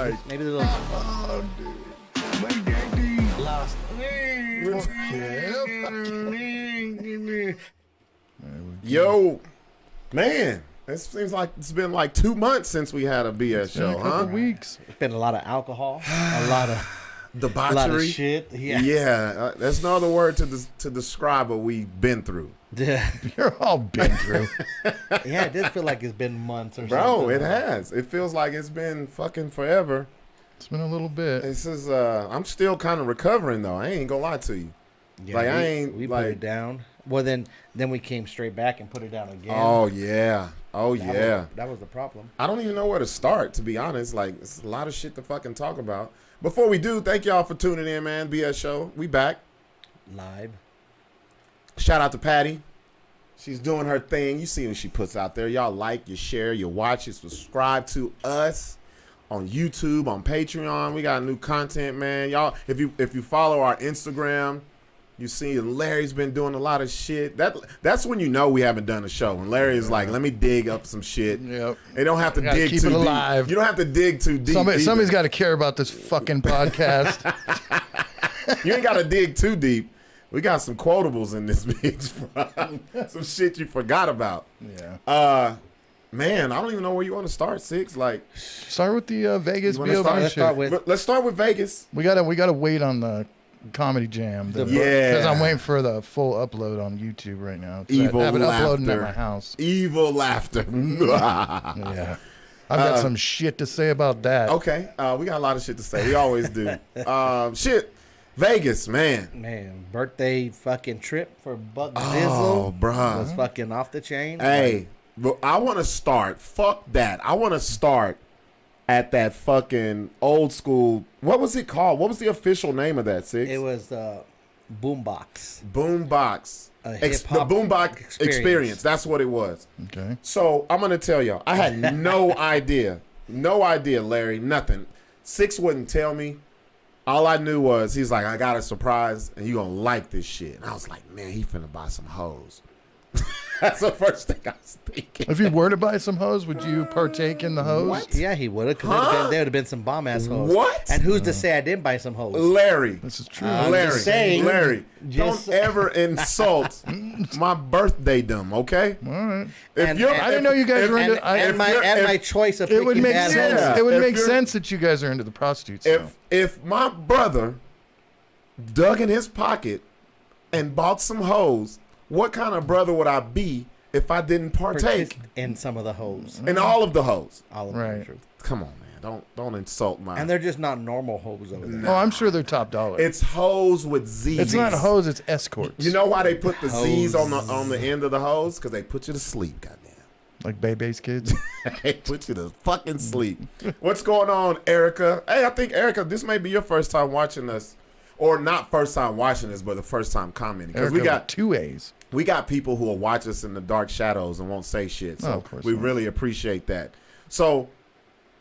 right. Maybe the little. Oh, dude. My daddy. Lost. Yo, man, it seems like it's been like 2 months since we had a BS show, A couple huh? weeks. It's been a lot of alcohol, a lot of Debauchery. shit. Yeah. Yeah, there's no other word to describe what we've been through. Yeah. You're all been through. Yeah, it does feel like it's been months or Bro, something. it has. It feels like it's been fucking forever. It's been a little bit. This is I'm still kind of recovering though. I ain't gonna lie to you. Yeah, Like, I ain't, we like- put it down. Well, then we came straight back and put it down again. Oh yeah. Oh yeah. That was the problem. I don't even know where to start, to be honest. Like, it's a lot of shit to fucking talk about. Before we do, thank y'all for tuning in, man. BS Show. We back. Live. Shout out to Patty. She's doing her thing. You see what she puts out there. Y'all like, you share, you watch, you subscribe to us on YouTube, on Patreon. We got new content, man. Y'all, if you follow our Instagram, you see Larry's been doing a lot of shit. That's when you know we haven't done a show. And Larry is like, let me dig up some shit. Yep. They don't have to Gotta dig keep too it deep. alive. You don't have to dig too deep. Somebody's got to care about this fucking podcast. You ain't got to dig too deep. We got some quotables in this bitch, bro. Some shit you forgot about. Yeah. Man, I don't even know where you want to start, Sixx. Like, Start with the Vegas You wanna B.O.B. start? Let's shit. start with let's start with Vegas. We gotta wait on the comedy jam. Yeah. Because I'm waiting for the full upload on YouTube right now. 'Cause Evil I have it uploading laughter. at my house. Evil laughter. Yeah. I've got some shit to say about that. Okay, we got a lot of shit to say. We always do. Shit, Vegas, man. man, birthday fucking trip for Buck Oh, Dizzle bruh. was fucking off the chain. Hey, but I want to start. Fuck that. I want to start at that fucking old school. What was it called? What was the official name of that, Sixx? It was Boombox. Boombox. A The hip-hop Boombox experience. experience. That's what it was. Okay. So I'm gonna tell y'all. I had no idea. No idea, Larry. Nothing. Sixx wouldn't tell me. All I knew was he's like, I got a surprise and you gonna like this shit. And I was like, man, he finna buy some hoes. That's the first thing I was thinking. If you were to buy some hose, would you partake in the hose? What? Yeah, he would have. Because there would have been some bomb ass hoes. What? And who's to say I didn't buy some hoes? Larry. This is true. I'm Larry. just saying. Larry. Just- Don't ever insult my birthday-dom, okay? All right. If And- you're, and- I didn't know you guys were into. And my choice of It would picking make bad sense. hoes. Yeah. It would If make you're- sense that you guys are into the prostitutes. though. if my brother dug in his pocket and bought some hoes, what kind of brother would I be if I didn't partake in some of the hoes. in all of the hoes? All of Right. them. Come on, man. Don't insult my. And they're just not normal hoes over there. Oh, I'm sure they're top dollar. It's hoes with Z's. It's not hose. It's escorts. You know why they put the Z's Hoes. on the end of the hose? Because they put you to sleep, goddamn. like Bebe's kids. They put you to fucking sleep. What's going on, Erica? Hey, I think Erica, this may be your first time watching us, or not first time watching us, but the first time commenting. Because Erica we got with 2 A's. we got people who will watch us in the dark shadows and won't say shit. So Oh, of course we not. really appreciate that. So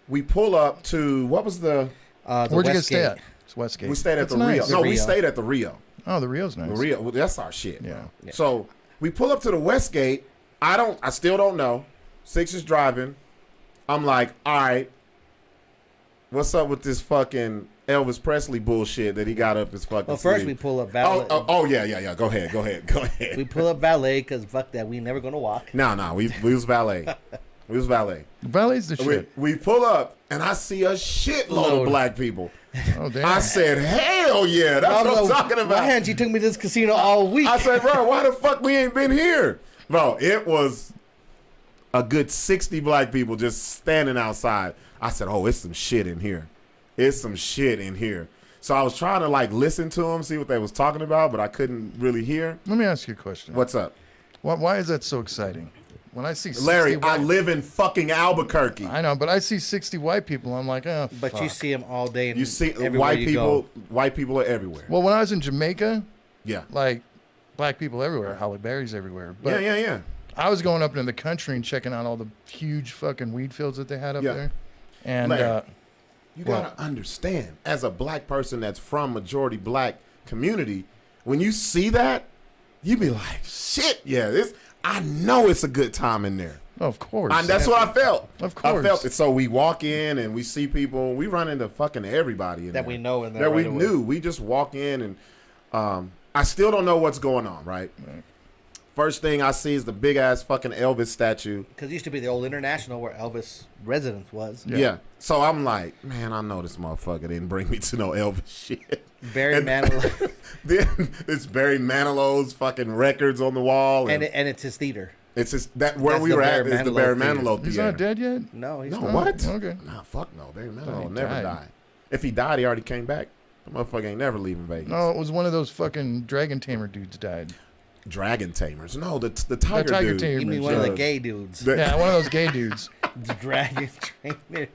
we pull up to what was the? The Where'd you guys stay Westgate. at? It's Westgate. We stayed at That's the Rio. nice. No, we Rio. stayed at the Rio. Oh, the Rio's nice. The Rio. Well, that's our shit. Yeah. Yeah. So we pull up to the Westgate. I still don't know. Sixx is driving. I'm like, all right, what's up with this fucking Elvis Presley bullshit that he got up his fucking Well, first sleeve? we pull up valet. Oh, yeah. Go ahead. We pull up valet because fuck that. We never gonna walk. No, we was valet. We was valet. Valet's the shit. We pull up and I see a shitload Load. of black people. Oh, damn. I said, hell yeah, that's what I'm talking Why about. hadn't you took me to this casino all week? I said, bro, why the fuck we ain't been here? Bro, it was a good 60 black people just standing outside. I said, oh, it's some shit in here. It's some shit in here. So I was trying to like listen to them, see what they was talking about, but I couldn't really hear. Let me ask you a question. What's up? Why is that so exciting? When I see 60 Larry, white, I live in fucking Albuquerque. I know, but I see 60 white people. I'm like, oh, But fuck. you see them all day. And You see everywhere white you people, go. white people are everywhere. Well, when I was in Jamaica, Yeah. like black people everywhere, Holly Berry's everywhere. But Yeah. I was going up into the country and checking out all the huge fucking weed fields that they had up Yeah. there. And Larry, you well- gotta understand, as a black person that's from majority black community, when you see that, you be like, shit, yeah, I know it's a good time in there. Of course. That's what I felt. Of course. I felt it. So we walk in and we see people. We run into fucking everybody in That there. we know in there that right we away. knew. We just walk in and I still don't know what's going on. Right. First thing I see is the big ass fucking Elvis statue. Because it used to be the old International where Elvis' residence was. Yeah. So I'm like, man, I know this motherfucker didn't bring me to no Elvis shit. Barry Manilow. Then it's Barry Manilow's fucking records on the wall, and it's his theater. it's just that where That's we the were at Barry is the Manilow Barry theater. Manilow theater. He's not dead yet? No, he's No, not. what? Okay. Nah, fuck no. Barry Thought Manilow he never died. died. If he died, he already came back. The motherfucker ain't never leaving Vegas. No, it was one of those fucking dragon tamer dudes died. Dragon tamers. No, the tiger, tiger dude. tamer. You mean one of the Uh, gay dudes? Yeah, one of those gay dudes. The dragon trainer.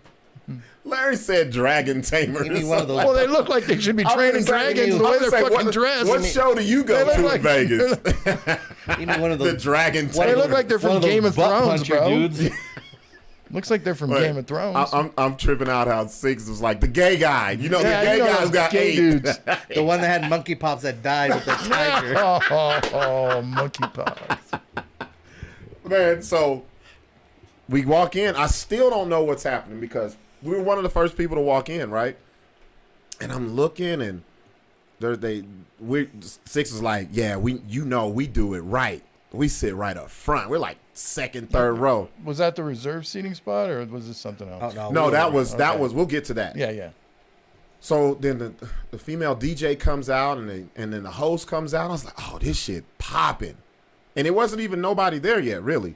Larry said dragon tamers. You mean one of those- Well, they look like they should be training dragons the way they're fucking dressed. What show do you go They look to like- in Vegas? You mean one of The those dragon They tamer. look like they're one from of those Game of butt Thrones, puncher bro. dudes? Looks like they're from Wait, Game of Thrones. I'm tripping out how Sixx was like the gay guy. You know, Yeah, the gay you know guy's those got gay eight. dudes. The one that had monkey pops that died with the tiger. Oh, monkey pox. Man, so we walk in. I still don't know what's happening because we were one of the first people to walk in, right? And I'm looking, and Sixx is like, yeah, we do it right. We sit right up front. We're like second, third row. Was that the reserve seating spot, or was this something else? Oh, No, that was okay. We'll get to that. Yeah. So then the female DJ comes out, and then the host comes out. I was like, oh, this shit popping, and it wasn't even nobody there yet, really.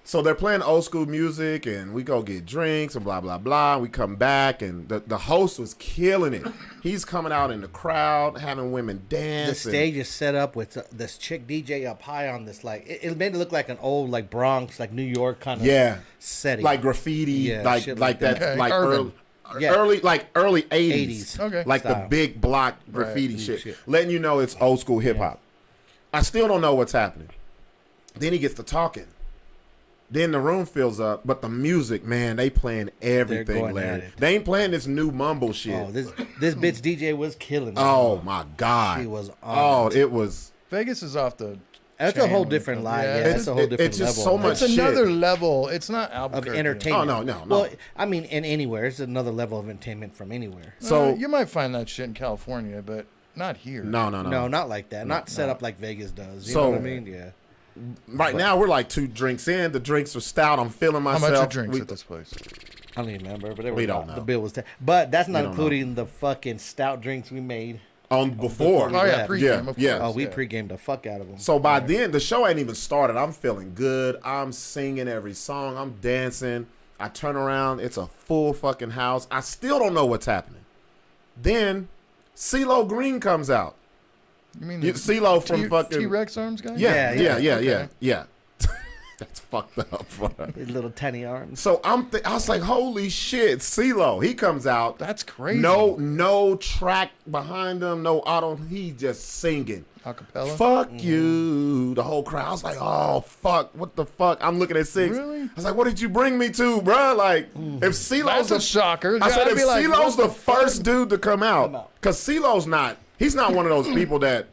So they're playing old school music, and we go get drinks and blah, blah, blah. We come back, and the host was killing it. He's coming out in the crowd, having women dance. The stage is set up with this chick DJ up high on this, like, it made it look like an old, like, Bronx, like, New York kind of setting. Like graffiti, Yeah, like shit that, like that. Okay, like urban. early 80s. Okay. Like Style. the big block graffiti Right. shit. Letting you know it's old school hip hop. I still don't know what's happening. Then he gets to talking. Then the room fills up, but the music, man, they playing everything, going Larry. at it. They ain't playing this new mumble shit. Oh, this bitch DJ was killing it. Oh my God. She was on Oh, it. it was. Vegas is off the. That's a chain whole when it different comes- line. yeah, Yeah, it's- that's a whole different it's just level. so much It's shit. another level. It's not of Albuquerque. entertainment. Oh, no. Well, I mean, in anywhere, it's another level of entertainment from anywhere. So you might find that shit in California, but not here. no. No, not like that. Not set up like Vegas does. You So- know what I mean? Yeah. Right now we're like 2 drinks in. The drinks are stout. I'm feeling How myself. much are drinks We- at this place? I don't even remember, but We don't know. the bill was. But that's not don't including the fucking stout drinks we made. on before. Oh yeah, Yeah, pregame. Of yeah. course, Oh, we yeah. pre-gamed the fuck out of them. So by then, the show ain't even started. I'm feeling good. I'm singing every song. I'm dancing. I turn around. It's a full fucking house. I still don't know what's happening. Then CeeLo Green comes out. You mean CeeLo from fucking T-Rex arms guy? Yeah. Okay. That's fucked up. Bro. His little tiny arms. So I was like, holy shit, CeeLo. He comes out. That's crazy. No track behind him. No auto. He just singing. Acapella. Fuck you. The whole crowd. I was like, oh, fuck. What the fuck? I'm looking at Sixx. Really? I was like, what did you bring me to, bruh? Like, if CeeLo's That's a shocker. I said, I'd if be like, CeeLo's what the first dude to come out, out. because CeeLo's he's not one of those people that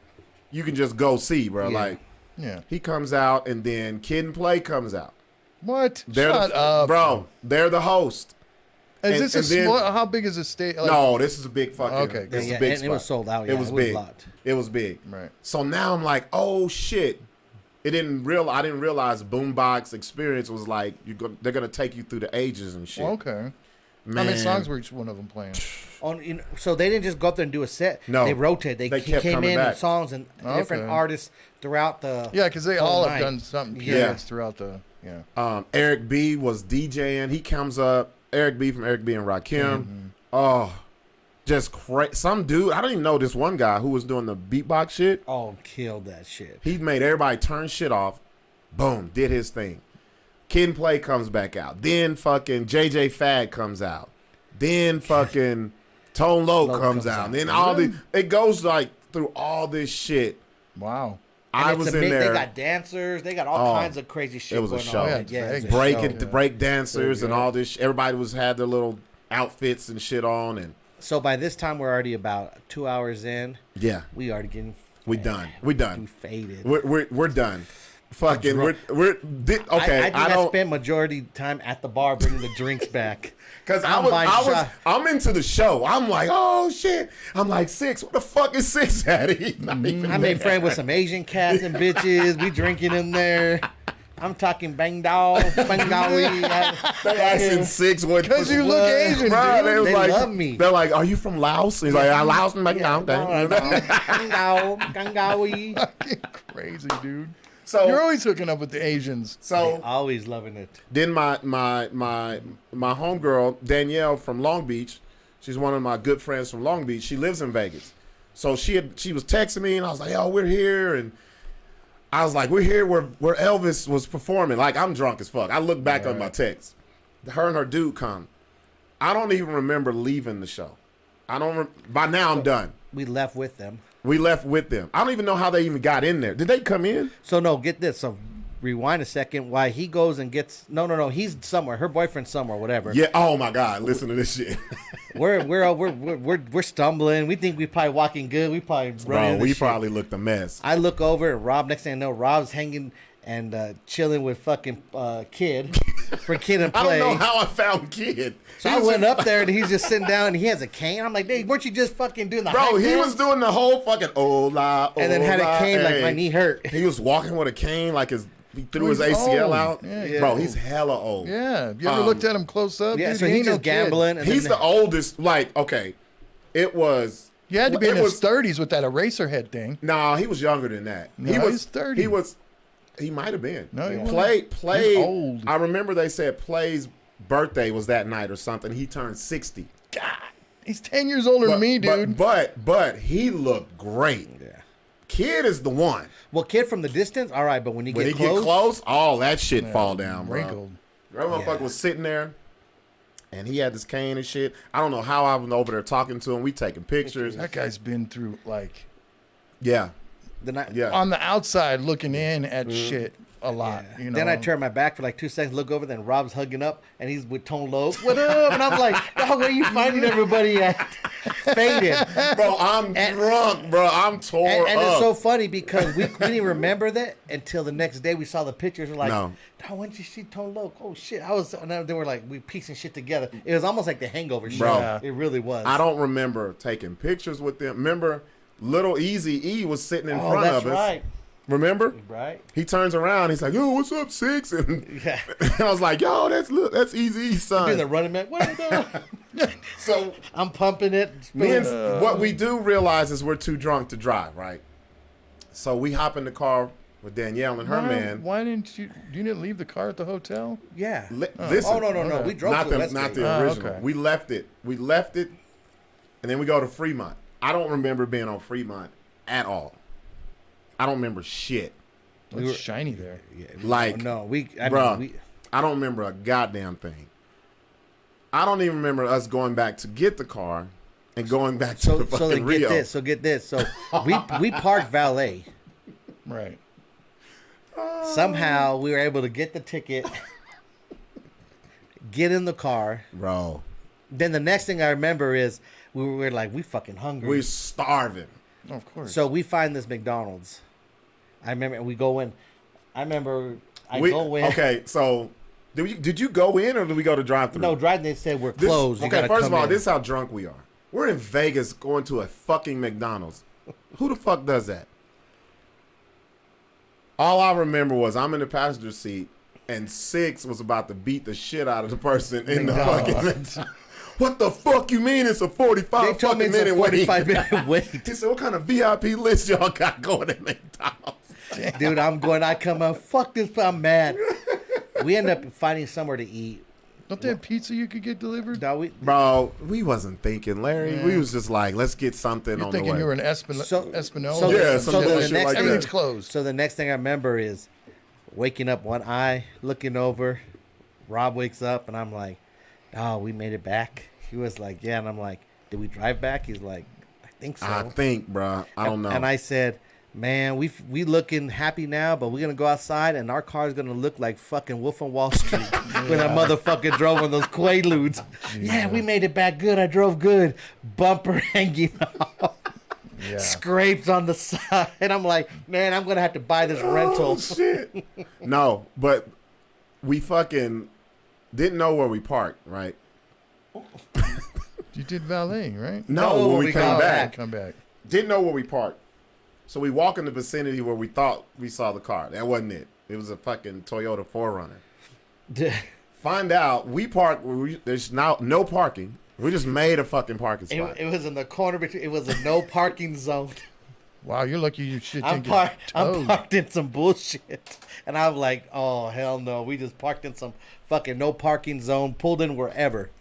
you can just go see, bro. Yeah. Like, Yeah. he comes out, and then Kid and Play comes out. What? They're Shut up. Bro, they're the host. Is this a and then- small? How big is this stage? Like, No, this is a big fucking. Okay, This is Yeah, a big and spot. it was sold out. It Yeah, was it was big. locked. It was big. Right. So now I'm like, oh shit. I didn't realize Boombox Experience was like they're gonna take you through the ages and shit. Okay. Man. How many songs were each one of them playing? So they didn't just go up there and do a set. No. They rotated. They kept came coming in back. with songs and different Okay. artists throughout the. Yeah, because they whole all have night. done something Yeah. curious throughout the. Yeah. Eric B was DJing. He comes up. Eric B from Eric B and Rakim. Mm-hmm. Oh, just some dude. I don't even know this one guy who was doing the beatbox shit. Oh, killed that shit. He made everybody turn shit off. Boom, did his thing. Kid and Play comes back out. Then fucking JJ Fad comes out. Then fucking Tone Loc comes out. Then it goes like through all this shit. Wow. I And was it's in They there. got dancers. They got all Oh, kinds of crazy shit it was a going show. on. Yeah, it's Yeah, it's a Vegas. show. break dancers So and good. all this. Everybody had their little outfits and shit on, and So by this time, we're already about 2 hours in. yeah, We already getting. we done. We We done. faded. We're done. fucking okay. I think I spent majority time at the bar bringing the drinks back. Cause I'm into the show. I'm like, oh shit. I'm like, Sixx. What the fuck is Sixx at? I made friends with some Asian cats and bitches. We drinking in there. I'm talking bang dao, bang dawi. They asking Sixx what? Because you look Asian, bro, dude. They like, love me. They're like, are you from Laos? He's like, Laos and bang dao. Bang dao, bang dawi. Crazy, dude. So you're always hooking up with the Asians. So always loving it. Then my homegirl Danielle from Long Beach, she's one of my good friends from Long Beach. She lives in Vegas, so she was texting me, and I was like, "Yo, we're here," and I was like, "We're here where Elvis was performing." Like, I'm drunk as fuck. I look back on my text. Her and her dude come. I don't even remember leaving the show. By now I'm done. We left with them. We left with them. I don't even know how they even got in there. Did they come in? So no, get this. So rewind a second. Why he goes and gets no. He's somewhere. Her boyfriend's somewhere. Whatever. Yeah. Oh my God. Listen to this shit. we're stumbling. We think we probably walking good. We probably running. Bro, we probably looked a mess. I look over and Rob. Next thing I know, Rob's hanging and chilling with fucking Kid for Kid and Play. I don't know how I found Kid. So I went up there and he's just sitting down and he has a cane. I'm like, Dave, weren't you just fucking doing the Bro, he dance? was doing the whole fucking hola, and then had a cane like my knee hurt. He was walking with a cane like he threw his ACL out. Yeah. Bro, he's hella old. Yeah. You ever looked at him close up? Yeah, dude? so he's just gambling. And he's the oldest. Like, okay, it was. You had to be in his 30s with that eraser head thing. Nah, he was younger than that. No, he's 30. He might have been. No, he Play. He's old. I remember they said Play's birthday was that night or something. He turned 60. God, he's 10 years older than me, dude. But he looked great. Yeah. Kid is the one. Well, Kid from the distance, all right, but when he get close, all that shit fall down, bro. Wrinkled. That motherfucker was sitting there, and he had this cane and shit. I don't know how I was over there talking to him. We taking pictures. That guy's been through, like... Yeah. On the outside, looking in at shit a lot. Yeah. You know? Then I turn my back for like 2 seconds, look over, then Rob's hugging up, and he's with Tone Loc. What up? And I'm like, oh, where are you finding everybody at? Faded. Bro, I'm drunk, bro. I'm tore up. And it's so funny because we didn't remember that until the next day we saw the pictures. We're like, no, when did you see Tone Loc? Oh, shit. They were like, we piecing shit together. It was almost like the Hangover shit. Bro, it really was. I don't remember taking pictures with them. Remember, little Easy E was sitting in front of us. Right. Remember? Right. He turns around. He's like, "Yo, what's up, Sixx?" And I was like, "Yo, that's Easy E's son." Doing the running man. What are you doing? So I'm pumping it. What we do realize is we're too drunk to drive, right? So we hop in the car with Danielle and her man. Why didn't you? You didn't leave the car at the hotel? Yeah. Listen, no. We drove to Westgate. Not the original. Okay. We left it, and then we go to Fremont. I don't remember being on Fremont at all. I don't remember shit. It was shiny there. Yeah, I don't remember a goddamn thing. I don't even remember us going back to get the car and going back to the fucking Rio. Get this. So we parked valet. Right. Somehow we were able to get the ticket, get in the car. Bro. Then the next thing I remember is we were like, we fucking hungry. We're starving. Oh, of course. So we find this McDonald's. I remember we go in. Go in. Okay, so did you go in or did we go to drive-thru? No, drive-thru. They said we're closed. First of all, this is how drunk we are. We're in Vegas going to a fucking McDonald's. Who the fuck does that? All I remember was I'm in the passenger seat and Sixx was about to beat the shit out of the person in the fucking. What the fuck you mean it's a 45 fucking minute wait? 45-minute wait. He said, what kind of VIP list y'all got going at McDonald's? Dude, I come out, fuck this, I'm mad. We end up finding somewhere to eat. Don't they have pizza you could get delivered? Bro, we wasn't thinking, Larry. Yeah. We was just like, let's get something on the way. You're thinking you were in Espanola? Everything's closed. So the next thing I remember is waking up one eye, looking over. Rob wakes up, and I'm like, oh, we made it back. He was like, yeah. And I'm like, did we drive back? He's like, I think so. I think, bro. I don't know. And I said, man, we looking happy now, but we're going to go outside, and our car's going to look like fucking Wolf on Wall Street when that motherfucker drove on those Quaaludes. Yeah, we made it back good. I drove good. Bumper hanging off. Yeah. scrapes on the side. And I'm like, man, I'm going to have to buy this rental. Oh, shit. No, but we fucking didn't know where we parked, right? You did valeting, right? No, when we came back. Come back. Didn't know where we parked. So we walk in the vicinity where we thought we saw the car. That wasn't it. It was a fucking Toyota 4Runner. Find out we parked where there's now no parking. We just made a fucking parking spot. It was in the corner between. It was a no parking zone. Wow, you're lucky you shit I'm didn't get towed. parked in some bullshit, and I'm like, oh hell no, we just parked in some fucking no parking zone, pulled in wherever.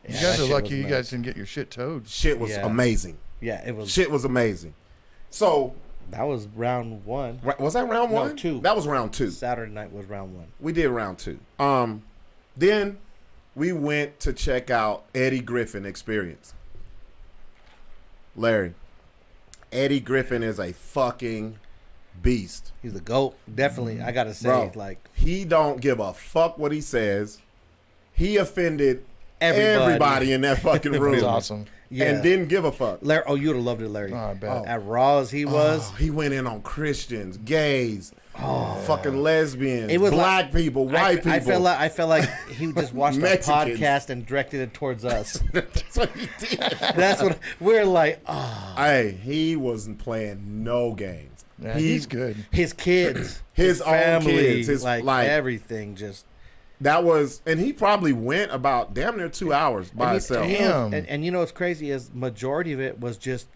You Yeah, guys that are shit lucky was you nuts. guys didn't get your shit towed. Shit was Yeah. amazing. Yeah, it was. Shit was amazing. So That was round one. was that round No, one? 2. That was round 2. Saturday night was round 1. We did round 2. Then we went to check out Eddie Griffin Experience. Larry, Eddie Griffin is a fucking beast. He's the GOAT, definitely. I gotta say, Bro, like he don't give a fuck what he says. He offended everybody. everybody in that fucking It room. was awesome. Yeah. And didn't give a fuck. Larry, oh, you would have loved it, Larry. Oh, I bet. At Raw as he was. Oh, he went in on Christians, gays, fucking lesbians, It was black people, white people. I felt like he just watched our Mexicans. podcast and directed it towards us. That's what he did. That's what we're like. Oh, Hey, he wasn't playing no games. Yeah, he's good. his kids, His own family, kids, his like everything. Just That was, and he probably went about damn near 2 hours by himself. Damn. and you know what's crazy is majority of it was just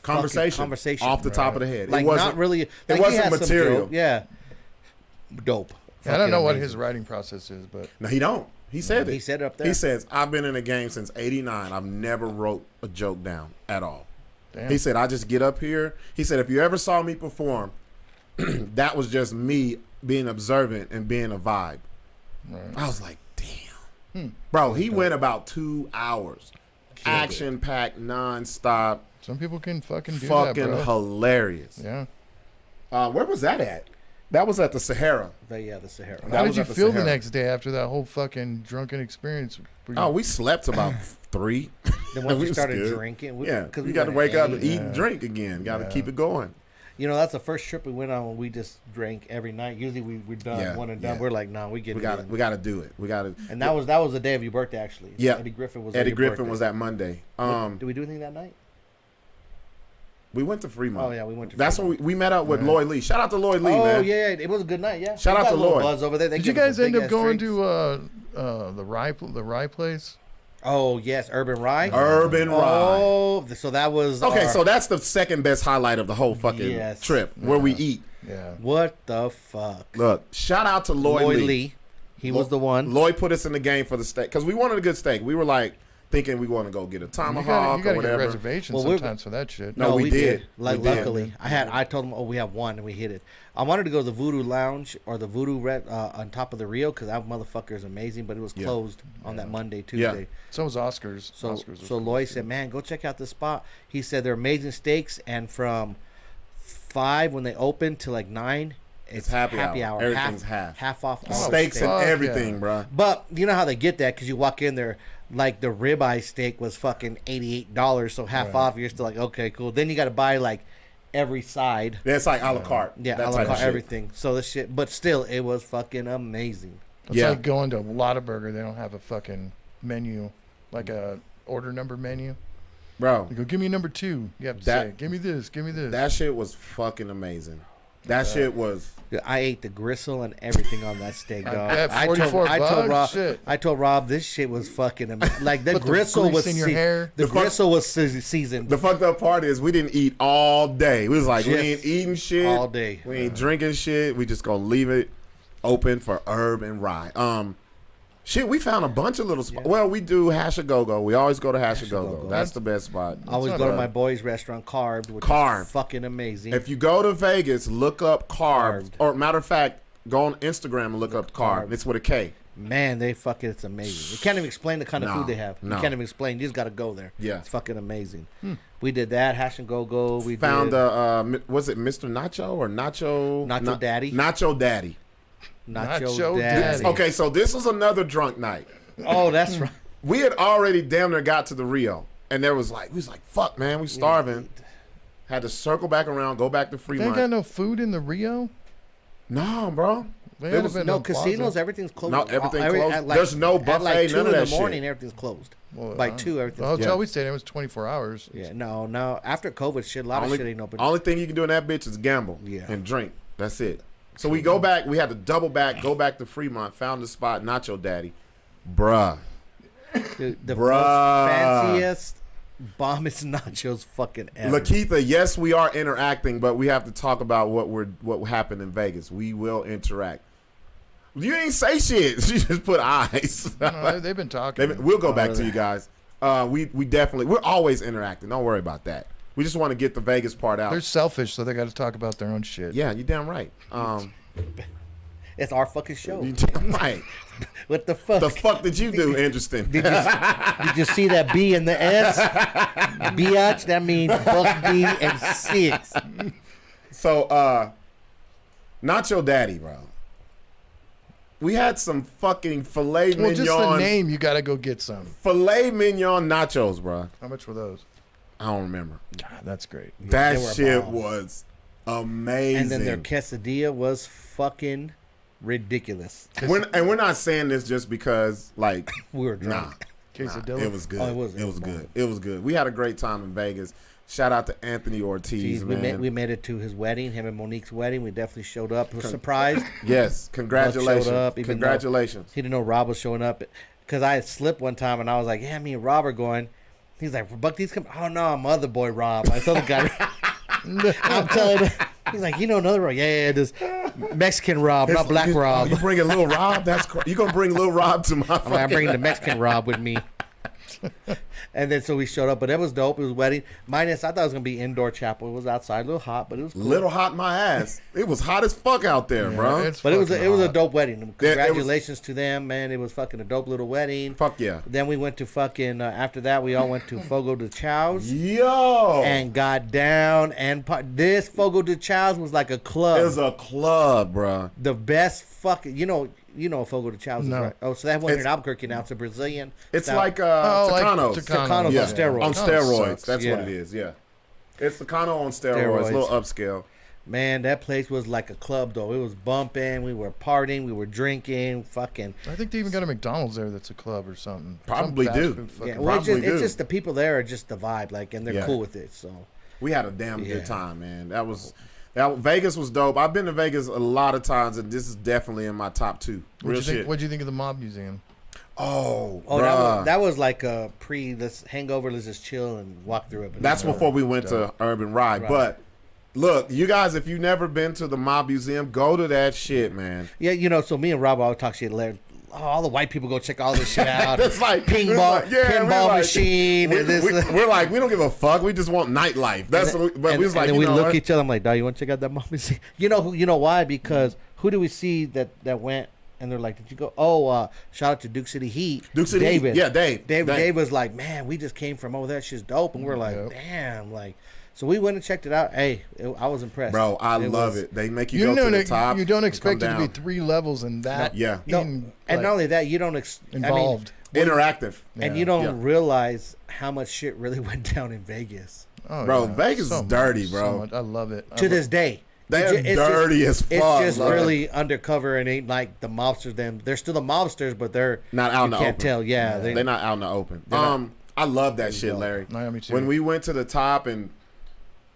Conversation off the top of the head. Like it wasn't, not really. Like it he wasn't had some material. dope, yeah, dope. I don't know what Fucking his amazing. writing process is, but No, he don't. He said it. He said it up there. He says, I've been in the game since '89. I've never wrote a joke down at all. damn. He said, I just get up here. He said, if you ever saw me perform, that was just me being observant and being a vibe. Right. I was like, damn. Bro, he went about 2 hours. Action packed, nonstop. Some people can fucking do Fucking that, bro. hilarious. Yeah. Where was that at? That was at the Sahara. The Sahara. That How was did you at the feel the Sahara. next day after that whole fucking drunken experience? Were you- Oh, we slept about 3. Then once We we was started good. drinking, Yeah, because you got to wake up and eat Yeah. and drink again. Got to Yeah. keep it going. You know, that's the first trip we went on when we just drank every night. Usually we're done, Yeah, one and done. yeah. We're like, nah, we get We it. got to. in. We got to do it. We got to. And that was the day of your birthday, actually. Yeah. Eddie Griffin was. Eddie on your Griffin birthday. was that Monday. Did we do anything that night? We went to Fremont. Oh yeah, we went to. That's Fremont. when we met up with Lloyd Lee. Shout out to Lloyd Lee, Oh man. yeah, it was a good night. Yeah. Shout We out got to a little Lloyd. Buzz over there. They Did you give us guys some end up big-ass going drinks. to the rye place? Oh yes, Urban Rye. Urban Rye. Oh, so that was Okay, our- so that's the second best highlight of the whole fucking Yes. trip, where we eat. Yeah. what the fuck? Look, shout out to Lloyd, Lloyd Lee. Lee. He was the one. Lloyd put us in the game for the steak because we wanted a good steak. We were like thinking we want to go get a You tomahawk gotta or get whatever. reservations Well, we're- sometimes for that shit. No, we did. Like We did. luckily, I told him, oh, we have one, and we hit it. I wanted to go to the Voodoo Lounge or the Voodoo Red on top of the Rio because that motherfucker is amazing, but it was Yeah. closed on that Monday, Tuesday. So was Oscars. So, Oscars was so cool, Lloyd too. said, "Man, go check out this spot." He said they're amazing steaks, and from 5 when they open to like 9, it's happy hour. Everything's half. off all Steaks steak. and fuck everything, yeah. bro. But you know how they get that because you walk in there, like the ribeye steak was fucking $88, so half Right. off. You're still like, okay, cool. Then you got to buy like every side. That's like a la carte. Yeah, that a la type of carte, shit. everything. So the shit, but still, it was fucking amazing. It's Yeah. like going to Lottaburger. They don't have a fucking menu, like a order number menu. Bro. You go, give me number 2. You have to That- say, give me this, give me this. That shit was fucking amazing. That shit was. Dude, I ate the gristle and everything on that steak, I dog. bet, I told 44 bucks? Rob, Shit. I told Rob this shit was fucking like the Put the gristle grease was in your hair. The The fuck- gristle was seasoned The fucked up part is we didn't eat all day. We was like, we Just ain't eating shit all day. We ain't drinking shit. We just gonna leave it open for herb and rye. Shit, we found a bunch of little spots. Yeah. Well, we do Hash a Go Go. We always go to Hash a Go Go. Go-Go. That's the best spot. I always not go to bad. my boy's restaurant, Carved, which Carved. is fucking amazing. If you go to Vegas, look up Carved. Carved. Or matter of fact, go on Instagram and look up Carved. Carved. It's with a K. Man, they fucking, it's amazing. You can't even explain the kind of No, food they have. You no. can't even explain. You just got to go there. Yeah. It's fucking amazing. We did that, Hash and Go Go. We Found did was it Mr. Nacho or Nacho? Nacho Daddy? Nacho Daddy. Nacho, Nacho Daddy. Daddy. Okay, so this was another drunk night. Oh, that's right. We had already damn near got to the Rio, and there was like, we was like, fuck, man, we starving. Had to circle back around, go back to They Fremont. ain't got no food in the Rio. No, bro. They There had was been No, plaza. casinos, everything's closed. No, everything Every- closed. at There's no buffet, At like 2 none of in that the shit. morning, everything's closed. Well, By 2, the everything's hotel Yeah. we stayed in was 24 hours. Yeah, no. After COVID, a lot of shit ain't open. Only thing you can do in that bitch is gamble and drink. That's it. So we go back. We had to double back, go back to Fremont, found the spot, Nacho Daddy. Bruh. Dude, the Bruh. most fanciest, bombest nachos fucking ever. Lakeitha, yes, we are interacting, but we have to talk about what happened in Vegas. We will interact. You didn't say shit. She just put eyes. No, they've been talking. We'll go back to you guys. We definitely, we're always interacting. Don't worry about that. We just want to get the Vegas part out. They're selfish, so they got to talk about their own shit. Yeah, you're damn right. It's our fucking show. You damn right. What the fuck? The fuck did you do, Interesting? Did you see that B and the S? Biatch, that means Buck D and Sixx. So, Nacho Daddy, bro. We had some fucking filet Well, mignon. just the name, you got to go get some. Filet mignon nachos, bro. How much were those? I don't remember. God, that's great. That they were shit bomb. was amazing. And then their quesadilla was fucking ridiculous. We're not saying this just because, like, We were nah, drunk. Quesadilla? it was good. Oh, it was good. It was good. We had a great time in Vegas. Shout out to Anthony Ortiz, Jeez, man. we made it to his wedding, him and Monique's wedding. We definitely showed up. Was surprised. Yes, congratulations. Showed up, even Congratulations. He didn't know Rob was showing up because I had slipped one time and I was like, "Yeah, me and Rob are going." He's like, "Buck D's coming." Oh no, I'm other boy Rob. I saw the guy. I'm telling him. He's like, "You know another Rob?" Yeah, this Mexican Rob, not Black Rob. You bringing Lil Rob? You gonna bring Lil Rob to my? I'm bringing the Mexican Rob with me. And then so we showed up, but it was dope. It was wedding. Minus, I thought it was gonna be indoor chapel. It was outside, a little hot, but it was cool. Little hot in my ass. It was hot as fuck out there, bro. But it was fucking a hot. dope wedding. Yeah, it was- Congratulations to them, man. It was fucking a dope little wedding. Fuck yeah. Then we went to fucking after that we all went to Fogo de Chau's Yo. and got down and this Fogo de Chau's was like a club. It was a club, bro. The best fucking you know Fogo de Chau's is, No. right? Oh, so that one here in It's- Albuquerque now. It's a Brazilian. It's style. like like Tucanos. Tucanos Yeah. on steroids. On Tucano steroids. sucks. That's Yeah. what it is. Yeah. It's Tucano on steroids. Steroids. A little upscale. Man, that place was like a club though. It was bumping. We were partying. We were drinking. Fucking. I think they even got a McDonald's there that's a club or something. Probably Some fast do. food fucking- Yeah, well, Probably it's do. just the people there are just the vibe, like, and they're Yeah. cool with it. So We had a damn Yeah. good time, man. Vegas was dope. I've been to Vegas a lot of times, and this is definitely in my top 2. Real shit. What'd you think of the Mob Museum? Oh, that was like a let's hangover. Let's just chill and walk through it. But That's before we went to Urban Ride. Right. But look, you guys, if you've never been to the Mob Museum, go to that shit, man. yeah, so me and Rob always talk shit. All the white people go check all this shit out. It's like pinball we're like- machine. and this, We're like, we don't give a fuck. We just want nightlife. That's what we, but and, we was like, and then you we know look what? at each other. I'm like, dog, you want to check out that mom machine? You know why? Because who do we see that went? And they're like, did you go? Oh, shout out to Duke City Heat. Duke City Heat. David. Yeah, Dave. Dave was like, man, we just came from over there. Shit's dope. And we're like, Yep. damn, like. So we went and checked it out. Hey, I was impressed. Bro, I love was- it. They make you go to the top. You don't and expect it come to be down. 3 levels and that. Yeah. No, in, and like, not only that, you don't involved. Interactive. and Yeah. you don't Yeah. realize how much shit really went down in Vegas Oh, Bro, yeah. Vegas is dirty, much, bro. much. I love it. to this day. They're It's dirty as fuck. It's just bro. really undercover and ain't like the mobsters. They're still the mobsters, but they're Not out in you the can't open. tell. Yeah, They're not out in the open. not- I love that shit, Larry. No, me too. When we went to the top and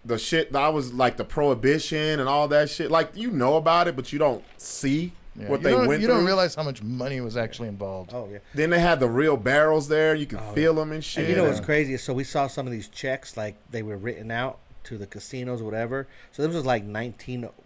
the shit that I was like the prohibition and all that shit, like you know about it, but you don't see Yeah, what you they don't- went You through. don't realize how much money was actually involved. Oh yeah. Then they had the real barrels there. You could feel them and shit. And you know what's crazy? So we saw some of these checks, like they were written out to the casinos or whatever. So this was like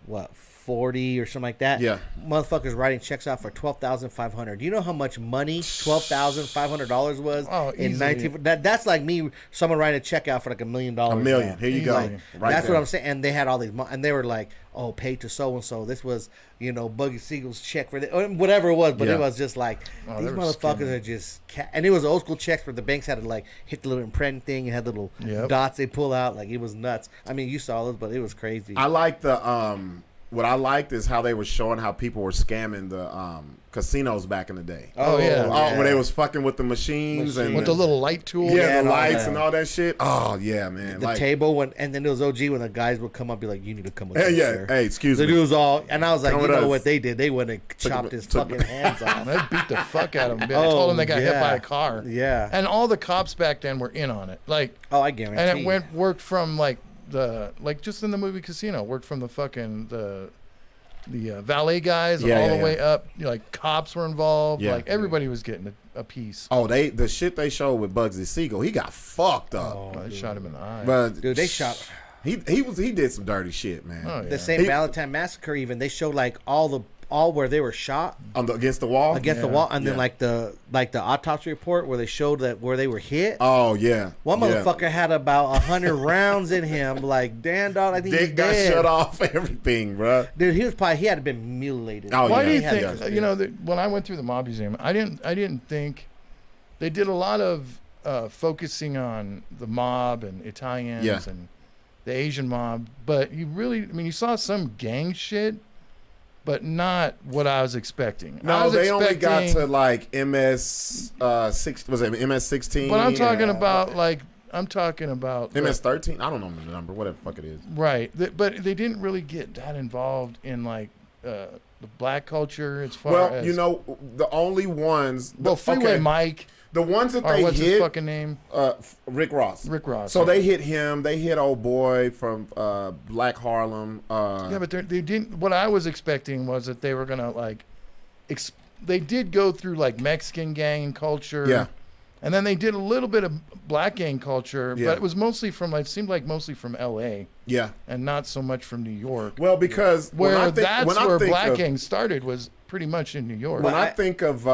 1940 or something like that. Yeah. Motherfuckers writing checks out for $12,500. Do you know how much money $12,500 was Oh, in easily. 19? That's like me, someone writing a check out for like $1 million. $1 million. now. Here you go. Like, Right that's there. what I'm saying. And they had all these, and they were like, "Oh, paid to so and so." This was, Buggy Siegel's check for or whatever it was. But Yeah. it was just like Oh, these they were motherfuckers skimming. are just. And it was old school checks where the banks had to like hit the little imprint thing and had little Yep. dots they pull out. Like it was nuts. I mean, you saw those, but it was crazy. I like the what I liked is how they were showing how people were scamming the casinos back in the day. Oh, yeah. When they was fucking with the machines and with the little light tool. the and all lights that. and all that shit. Oh yeah, man. The table and then there was OG when the guys would come up and be like, you need to come with Hey, us, yeah. sir. Hey, excuse The me. dude was all, and I was like, Come you with know us. what they did? They went and chopped his fucking hands off. They beat the fuck out of him. I told him they got hit yeah. by a car. Yeah. And all the cops back then were in on it. Like, Oh, I guarantee. and it worked from just in the movie Casino, worked from the fucking the valet guys all the way up. Like cops were involved. Yeah. Like everybody was getting a piece. Oh, the shit they showed with Bugsy Siegel, he got fucked up. Oh, they shot him in the eye. But Dude, they shot. He did some dirty shit, man. Oh, yeah. The same Valentine Massacre, even they showed like all where they were shot Against the wall. against the wall, and then Yeah. like the autopsy report where they showed that where they were hit. Oh yeah. One Yeah. motherfucker had about 100 rounds in him. Like, damn dog, I think he's Dick got dead. shut off. Everything, bro. Dude, he had been mutilated. Oh, Why yeah. do you He had think? those, You know, when I went through the mob museum, I didn't think they did a lot of focusing on the mob and Italians Yeah. and the Asian mob, but you saw some gang shit, but not what I was expecting. I No, was they only got expecting- to like MS 6. Was it MS 16? But I'm talking about MS 13. I don't know the number. Whatever the fuck it is. right. But they didn't really get that involved in like the black culture as far Well, as the only ones. Freeway Mike. The ones that Or they what's his hit, fucking name? Rick Ross. Rick Ross. So they hit him. They hit old boy from Black Harlem. Yeah, but they didn't. What I was expecting was that they were gonna like, they did go through like Mexican gang culture. Yeah. And then they did a little bit of black gang culture, Yeah. but it was mostly from. It seemed like mostly from L.A. Yeah. and not so much from New York. Well, because Where when I think, that's when I where think black of, gang started was pretty much in New York. When I think of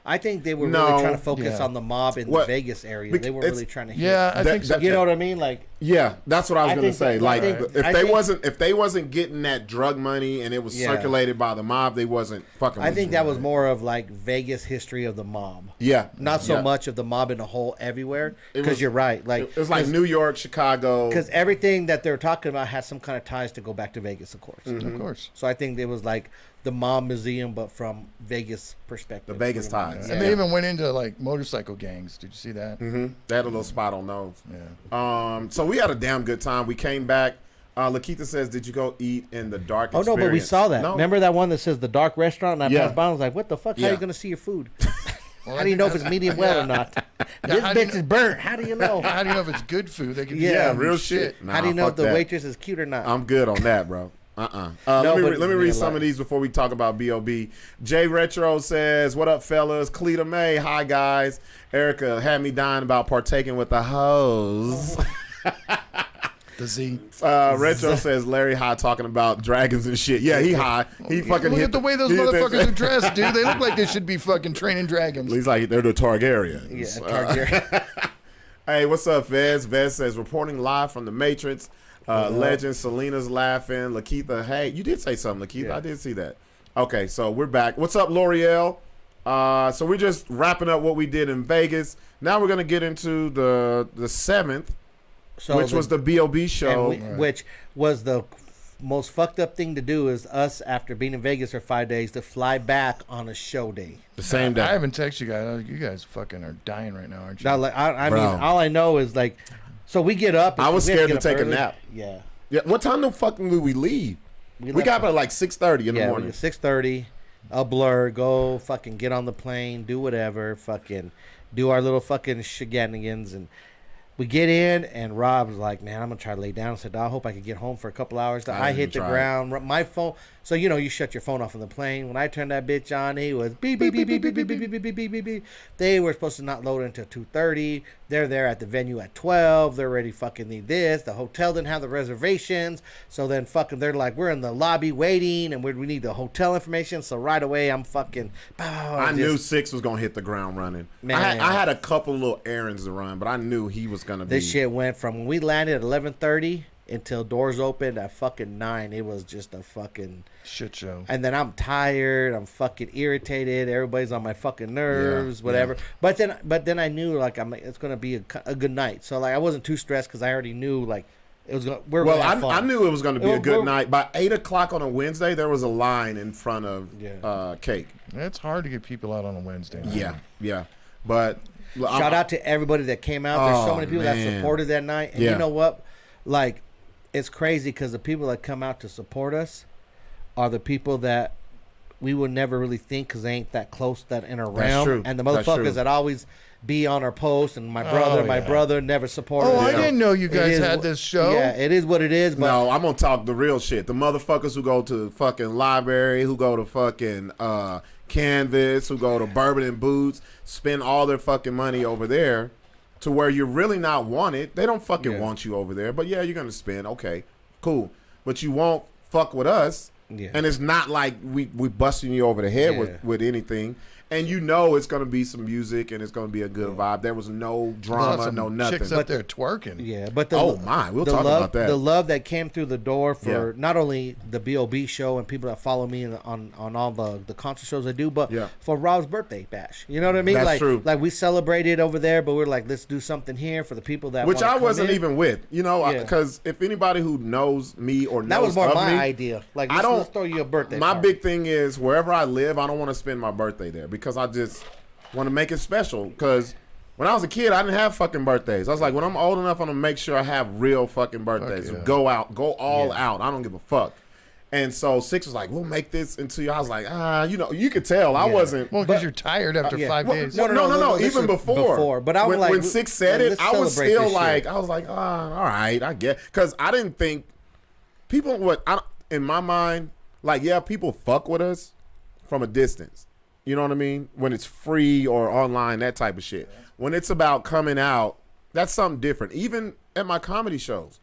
I think they were No. really trying to focus Yeah. on the mob in the What- Vegas area. bec- They weren't it's- really trying to hit. yeah, I that- think so. that- You know what I mean? Like, yeah, that's what I was I gonna think say. that- Like, right. if I they think- wasn't getting that drug money and it was Yeah. circulated by the mob, they wasn't fucking. I with think you. that was more of like Vegas history of the mob. Yeah, Not so yeah. much of the mob in a whole everywhere. It Because was- you're right. Like, It was like New York, Chicago. because everything that they're talking about has some kind of ties to go back to Vegas, of course. Mm-hmm. Of course. So I think it was like the mob museum, but from Vegas perspective. The Vegas pretty much. ties. And they even went into like motorcycle gangs. Did you see that? Mm-hmm. They had a little spot on those. Yeah. So we had a damn good time. We came back. Lakita says, "Did you go eat in the dark?" Oh no, but we Experience?" saw that. No. Remember that one that says the dark restaurant? And I Yeah. passed by and was like, what the fuck? How Yeah. are you going to see your food? Well, How do you know if it's medium well or not? This how do you bitch is burnt. How do you know? How do you know if it's good food? They could Yeah, real shit. How do you Nah, know if fuck the that. waitress is cute or not? I'm good on that, bro. No, let but me read yeah, some like- of these before we talk about B.O.B. Jay Retro says, "What up, fellas? Cleta May, hi guys. Erica had me dying about partaking with the hoes." The Z. Retro says Larry high talking about dragons and shit. Yeah, he high. He fucking Look hit at the way those he hit that- motherfuckers are dressed, dude. They look like they should be fucking training dragons. He's like they're the Targaryens. Yeah, Targaryen. Hey, what's up, Vez? Vez says reporting live from the Matrix. Legend Selena's laughing. Lakitha, hey, you did say something, Lakitha. Yeah. I did see that. Okay, so we're back. What's up, L'Oreal? So we're just wrapping up what we did in Vegas. Now we're gonna get into the 7th, So which was the B.O.B. show. which was the most fucked up thing to do is us after being in Vegas for 5 days to fly back on a show day. the same day. I haven't texted you guys. You guys fucking are dying right now, aren't you? Now, like, I Bro. mean, all I know is like, so we get up. I was we have scared to get up take a early. nap. Yeah, Yeah, what time the fuck did we leave? We left got up at like 6:30 in the yeah, morning. 6:30, a blur, go fucking get on the plane, do whatever, fucking do our little fucking shenanigans, and we get in, and Rob's like, man, I'm gonna try to lay down. I said, I hope I could get home for a couple hours. I didn't hit the try. ground, my phone. So you shut your phone off on the plane. When I turned that bitch on, it was beep beep beep beep beep beep beep beep beep beep beep beep. They were supposed to not load until 2:30. They're there at the venue at 12. They're ready fucking need this. The hotel didn't have the reservations, so then fucking they're like, we're in the lobby waiting, and we need the hotel information. So right away, I'm fucking. I knew Sixx was gonna hit the ground running. Man. I had a couple little errands to run, but I knew he was gonna be. This shit went from when we landed at 11:30 until doors opened at fucking 9. It was just a fucking Shit show. and then I'm tired, I'm fucking irritated, everybody's on my fucking nerves, Yeah, whatever. yeah. But then I knew like it's gonna be a good night, so like I wasn't too stressed because I already knew like It was going. Well, I knew it was going to be a good night. By 8 o'clock on a Wednesday, there was a line in front of Cake. It's hard to get people out on a Wednesday night. Yeah. But shout out to everybody that came out. There's so many people that supported that night. And you know what? Like, it's crazy because the people that come out to support us are the people that we would never really think because they ain't that close, that in our realm. True. And the motherfuckers that always be on our post, and my brother never supported. I didn't know you guys had this show. Yeah, it is what it is. But no, I'm gonna talk the real shit. The motherfuckers who go to the fucking library, who go to fucking Canvas, who go to Bourbon and Boots, spend all their fucking money over there, to where you're really not wanted. They don't fucking want you over there, but you're gonna spend. Okay, cool, but you won't fuck with us. Yeah. And it's not like we busting you over the head with anything. And you know it's going to be some music and it's going to be a good vibe. There was no drama, no nothing. Chicks up there twerking. Yeah, but we'll talk about that. The love that came through the door for not only the B.O.B show and people that follow me on all the concert shows I do, but for Rob's birthday bash. You know what I mean? That's true. Like we celebrated over there, but we're like, let's do something here for the people that. Which I wasn't even with, because if anybody who knows me or knows that was more my me, idea. Like let's throw you a birthday. My big thing is wherever I live, I don't want to spend my birthday there. Because I just want to make it special. Because when I was a kid, I didn't have fucking birthdays. I was like, when I'm old enough, I'm going to make sure I have real fucking birthdays. Go out. Go all out. I don't give a fuck. And so Sixx was like, we'll make this into you. I was like, you could tell I wasn't. Well, because you're tired after 5 days. No. Even before. But I was when Sixx said it, I was still like, all right, I get. Because I didn't think people in my mind, like, people fuck with us from a distance. You know what I mean? When it's free or online, that type of shit. When it's about coming out, that's something different. Even at my comedy shows.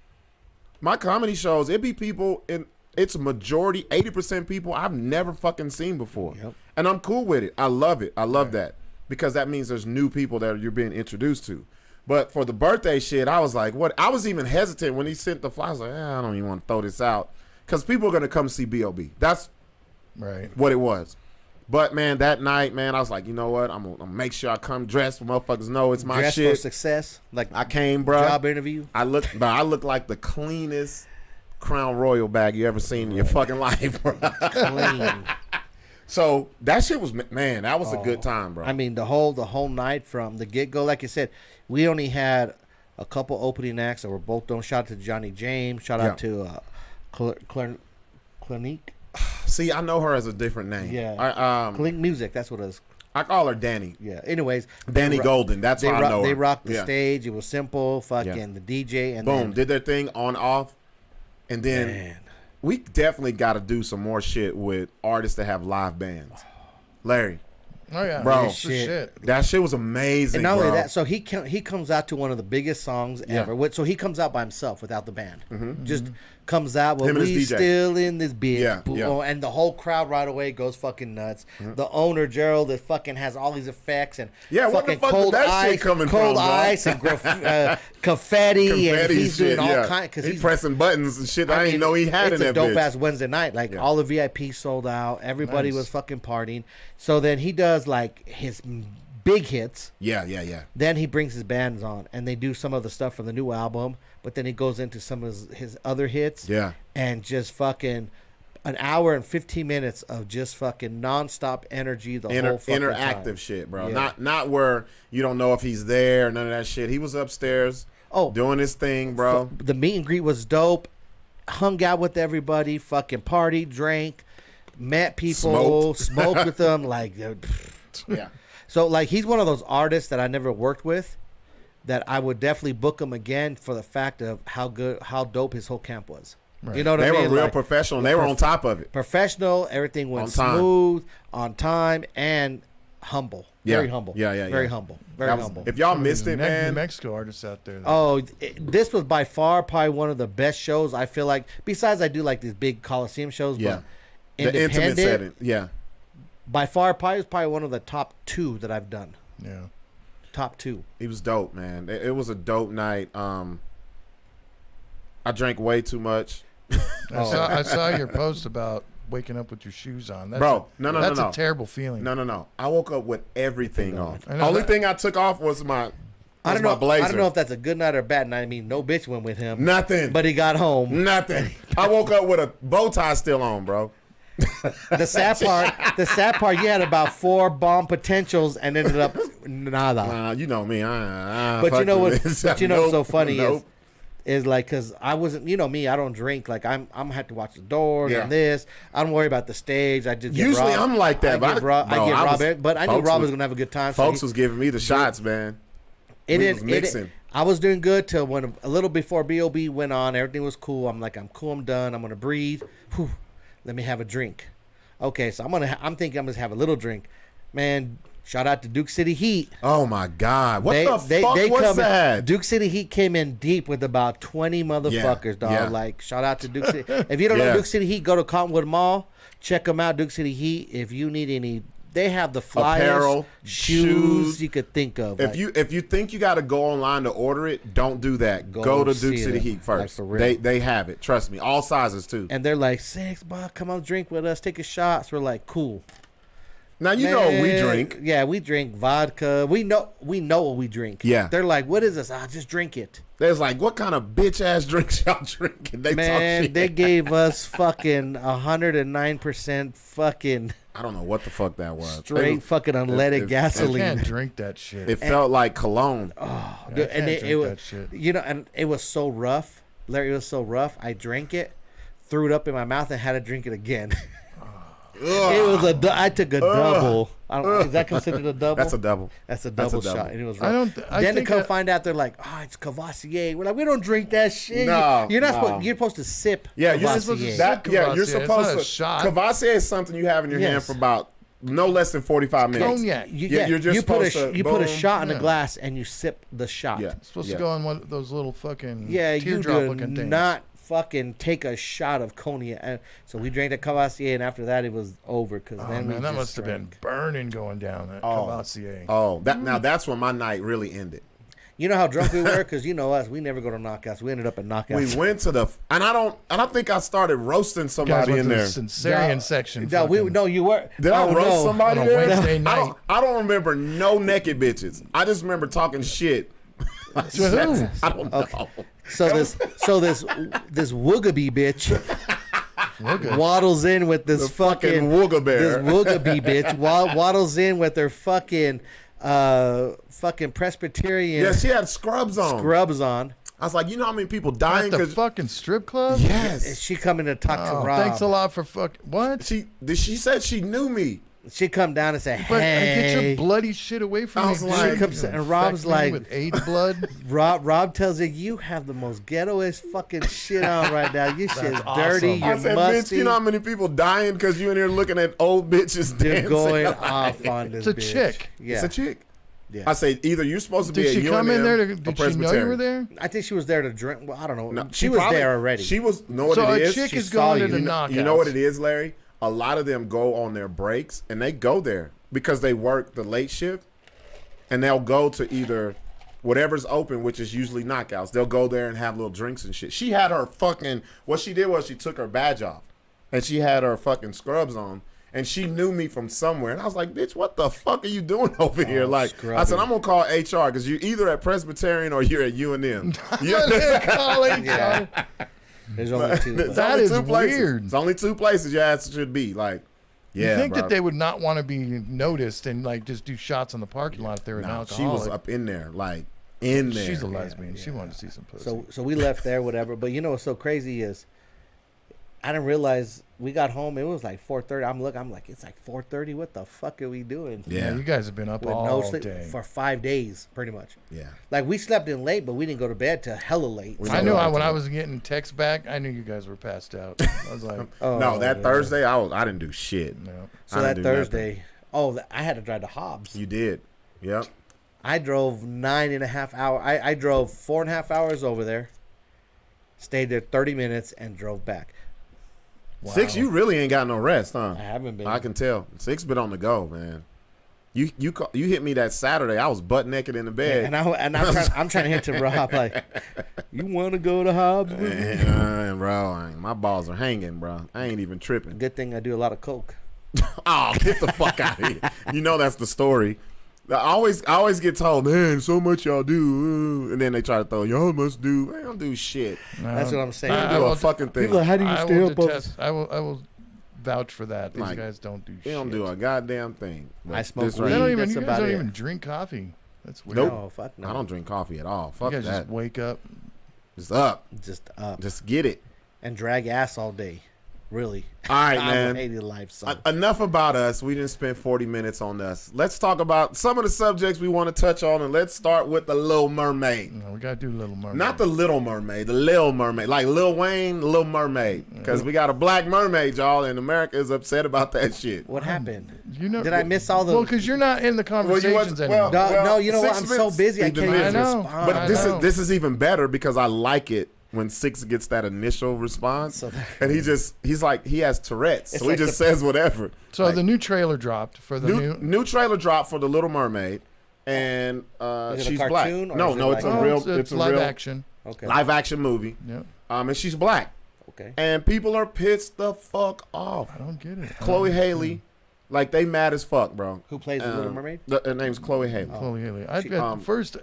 It be people, and it's majority, 80% people I've never fucking seen before. Yep. And I'm cool with it. I love it. I love that. Because that means there's new people that you're being introduced to. But for the birthday shit, I was like, what? I was even hesitant when he sent the flyer. I was like, I don't even want to throw this out. Because people are going to come see B.O.B. That's what it was. But, man, that night, man, I was like, you know what? I'm going to make sure I come dressed so motherfuckers know it's my dressed shit. For success. Like I came, bro. Job interview. I look like the cleanest Crown Royal bag you ever seen in your fucking life, bro. Clean. So that shit was, man, that was a good time, bro. I mean, the whole night from the get-go, like you said, we only had a couple opening acts that were both done. Shout out to Johnny James. Shout out to Clinique. See, I know her as a different name. Yeah. Clinique Music, that's what it is. I call her Danny. Yeah. Anyways. Danny Golden. That's how I know her. They rocked the stage. It was simple. Fucking the DJ. And boom. Did their thing on, off. And then we definitely got to do some more shit with artists that have live bands. Larry. Oh, yeah. Bro. Shit. That shit was amazing, and not only that, so he comes out to one of the biggest songs ever. So he comes out by himself without the band. Mm-hmm. Just comes out, well, we still in this bitch. And the whole crowd right away goes fucking nuts. Mm-hmm. The owner, Gerald, that fucking has all these effects and fucking cold ice and confetti, and he's doing all kinds. Because he's pressing buttons and shit. I didn't know he had in that bitch. It's a dope-ass Wednesday night. Like, all the VIP sold out. Everybody was fucking partying. So then he does, like, his big hits. Yeah. Then he brings his bands on, and they do some of the stuff from the new album, but then he goes into some of his other hits. Yeah. And just fucking an hour and 15 minutes of just fucking nonstop energy the whole fucking interactive time. Shit, bro. Yeah. Not where you don't know if he's there or none of that shit. He was upstairs doing his thing, bro. The meet and greet was dope. Hung out with everybody, fucking party, drank, met people, smoked with them, like yeah. So like he's one of those artists that I never worked with, that I would definitely book him again for the fact of how dope his whole camp was. Right. You know what I mean? They were real professional. And they were on top of it. Professional. Everything went smooth, on time, and humble. Very humble. Yeah. Very humble. Very humble. If y'all missed it, man. New Mexico artists out there. This was by far probably one of the best shows. I feel like. Besides, I do like these big Coliseum shows. Yeah. But the intimate setting. Yeah. By far, probably one of the top 2 that I've done. Yeah. Top 2. He was dope, man. It was a dope night. I drank way too much. I saw your post about waking up with your shoes on. That's That's a terrible feeling. No. I woke up with everything on. Only thing I took off was my I don't know. my blazer. I don't know if that's a good night or a bad night. I mean, no bitch went with him. Nothing. But he got home. Nothing. I woke up with a bow tie still on, bro. The sad part, you had about 4 bomb potentials and ended up nada. You know me. But you know what? But you know what's so funny is like, cause I wasn't, you know me, I don't drink. Like I'm gonna have to watch the door and this. I don't worry about the stage. I just usually get I'm like that. I get Rob, but I knew Rob was gonna have a good time. Folks was giving me the shots, man. I was doing good till when a little before B.O.B went on. Everything was cool. I'm like, I'm cool. I'm done. I'm gonna breathe. Whew, let me have a drink. Okay, so I'm thinking I'm gonna have a little drink, man. Shout out to Duke City Heat. Oh my God! What the fuck was that? Duke City Heat came in deep with about 20 motherfuckers, dog. Yeah. Like, shout out to Duke City. If you don't know Duke City Heat, go to Cottonwood Mall. Check them out, Duke City Heat. If you need any, they have the flyers, apparel, shoes you could think of. If you think you got to go online to order it, don't do that. Go to Duke City Heat first. Like, for real. They have it. Trust me, all sizes too. And they're like, $6, come on, drink with us, take a shot. So we're like, cool. Now you know what we drink. Yeah, we drink vodka. We know what we drink. Yeah. They're like, what is this? Just drink it. There's like, what kind of bitch ass drinks y'all drinking? They talk shit. They gave us fucking 109% fucking. I don't know what the fuck that was. Straight fucking unleaded gasoline. I can't drink that shit. It felt like cologne. Oh, Yeah, dude, and it was, that shit. you know, and it was so rough. Larry, it was so rough. I drank it, threw it up in my mouth, and had to drink it again. It was I took a double. Is that considered a double? That's a double. That's a double shot, and it was rough. I then think to come find out, they're like, "Oh, it's Cavassier." We're like, "We don't drink that shit." No, you're not. You're supposed to sip. Yeah, Cavassier. you're supposed to. It's not a shot. Cavassier is something you have in your hand for about no less than 45 minutes. Cognac. You're just supposed to. You put a shot in a glass and you sip the shot. Yeah, It's supposed to go on one of those little fucking you teardrop do looking things. not fucking take a shot of cognac. And so we drank the Cavassier, and after that, it was over. Because then man, that must have been burning going down that Cavassier. Oh, now that's when my night really ended. You know how drunk we were, because you know us. We never go to knockouts. We ended up at knockouts. We went to and I don't think I started roasting somebody in there. Cesarean section. No, you were. Did I roast somebody on a there? Wednesday night. I don't remember no naked bitches. I just remember talking shit. I don't know. So this Woogaby bitch waddles in with this fucking Wooga bear. This Woogaby bitch waddles in with her fucking Presbyterian. Yeah, she had scrubs on. I was like, you know how many people dying at the fucking strip club? Yes. She come in to talk to Rob. Thanks a lot for what? She said she knew me. She come down and say, "Hey, but get your bloody shit away from me!" I was like, and Rob's like, with AIDS blood. Rob tells her, "You have the most ghettoest fucking shit on right now. Your shit's dirty. Awesome. You're I said, musty. bitch, you know how many people dying because you in here looking at old bitches They're dancing? going off on this. It's a bitch. chick. Yeah, It's a chick. Yeah. I say either you're supposed to be. Did she come in there? Did she know you were there? I think she was there to drink. Well, I don't know. No, she was there already. She was. Know what So it a is? chick She is saw going to you. the knockouts. You know what it is, Larry? A lot of them go on their breaks and they go there because they work the late shift, and they'll go to either whatever's open, which is usually knockouts. They'll go there and have little drinks and shit. She had her fucking. What she did was she took her badge off, and she had her fucking scrubs on. And she knew me from somewhere. And I was like, bitch, what the fuck are you doing over here? Like, scrubby. I said, I'm going to call HR because you're either at Presbyterian or you're at UNM. Yeah. There's only two. That is weird. It's only two places your ass should be. Like, yeah, you think bro. that they would not want to be noticed and like just do shots in the parking lot if they were an No, alcoholic? she was up in there, like, in there. She's a lesbian. She wanted to see some pussy. So we left there, whatever. But you know what's so crazy is I didn't realize we got home. It was like 4:30. I'm like, it's like 4:30. What the fuck are we doing? Yeah, you guys have been up With all no sleep day. for 5 days, pretty much. Yeah. Like we slept in late, but we didn't go to bed till hella late. We I know knew what when to I do. was getting texts back, I knew you guys were passed out. I was like, No, that Thursday, I didn't do shit. no. So I that didn't do Thursday, I had to drive to Hobbs. You did. Yep. I drove 9.5 hours. I drove 4.5 hours over there, stayed there 30 minutes, and drove back. Wow. Sixx, you really ain't got no rest, huh? I haven't been. I can tell. Sixx been on the go, man. You hit me that Saturday. I was butt naked in the bed. I'm trying to hit to Rob like, you want to go to Hobbs? Bro, my balls are hanging, bro. I ain't even tripping. Good thing I do a lot of coke. Oh, get the fuck out of here. You know that's the story. I always get told, man, so much y'all do, and then they try to throw y'all must do. They don't do shit. That's what I'm saying. They don't do a fucking thing. People, how do you I stay will up on detest. I will vouch for that. These Like, guys don't do shit. They don't do a goddamn thing. I smoke This weed. right They here. don't even. That's You guys about don't it. even drink coffee. That's weird. Nope. No, fuck no. I don't drink coffee at all. You Fuck guys that. just wake up. Just up. Just up. Just get it. And drag ass all day. Really. All right, I man. hated life, so. Enough about us. We didn't spend 40 minutes on us. Let's talk about some of the subjects we want to touch on, and let's start with the Lil Mermaid. No, we gotta do Little Mermaid. Not the Little Mermaid, the Lil Mermaid. Like Lil Wayne, Lil Mermaid. Because we got a black mermaid, y'all, and America is upset about that shit. What happened? You know, Did I miss all the... Well, because you're not in the conversations anymore. No, you know what? I'm 6 so minutes busy. I into can't the even business. respond. But I this know. is even better because I like it when Sixx gets that initial response. So- And he's like, he has Tourette's. It's So like he just the- says whatever. So Like, the new trailer dropped for the new trailer dropped for the Little Mermaid, and Is it a she's cartoon, black. or No, is it no, like- it's a Oh, real, it's a live real action. Okay. live action movie. Yep. And she's black, Okay. and people are pissed the fuck off. I don't get it. Chloe Haley, like they mad as fuck, bro. Who plays the Little Mermaid? Her name's Chloe Haley. Chloe Haley. I She- got first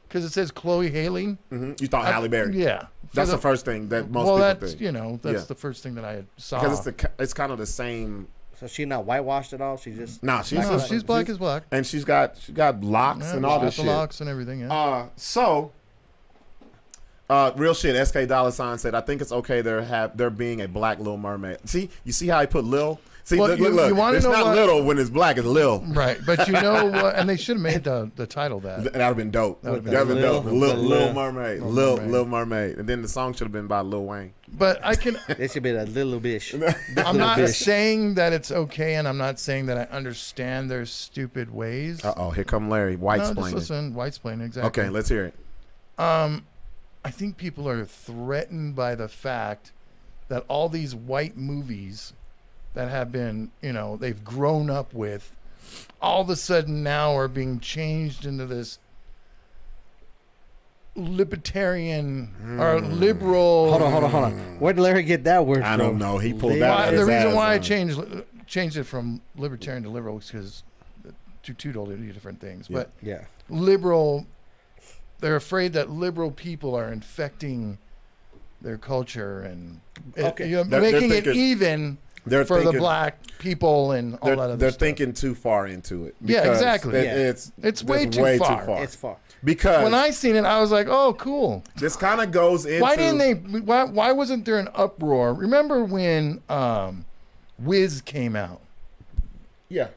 because it says Chloe Haley. You thought Halle Berry? Yeah. That's the first thing that most well, people that's think. you know that's Yeah. the first thing that I saw. Because it's kind of the same. So she's not whitewashed at all? She's just... Nah, she's no, she's black as black. and she's got locks Yeah, and all she's this got shit. the locks and everything. Yeah. Real shit. SK Dollar Sign said, "I think it's okay there being a black Lil Mermaid." See, you see how I put Lil? See, Well, look, you wanna it's know not what- little when it's black. It's Lil. Right, but you know what? And they should have made the title that. That'd have been dope. That would've That'd been been dope. Lil. Lil Mermaid. Lil Mermaid. Lil Mermaid. And then the song should have been by Lil Wayne. But I can. They should be a little bitch. I'm not bitch. saying that it's okay, and I'm not saying that I understand their stupid ways. Oh, here come Larry. White No, just splaining. listen, white splaining, exactly. Okay, let's hear it. I think people are threatened by the fact that all these white movies that have been, they've grown up with, all of a sudden now are being changed into this libertarian or liberal. Hold on. Where did Larry get that word from? I don't know. He pulled Lil- that. The his reason ass why I on. changed it from libertarian to liberal is because two totally different things. Yeah. But Yeah. liberal, they're afraid that liberal people are infecting their culture and Okay. you're They're making it thinking- even They're for the thinking- black people and all that other They're stuff. thinking too far into it. Yeah, because exactly. Yeah. It's way too far. It's far. Because When I seen it, I was like, "Oh, cool." this kind of goes into Why didn't they? Why wasn't there an uproar? Remember when Wiz came out? Yeah,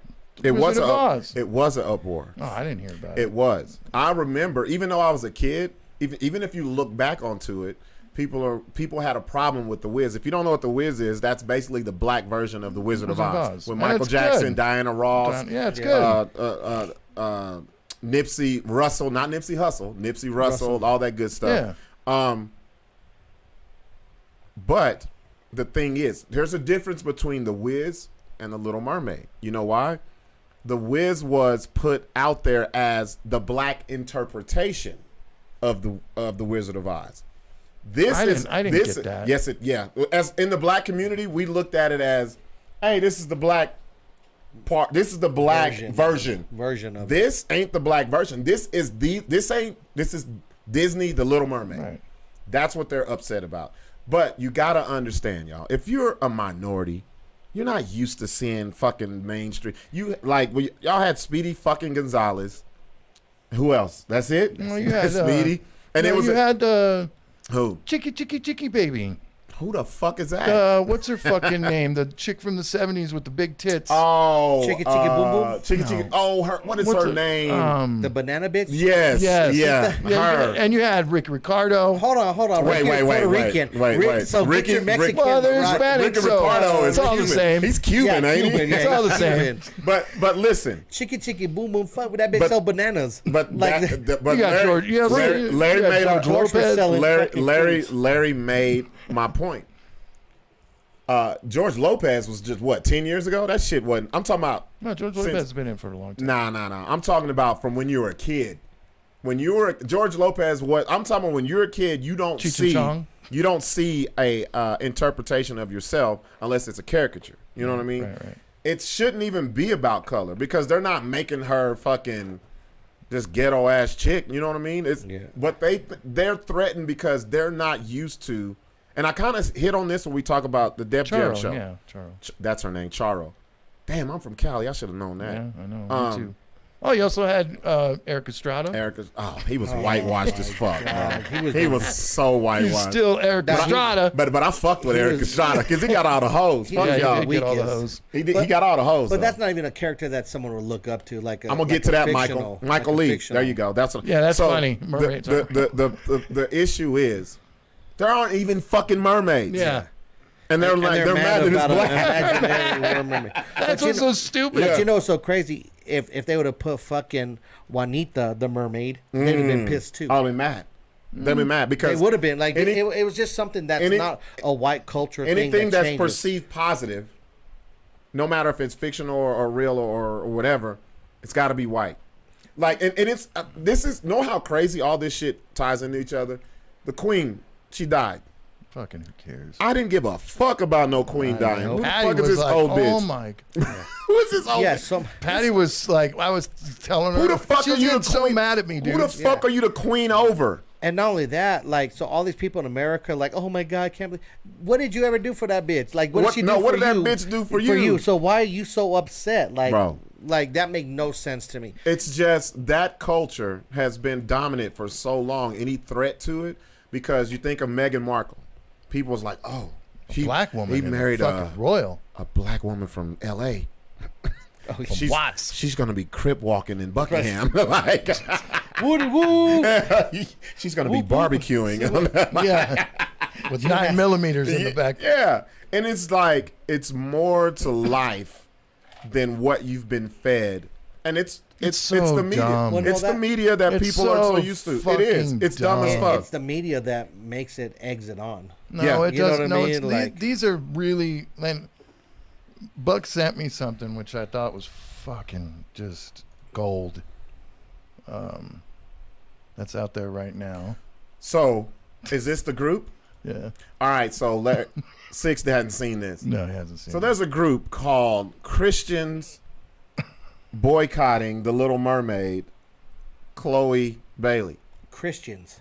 it Wizard was of a Oz. it was an uproar. Oh, I didn't hear about it. It was. I remember, even though I was a kid, even if you look back onto it, people had a problem with the Wiz. If you don't know what the Wiz is, that's basically the black version of the Wizard of Oz. With And Michael it's Jackson, good. Diana Ross, Yeah, it's good. Nipsey Russell, not Nipsey Hussle, Nipsey Russell, all that good stuff. Yeah. But the thing is, there's a difference between the Wiz and the Little Mermaid. You know why? The Wiz was put out there as the black interpretation of the Wizard of Oz. I didn't get that. Yes, as in the black community, we looked at it as, hey, this is the black part. This is the black version of this ain't the black version. This is Disney, the Little Mermaid. Right. That's what they're upset about. But you gotta understand, y'all. If you're a minority, you're not used to seeing fucking mainstream. Y'all had Speedy fucking Gonzalez. Who else? That's it. Well, you had Speedy, and it was you had who? Chicky Baby. Who the fuck is that? What's her fucking name? The chick from the '70s with the big tits. Oh, Chicky Boom Boom? Chicky. Oh, what is her name? the banana bitch. Yes. Yeah. Her. And you had Rick Ricardo. Hold on. Wait. Puerto Rican. So Ricky- Ricky Mexican. Well, they're right? Hispanic, Ricky so Ricardo is it's all Cuban. the same. He's Cuban, ain't he? Cuban, yeah, It's all the he's same. Cuban. But listen. Chicky Boom Boom. Fuck with that bitch. But- Sell bananas. But like but You got Larry, George- you have- Larry, you Larry have made George a, Lopez. selling Larry, fucking Larry, fruits. Larry made my point. George Lopez was just what 10 years ago. That shit wasn't. I'm talking about. No, George Lopez has been in for a long time. Nah. I'm talking about from when you were a kid. When you were George Lopez, I'm talking about when you're a kid. You don't Cheech and see. Chong. You don't see a interpretation of yourself unless it's a caricature. You know what I mean? Right. It shouldn't even be about color because they're not making her fucking this ghetto ass chick. You know what I mean? It's but they're threatened because they're not used to. And I kind of hit on this when we talk about the Def Jam show. Yeah, Charo. That's her name, Charo. Damn, I'm from Cali. I should have known that. Yeah, I know. Me too. Oh, you also had Eric Estrada. He was whitewashed as fuck, bro. He was so whitewashed. He's still Eric Estrada. But I fucked with Eric Estrada because he got all the hoes. Fuck y'all. He did get all the hoes. He got all the hoes. But that's not even a character that someone would look up to. Like I'm gonna get to that, Michael. Michael Lee. There you go. That's funny. Mermaids. The issue is there aren't even fucking mermaids. Yeah. And they're mad that it's black. That's what's so stupid. But you know what's so crazy? If they would have put fucking Juanita the mermaid, they'd have been pissed too. I'd be mad. They'd be mad because they would have been like it was just something that's not a white culture thing. Anything that's perceived positive, no matter if it's fictional or real or whatever, it's got to be white. Like and it's this is know how crazy all this shit ties into each other. The Queen, she died. Fucking who cares? I didn't give a fuck about no Queen dying. Who the fuck is this like, old bitch? Oh my God. Who is this old bitch? Patty was like, I was telling her. Who the fuck she are was you getting so mad at me, dude. Who the fuck are you the queen over? And not only that, like, so all these people in America, like, oh my God, I can't believe. What did you ever do for that bitch? Like, what did she do for you? What did that bitch do for you? So why are you so upset? Like, bro, like that make no sense to me. It's just that culture has been dominant for so long. Any threat to it, because you think of Meghan Markle. People was like, oh, black woman. He married a black woman from L.A. She's gonna be crip walking in Buckingham. Like, she's gonna be barbecuing. With 9mm in the back. Yeah, and it's like it's more to life than what you've been fed, and it's the media. Dumb. Well, it's the media that people are so used to. It is. It's dumb as fuck. It's the media that makes it exit on. No, it doesn't. No, like, these are really. And Buck sent me something which I thought was fucking just gold. That's out there right now. So, is this the group? Yeah. All right. So, Sixx hadn't seen this. No, he hasn't seen. So there's a group called Christians Boycotting the Little Mermaid, Chloe Bailey. Christians.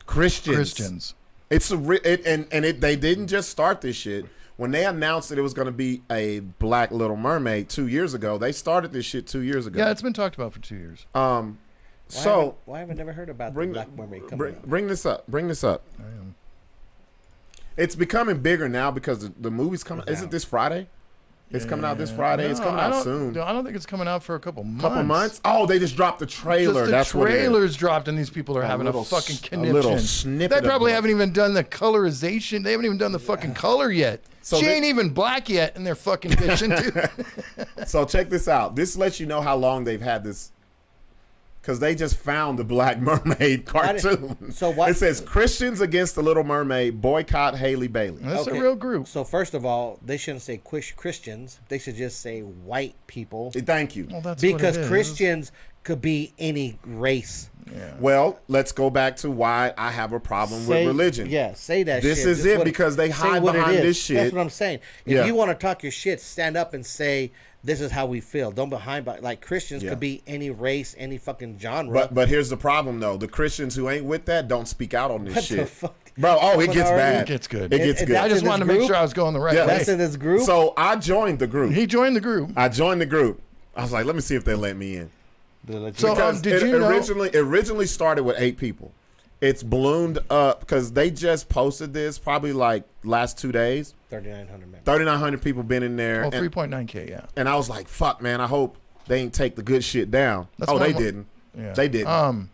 It's they didn't just start this shit. When they announced that it was going to be a black Little Mermaid 2 years ago, they started this shit 2 years ago. Yeah, it's been talked about for 2 years. Why have I never heard about the Black Mermaid coming out? Bring this up. I am. It's becoming bigger now because the movie's coming. Is it this Friday? It's coming out this Friday. It's coming out soon. I don't think it's coming out for a couple months. Couple months? Oh, they just dropped the trailer. That's what it is. Trailer's dropped, and these people are having a fucking conniption. A little snippet. They probably haven't even done the colorization. They haven't even done the fucking color yet. So she ain't even black yet, and they're fucking bitching too. So check this out. This lets you know how long they've had this. Because they just found the Black Mermaid cartoon. So what? It says Christians against the Little Mermaid boycott Hailey Bailey. That's a real group. So first of all, they shouldn't say Christians. They should just say white people. Thank you. Well, that's because Christians could be any race. Yeah. Well, let's go back to why I have a problem with religion. Yeah, say that this shit. This is it because they hide behind this shit. That's what I'm saying. If you want to talk your shit, stand up and say, this is how we feel. Don't like Christians could be any race, any fucking genre. But here's the problem though. The Christians who ain't with that don't speak out on this shit. The fuck? Bro, it gets bad. It gets good. It gets good. I just wanted to make sure I was going the right way. That's in this group? So I joined the group. He joined the group. I joined the group. I was like, let me see if they let me in. So did you know? Originally started with 8 people. It's ballooned up because they just posted this probably like last 2 days. 3,900 members. 3,900 people been in there. Oh, 3.9K, yeah. And I was like, fuck, man, I hope they ain't take the good shit down. They didn't. Yeah. They didn't.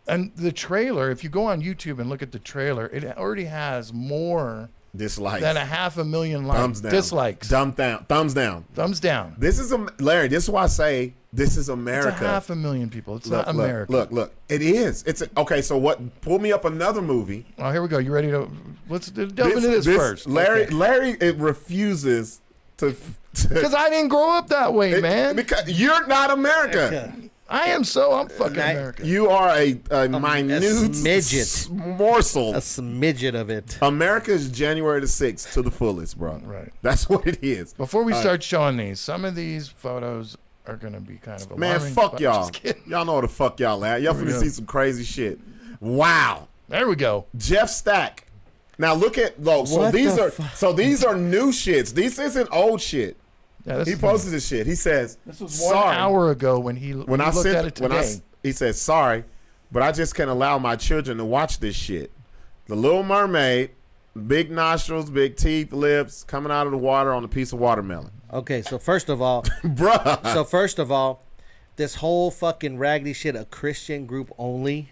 And the trailer, if you go on YouTube and look at the trailer, it already has more dislikes than 500,000 dislikes. Thumbs down. Thumbs down. This is Larry. This is why I say this is America. It's 500,000 people. It's not America. Look. It is. Okay. So what? Pull me up another movie. Oh, here we go. You ready to? Let's delve into this first. Larry, it refuses to. Because I didn't grow up that way, man. Because you're not America. I'm fucking American. You are a minute smidget morsel. A smidget of it. America is January the 6th to the fullest, bro. Right. That's what it is. Before we start showing these, some of these photos are going to be kind of Man, alarming. fuck but y'all. just kidding. Y'all know where the fuck y'all at. Y'all Here we finna go. see some crazy shit. Wow. There we go. Jeff Stack. Now look at those. So What these the are fuck? these are new shits. This isn't old shit. Yeah, this He is posted this shit. He says, This was sorry. 1 hour ago when he When I looked sent at it today. he says, sorry, but I just can't allow my children to watch this shit. The Lil Mermaid, big nostrils, big teeth, lips, coming out of the water on a piece of watermelon. Okay, so first of all, Bruh. this whole fucking raggedy shit, a Christian group only.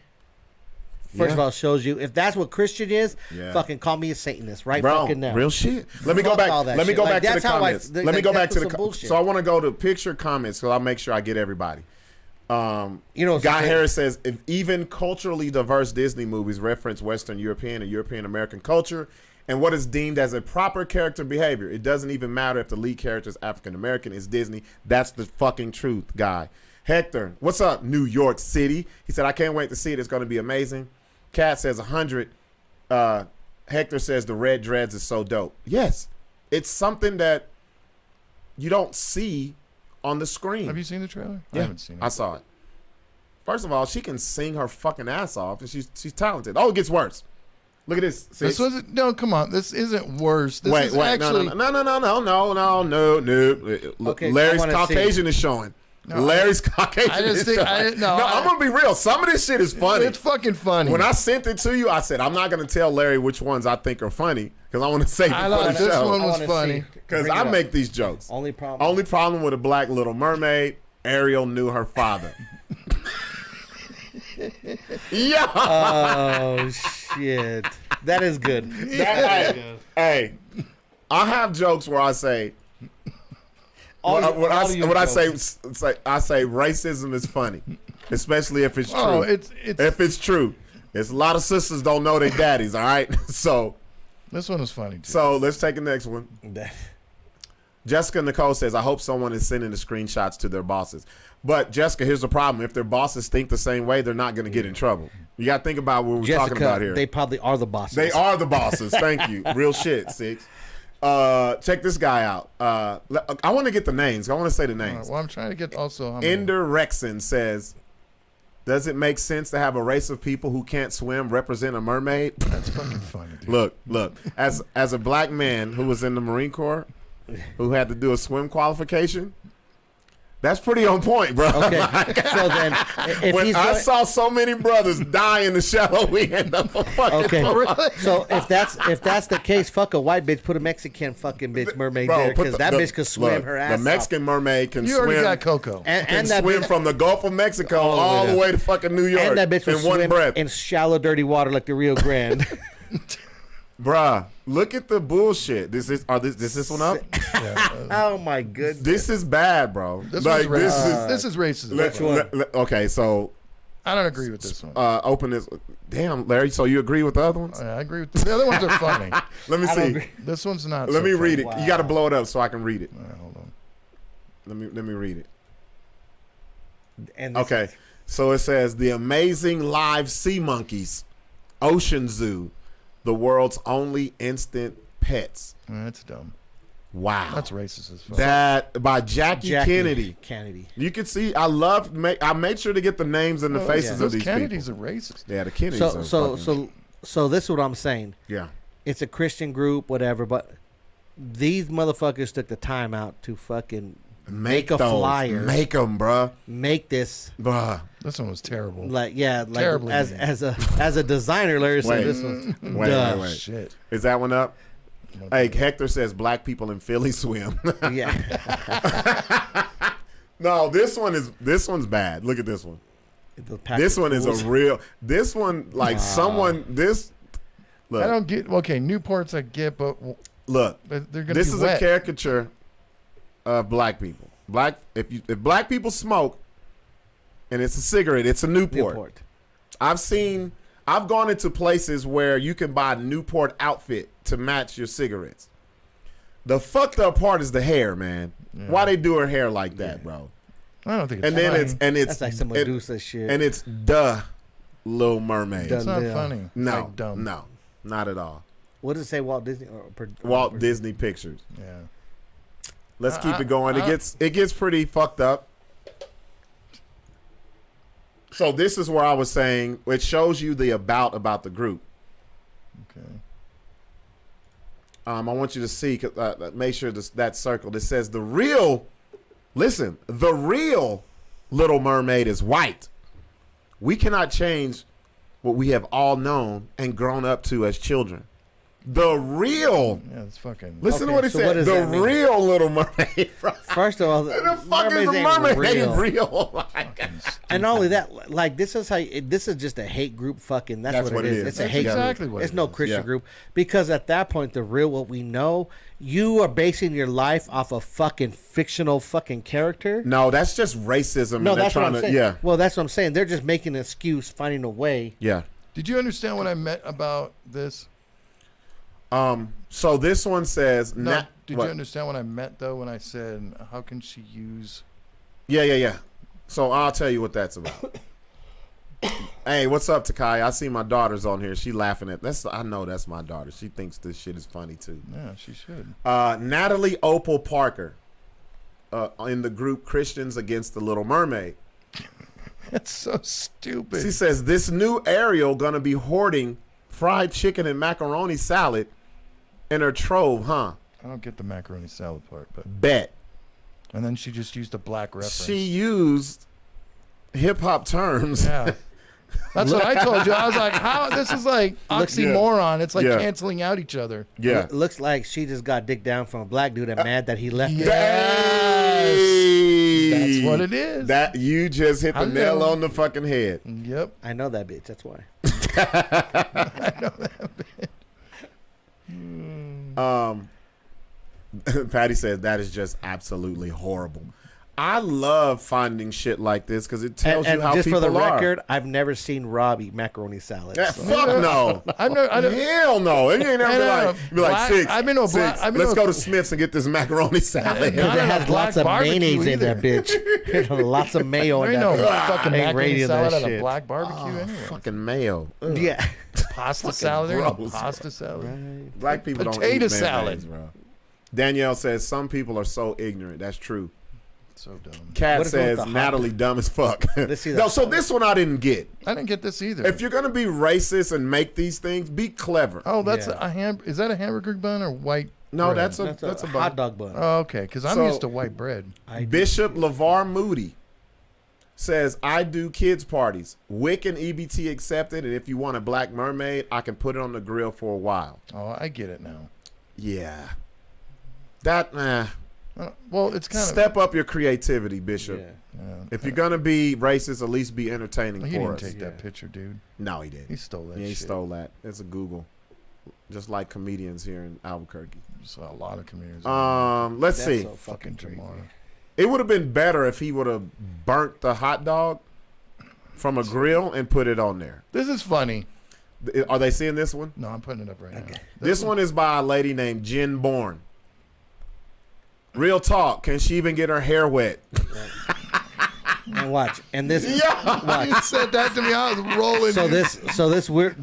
First of Yeah. all, shows you if that's what Christian is. Yeah. Fucking call me a Satanist right Bro, fucking now. real shit. Let me go Fuck back. all that Let me shit. go Like, back to the that's how I- comments. like, Let me go that's back to the some bullshit. So I want to go to picture comments so I'll make sure I get everybody. You know, Guy Harris says if even culturally diverse Disney movies reference Western European and European American culture and what is deemed as a proper character behavior, it doesn't even matter if the lead character is African American. It's Disney. That's the fucking truth, guy. Hector, what's up, New York City? He said I can't wait to see it. It's going to be amazing. Kat says 100. Hector says the red dreads is so dope. Yes, it's something that you don't see on the screen. Have you seen the trailer? Yeah, I haven't seen it. I saw it. First of all, she can sing her fucking ass off, and she's talented. Oh, it gets worse. Look at this. See? This wasn't. No, come on. This isn't worse. This wait, is wait, actually. no. Okay, Larry's I wanna Caucasian is showing. No, Larry's Caucasian I just is think- showing. no, I'm gonna be real. Some of this shit is funny. It's fucking funny. When I sent it to you, I said I'm not gonna tell Larry which ones I think are funny because I want to save it I for know the this show. one was wanna funny. see. Because Bring it I up. make these jokes. Only problem. Only problem with a black Little Mermaid, Ariel knew her father. Yeah. Oh shit, that is good. Hey, I have jokes where I say, All when your I jokes. say racism is funny, especially if it's true. Oh, it's if it's true, there's a lot of sisters don't know their daddies. All right, so this one was funny too. let's take the next one. Jessica Nicole says, I hope someone is sending the screenshots to their bosses. But Jessica, here's the problem: if their bosses think the same way, they're not going to get in trouble. You got to think about what we're Jessica, talking about here. they probably are the bosses. They are the bosses. Thank you. Real shit, Sixx. Check this guy out. I want to get the names. I want to say the All right, names. well, I'm trying to get also. how many- Ender Rexon says, does it make sense to have a race of people who can't swim represent a mermaid? That's fucking funny, dude. Look. As a black man who was in the Marine Corps, who had to do a swim qualification, that's pretty on point, bro. Okay, so then if When he's I going, saw so many brothers die in the shallow end of a fucking okay, Really? so if that's the case, fuck a white bitch, put a Mexican fucking bitch mermaid Bro, there put because that bitch could swim look, her ass The Mexican mermaid can You already swim. got Coco. and Can that swim bitch, from the Gulf of Mexico all the way to fucking New York and that bitch in will one swim breath. in shallow, dirty water like the Rio Grande. Bruh, look at the bullshit. This is one up? Oh my goodness! This is bad, bro. This like one's this racist. This is racist. okay, so I don't agree with this one. open this. Damn, Larry. So you agree with the other ones? I agree with the other ones are funny. Let me I don't see. agree. This one's not. Let so me read funny. it. You got to blow it up so I can read it. All right, hold on. Let me read it. And this- Okay, so it says the amazing live sea monkeys, Ocean Zoo, the world's only instant pets. That's dumb. Wow, That's racist as fuck. that by Jackie Kennedy. Kennedy. You can see I made sure to get the names and the faces Those of these Kennedys people. are racist. Yeah, the Kennedys. So this is what I'm saying. Yeah. It's a Christian group, whatever, but these motherfuckers took the time out to fucking make a those. flyer. Make them, bruh. Make this Bruh. This one was terrible. like Terribly as made. as a designer, Larry Wait. said this one. Wait. Shit. Is that one up? Hey, Hector says black people in Philly swim. Yeah. No, this one's bad. Look at this one. The pack This of one is fools. a real. This one, like someone. This. Look. I don't get. Okay, Newports I get, but Look. they're gonna This be is wet. a caricature of black people. If black people smoke, and it's a cigarette, it's a Newport. I've gone into places where you can buy a Newport outfit to match your cigarettes. The fucked up part is the hair, man. Yeah. Why they do her hair like that, bro? I don't think it's And then funny. it's That's like some Medusa shit. and it's the Lil Mermaid. The- It's not Yeah. funny. It's No, like dumb. no, not at all. What does it say? Walt Disney Disney Pictures. Yeah. Let's keep it going. It gets pretty fucked up. So this is where I was saying it shows you the about the group. Okay. I want you to see, make sure that circle that says the real Little Mermaid is white. We cannot change what we have all known and grown up to as children. The real. Yeah, it's fucking. Listen to what he said. The real Little Mermaid. First of all, the fuck is the mermaid ain't real. And not only that, like this is just a hate group. Fucking that's what it is. It's a hate exactly group. what It's it no is. Christian group because at that point, the real what we know, you are basing your life off a fucking fictional fucking character. No, that's just racism. No, and they're that's what I'm trying saying. Yeah. Well, that's what I'm saying. They're just making an excuse, finding a way. Yeah. Did you understand what I meant about this? So this one says. No. Did you understand what I meant though when I said how can she use? Yeah. So I'll tell you what that's about. Hey, what's up, Takai? I see my daughter's on here. She laughing at this. I know that's my daughter. She thinks this shit is funny too. Yeah, she should. Natalie Opal Parker, in the group Christians Against the Little Mermaid. That's so stupid. She says this new Ariel gonna be hoarding fried chicken and macaroni salad in her trove, huh? I don't get the macaroni salad part, but Bet. and then she just used a black reference. She used hip hop terms. Yeah. That's what I told you. I was like, how this is like oxymoron. It's like Yeah. canceling out each other. Yeah. Looks like she just got dicked down from a black dude and mad that he left. Yes. Hey. That's what it is. That you just hit the nail on the fucking head. Yep. I know that bitch. That's why. Patty says that is just absolutely horrible. I love finding shit like this because it tells you And how just people for the are. record, I've never seen Rob eat macaroni salad. Yeah, so. fuck no. Hell no. It ain't never be like, Sixx. I've been to a Sixx, I've been let's to go to Smith's and get this macaroni salad. Because it Not has a black lots of barbecue mayonnaise in either. that bitch. Lots of mayo There in ain't that. no fucking Ain't macaroni rating salad that at a shit. black barbecue anyway. Fucking mayo. Ugh. Yeah. Pasta salad. There ain't no gross. pasta salad. Black people don't Potato eat salad. mayonnaise, bro. Danielle says some people are so ignorant. That's true. So dumb. Kat What is wrong with says the hot Natalie dumb as fuck. Let's see No, that. so this one I didn't get. I didn't get this either. If you're gonna be racist and make these things, be clever. Oh, that's Yeah. a ham. Is that a hamburger bun or white? No, bread? that's a hot dog bun. Oh, okay. Because I'm So- used to white bread. Bishop LeVar Moody says, I do kids parties. WIC and EBT accepted, and if you want a black mermaid, I can put it on the grill for a while. Oh, I get it now. Yeah. That, Well, it's kind step up your creativity, Bishop. Yeah. of. If you're going to be racist, at least be entertaining He for didn't us. take Yeah. that picture, dude. No, he didn't. He stole that Yeah, he shit. stole that. It's a Google. Just like comedians here in Albuquerque. Saw a lot of comedians. Let's That's see. so fucking crazy. Jamar. It would have been better if he would have burnt the hot dog from a grill and put it on there. This is funny. Are they seeing this one? No, I'm putting it up right now. This one is by a lady named Jen Bourne. Real talk. Can she even get her hair wet? And watch. And this. Yeah. You said that to me. I was rolling. So this weird.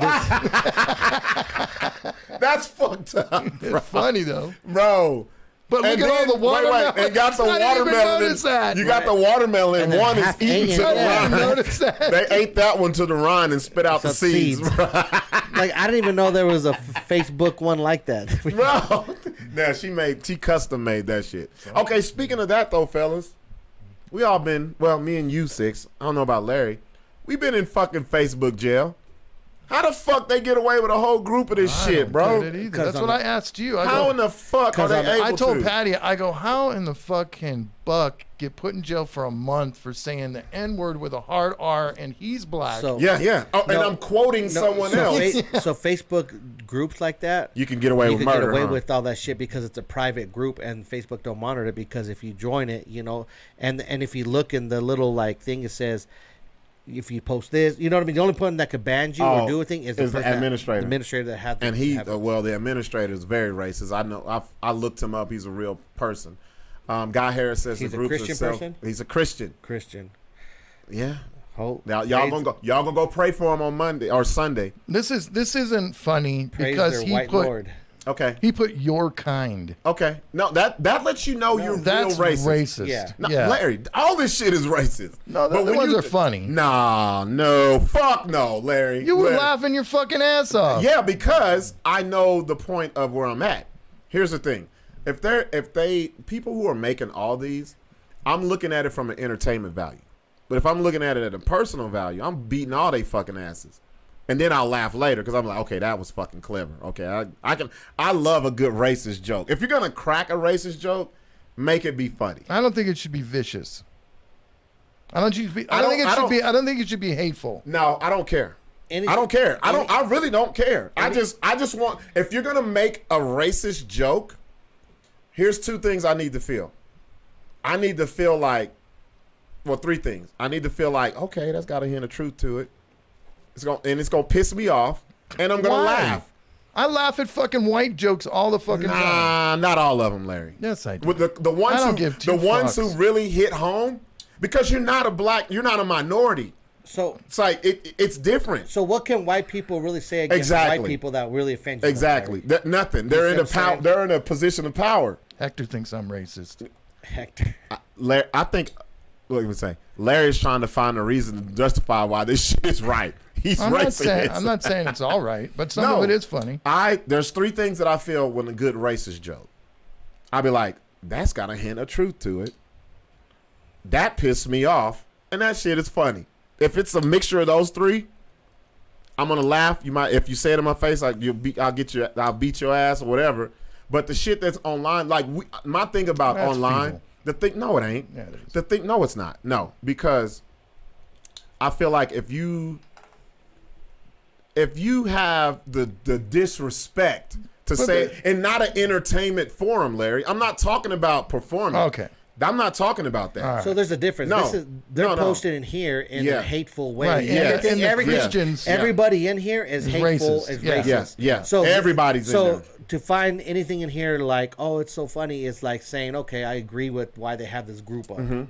That's fucked up, It's funny though. bro. But look And at all then- the watermelon. Wait, and got the I didn't even watermelon. notice that. You got the watermelon, and then one is half eaten to eaten. the I didn't rind. notice that. They ate that one to the rind and spit out the Some seeds. seeds. Like I didn't even know there was a Facebook one like that. Bro, yeah, she custom made that shit. Okay, speaking of that though, fellas, we all been, well, me and you, Sixx. I don't know about Larry. We been in fucking Facebook jail. How the fuck they get away with a whole group of this I shit, don't bro? get it either. 'Cause That's I'm what a- I asked you. I How go, in the fuck are 'Cause they I'm- able I told to? Patty, I go, how in the fuck can Buck get put in jail for a month for saying the N word with a hard R and he's black? So Yeah. Oh, and No, I'm quoting someone so else. So Facebook groups like that, You can get away you with can murder. get away huh? with all that shit because it's a private group and Facebook don't monitor it because if you join it, you know, and if you look in the little like thing, it says if you post this, you know what I mean. The only person that could ban you or do a thing is the person that- administrator. the administrator that had. And he, have it. well, the administrator is very racist. I know. I looked him up. He's a real person. Guy Harris says He's the a group Christian itself. person? He's a Christian. Christian. Yeah. Hope. Now y'all Praise- gonna go pray for him on Monday or Sunday. This isn't funny praise because their he white put Lord. Okay. He put your kind. Okay. No, that lets you know you're That's real racist. racist. Yeah. No, Yeah. Larry, all this shit is racist. No, the when ones you- are funny. Nah, no, fuck no, Larry. You were Larry. laughing your fucking ass off. Yeah, because I know the point of where I'm at. Here's the thing: if people who are making all these, I'm looking at it from an entertainment value. But if I'm looking at it at a personal value, I'm beating all they fucking asses. And then I'll laugh later because I'm like, okay, that was fucking clever. Okay, I love a good racist joke. If you're gonna crack a racist joke, make it be funny. I don't think it should be vicious. I don't think it should be hateful. No, I don't care. I don't care. I really don't care. I just want, if you're gonna make a racist joke, here's two things I need to feel. I need to feel like, well, three things. I need to feel like, okay, that's got a hint of truth to it. It's gonna piss me off, and I'm gonna Why? laugh. I laugh at fucking white jokes all the fucking time. Not all of them, Larry. Yes, I do. With the ones I don't who give two ones who fucks. really hit home, because you're not a minority. So It's like it's different. So what can white people really say against Exactly. white people that really offend you? Exactly. Nothing. see They're in what I'm saying? They're in a position of power. Hector thinks I'm racist. Hector. I think. What you say? Larry's trying to find a reason to justify why this shit is right. He's I'm racist. not saying it's all right, but some of it is funny. There's three things that I feel when a good racist joke. I'll be like, that's got a hint of truth to it. That pissed me off, and that shit is funny. If it's a mixture of those three, I'm gonna laugh. You might, if you say it in my face, like I'll beat your ass or whatever. But the shit that's online, like my thing about That's online, feeble. no, it ain't. Yeah, it is. No, it's not. No, because I feel like if you have the disrespect to say, and not an entertainment forum, Larry. I'm not talking about performing. Okay. I'm not talking about that. All right. So there's a difference. No. They're No. posted in here in Yeah. a hateful way. Right. Yeah. And the Christians. Everybody in here is hateful, racist. is Yeah. racist. Yeah. So Everybody's in there. to find anything in here like, oh, it's so funny, is like saying, okay, I agree with why they have this group on. Mm-hmm.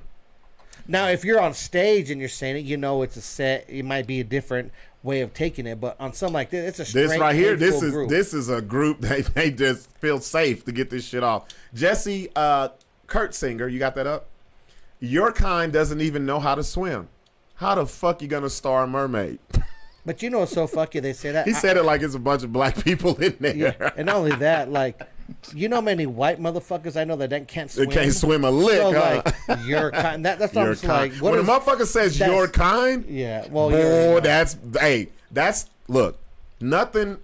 Now, if you're on stage and you're saying it, you know it's a set. It might be a different way of taking it, but on something like this, it's a straight This right here, hateful group. this is a group they just feel safe to get this shit off. Jesse Kurtzinger, you got that up? Your kind doesn't even know how to swim. How the fuck you gonna star a mermaid? But you know what's so fucky? They say that. He said it like it's a bunch of black people in there. Yeah. And not only that, like, you know how many white motherfuckers I know that can't swim? They can't swim a lick, So, huh? like, your kind. That's what Your I'm saying. kind. Like, what when is, a motherfucker says that's- your kind, yeah, well, boy, yeah, look, nothing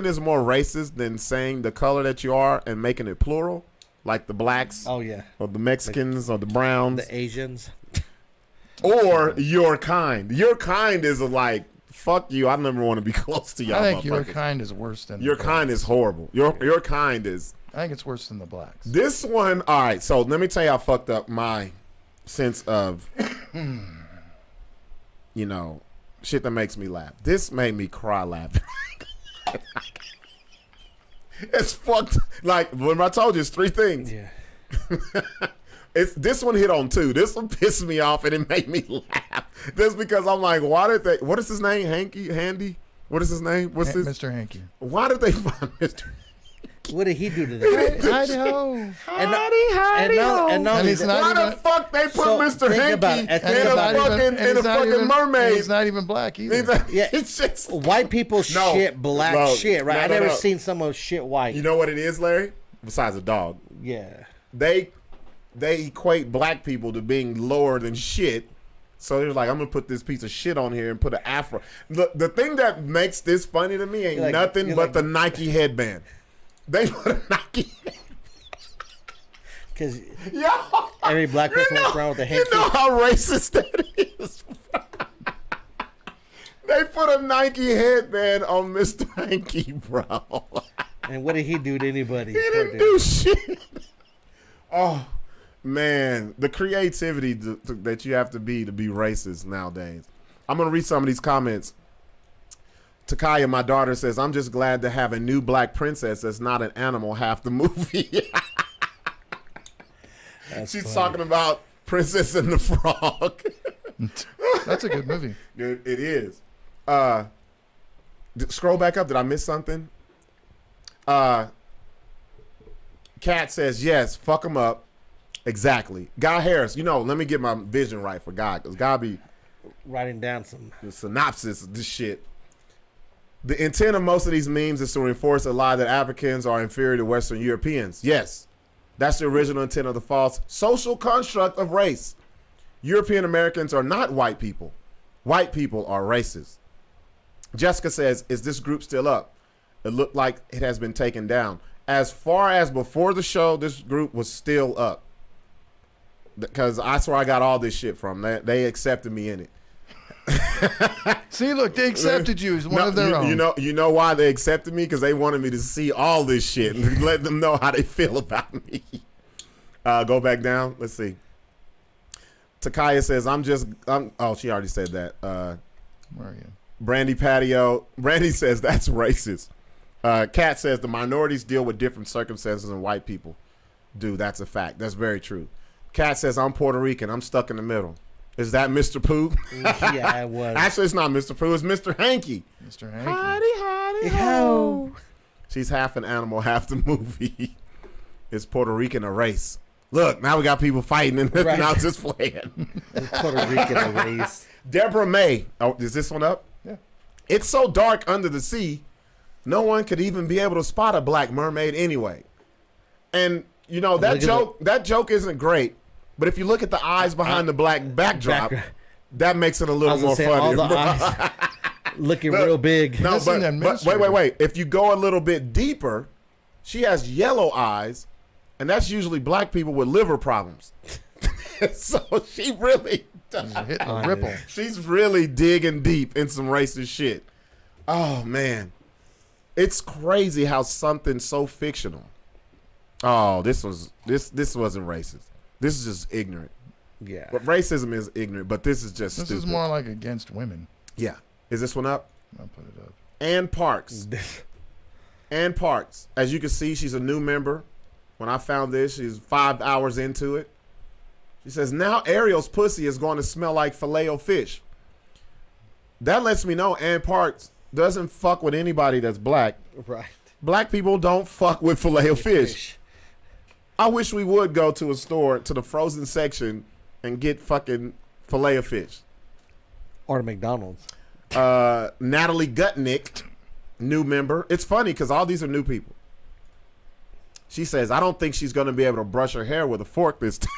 is more racist than saying the color that you are and making it plural, like the blacks oh, yeah. or the Mexicans or the browns. The Asians. Or your kind. Your kind is like, fuck you. I never want to be close to y'all. I think your motherfuckers. kind is worse than Your the kind blacks. is horrible. Your kind is. I think it's worse than the blacks. This one, all right. So let me tell you how fucked up my sense of, shit that makes me laugh. This made me cry laughing. It's fucked. Like when I told you, it's three things. Yeah. This one hit on two. This one pissed me off and it made me laugh. Just because I'm like, why did they? What is his name? Handy? What is his name? What's his? Mr. Hanky. Why did they find Mr. What did he do to them? Idaho. And not And only he's that- not Why even- the fuck they put So, Mr. think about Hanky it. in Think a about it. fucking mermaid? He's not even black either. Yeah. It's just, white people No. shit black No. shit, right? No, I no, never no. seen someone shit white. you know what it is, Larry? Besides a dog, Yeah. they equate black people to being lower than shit. So they're like, I'm gonna put this piece of shit on here and put an afro. The thing that makes this funny to me ain't You're like- nothing you're but like- the Nike headband. They put a Nike. Because Yo, every black person walks around with a you hanky. know how racist that is. They put a Nike headband on Mr. Hanky, bro. And what did he do to anybody? He didn't do shit. Oh, man. The creativity that you have to be racist nowadays. I'm going to read some of these comments. Takaya, my daughter, says, I'm just glad to have a new black princess that's not an animal half the movie. She's funny. talking about Princess and the Frog. That's a good movie. It is. Scroll back up. Did I miss something? Kat says, yes, fuck him up. Exactly. Guy Harris, let me get my vision right for God, because God be writing down some the synopsis of this shit. The intent of most of these memes is to reinforce a lie that Africans are inferior to Western Europeans. Yes, that's the original intent of the false social construct of race. European Americans are not white people. White people are racist. Jessica says, is this group still up? It looked like it has been taken down. As far as before the show, this group was still up. Because that's where I got all this shit from. They accepted me in it. See, look, they accepted you as one of their own. You know why they accepted me? Because they wanted me to see all this shit and let them know how they feel about me. Go back down. Let's see. Takaya says, oh, she already said that. Where are you? Brandy Patio. Brandy says, that's racist. Kat says, the minorities deal with different circumstances than white people do. That's a fact. That's very true. Kat says, I'm Puerto Rican. I'm stuck in the middle. Is that Mr. Pooh? Yeah, it was. Actually, it's not Mr. Pooh. It's Mr. Hanky. Mr. Hanky. Howdy, ho. She's half an animal, half the movie. Is Puerto Rican a race? Look, now we got people fighting and right. now just playing. Is Puerto Rican a race? Deborah May. Oh, is this one up? Yeah. It's so dark under the sea, no one could even be able to spot a black mermaid anyway. And that joke isn't great, but if you look at the eyes behind the black backdrop, that makes it a little more funny. All the eyes looking real big. No, but wait. If you go a little bit deeper, she has yellow eyes, and that's usually black people with liver problems. So she really hitting a ripple. She's really digging deep in some racist shit. Oh man. It's crazy how something so fictional. Oh, this wasn't racist. This is just ignorant. Yeah. But racism is ignorant, but this is just This stupid. is more like against women. Yeah. Is this one up? I'll put it up. Ann Parks. Ann Parks. As you can see, she's a new member. When I found this, she's 5 hours into it. She says, now Ariel's pussy is going to smell like Filet-O-Fish. That lets me know Ann Parks doesn't fuck with anybody that's black. Right. Black people don't fuck with Filet-O-Fish. I wish we would go to a store, to the frozen section, and get fucking Filet-O-Fish. Or McDonald's. Natalie Gutnick, new member. It's funny because all these are new people. She says, I don't think she's going to be able to brush her hair with a fork this time.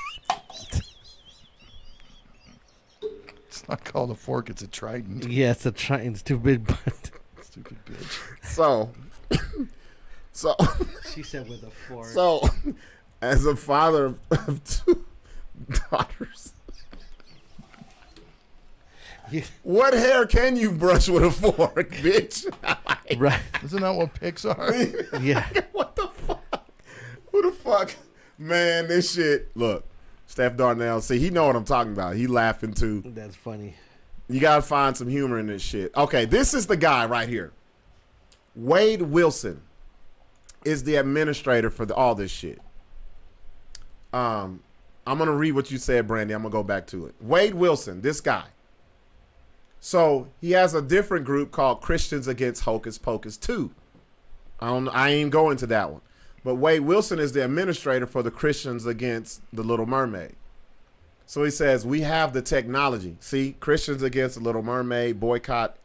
It's not called a fork, it's a trident. Yeah, it's a trident. Stupid butt. Stupid bitch. So. She said with a fork. So, as a father of two daughters, what hair can you brush with a fork, bitch? Right. Isn't that what picks are? Yeah. What the fuck? Who the fuck? Man, this shit. Look, Steph Darnell, see, he know what I'm talking about. He laughing too. That's funny. You got to find some humor in this shit. Okay, this is the guy right here. Wade Wilson is the administrator for all this shit. I'm going to read what you said, Brandy. I'm going to go back to it. Wade Wilson, this guy. So he has a different group called Christians Against Hocus Pocus 2. I ain't going to that one. But Wade Wilson is the administrator for the Christians Against the Little Mermaid. So he says, we have the technology. See, Christians Against the Little Mermaid, boycott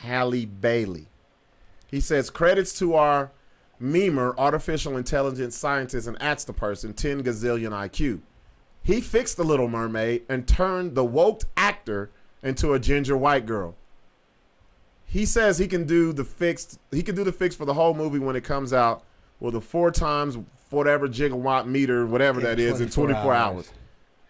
Halle Bailey. He says, credits to our memer, artificial intelligence scientist and Atsta person, 10 gazillion IQ. He fixed the Little Mermaid and turned the woke actor into a ginger white girl. He says he can do the fix for the whole movie when it comes out with a 4 times whatever gigawatt meter, whatever that is, in 24 hours.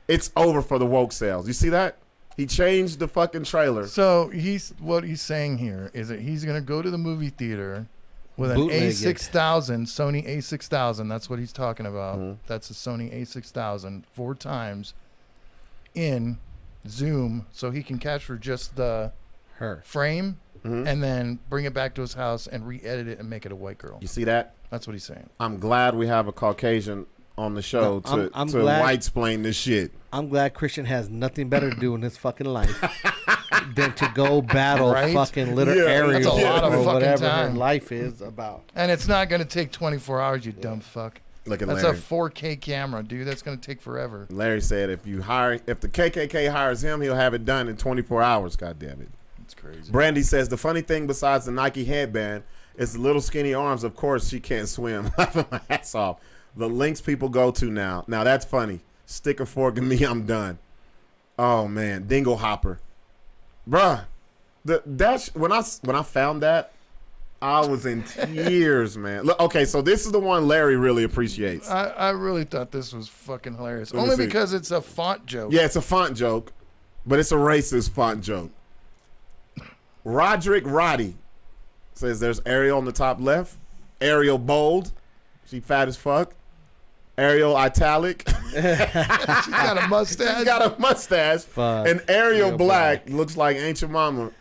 It's over for the woke sales. You see that? He changed the fucking trailer. So what he's saying here is that he's going to go to the movie theater with an Bootleg A6000, Sony A6000. That's what he's talking about. Mm-hmm. That's a Sony A6000 4 times in Zoom, so he can capture just the frame and then bring it back to his house and re-edit it and make it a white girl. You see that? That's what he's saying. I'm glad we have a Caucasian on the show to white-splain this shit. I'm glad Christian has nothing better to do in his fucking life than to go battle Right? fucking little Yeah, Ariel that's a lot of or fucking whatever time. her life is about. And it's not going to take 24 hours, you dumb fuck. Look at That's Larry. a 4K camera, dude. That's going to take forever. Larry said if the KKK hires him, he'll have it done in 24 hours. God damn it. It's crazy. Brandy says the funny thing besides the Nike headband is the little skinny arms. Of course, she can't swim. Laughing my ass off. The links people go to now. Now that's funny. Stick a fork in me, I'm done. Oh man, Dingle Hopper, bruh. When I found that, I was in tears, man. Look, okay, so this is the one Larry really appreciates. I really thought this was fucking hilarious. Let me Only see. because it's a font joke. Yeah, it's a font joke, but it's a racist font joke. Roderick Roddy says there's Ariel on the top left. Ariel bold. She fat as fuck. Ariel italic. She's got a mustache. She's got a mustache. Fuck. And Ariel Ariel Black looks like Ancient Mama.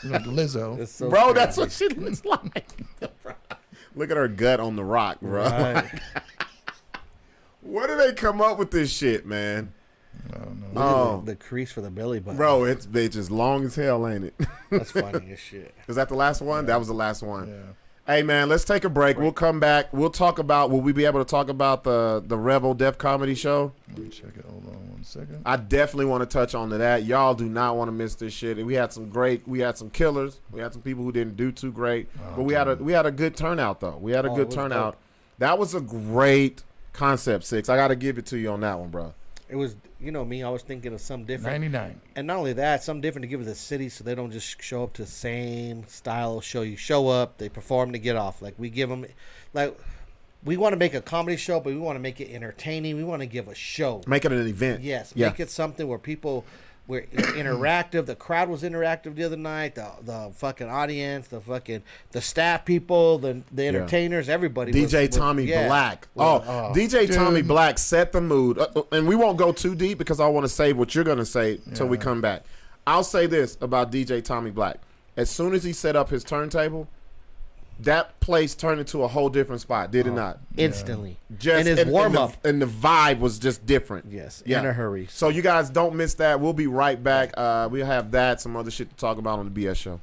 Like Lizzo. It's so Bro, crazy. that's what she looks like. Look at her gut on the rock, bro. Right. Where do they come up with this shit, man? I don't know. Look at Oh. the crease for the belly button. Bro, it's bitch as long as hell, ain't it? That's funny as shit. Is that the last one? That was the last one. Yeah. Hey man, let's take a break. We'll come back. We'll talk about. Will we be able to talk about the Revel Def Comedy Show? Let me check it. Hold on 1 second. I definitely want to touch on to that. Y'all do not want to miss this shit. We had some killers. We had some people who didn't do too great, but we had a good turnout though. We had a Oh, good it was turnout. dope. That was a great concept, Sixx. I got to give it to you on that one, bro. It was, you know me, I was thinking of something different. 99. And not only that, something different to give to the city so they don't just show up to the same style show. You show up, they perform to get off. Like, we give them, like, we want to make a comedy show, but we want to make it entertaining. We want to give a show. Make it an event. Yes, Yeah. make it something where people were interactive. The crowd was interactive the other night. The fucking audience, the staff people, the entertainers, everybody. DJ Tommy Black. DJ Tommy Black set the mood. And we won't go too deep because I want to save what you're going to say till we come back. I'll say this about DJ Tommy Black. As soon as he set up his turntable, that place turned into a whole different spot, did it not? Instantly. Just and his warm up. And the vibe was just different. Yes, Yeah. in a hurry. So you guys don't miss that. We'll be right back. We'll have that, some other shit to talk about on the BS show.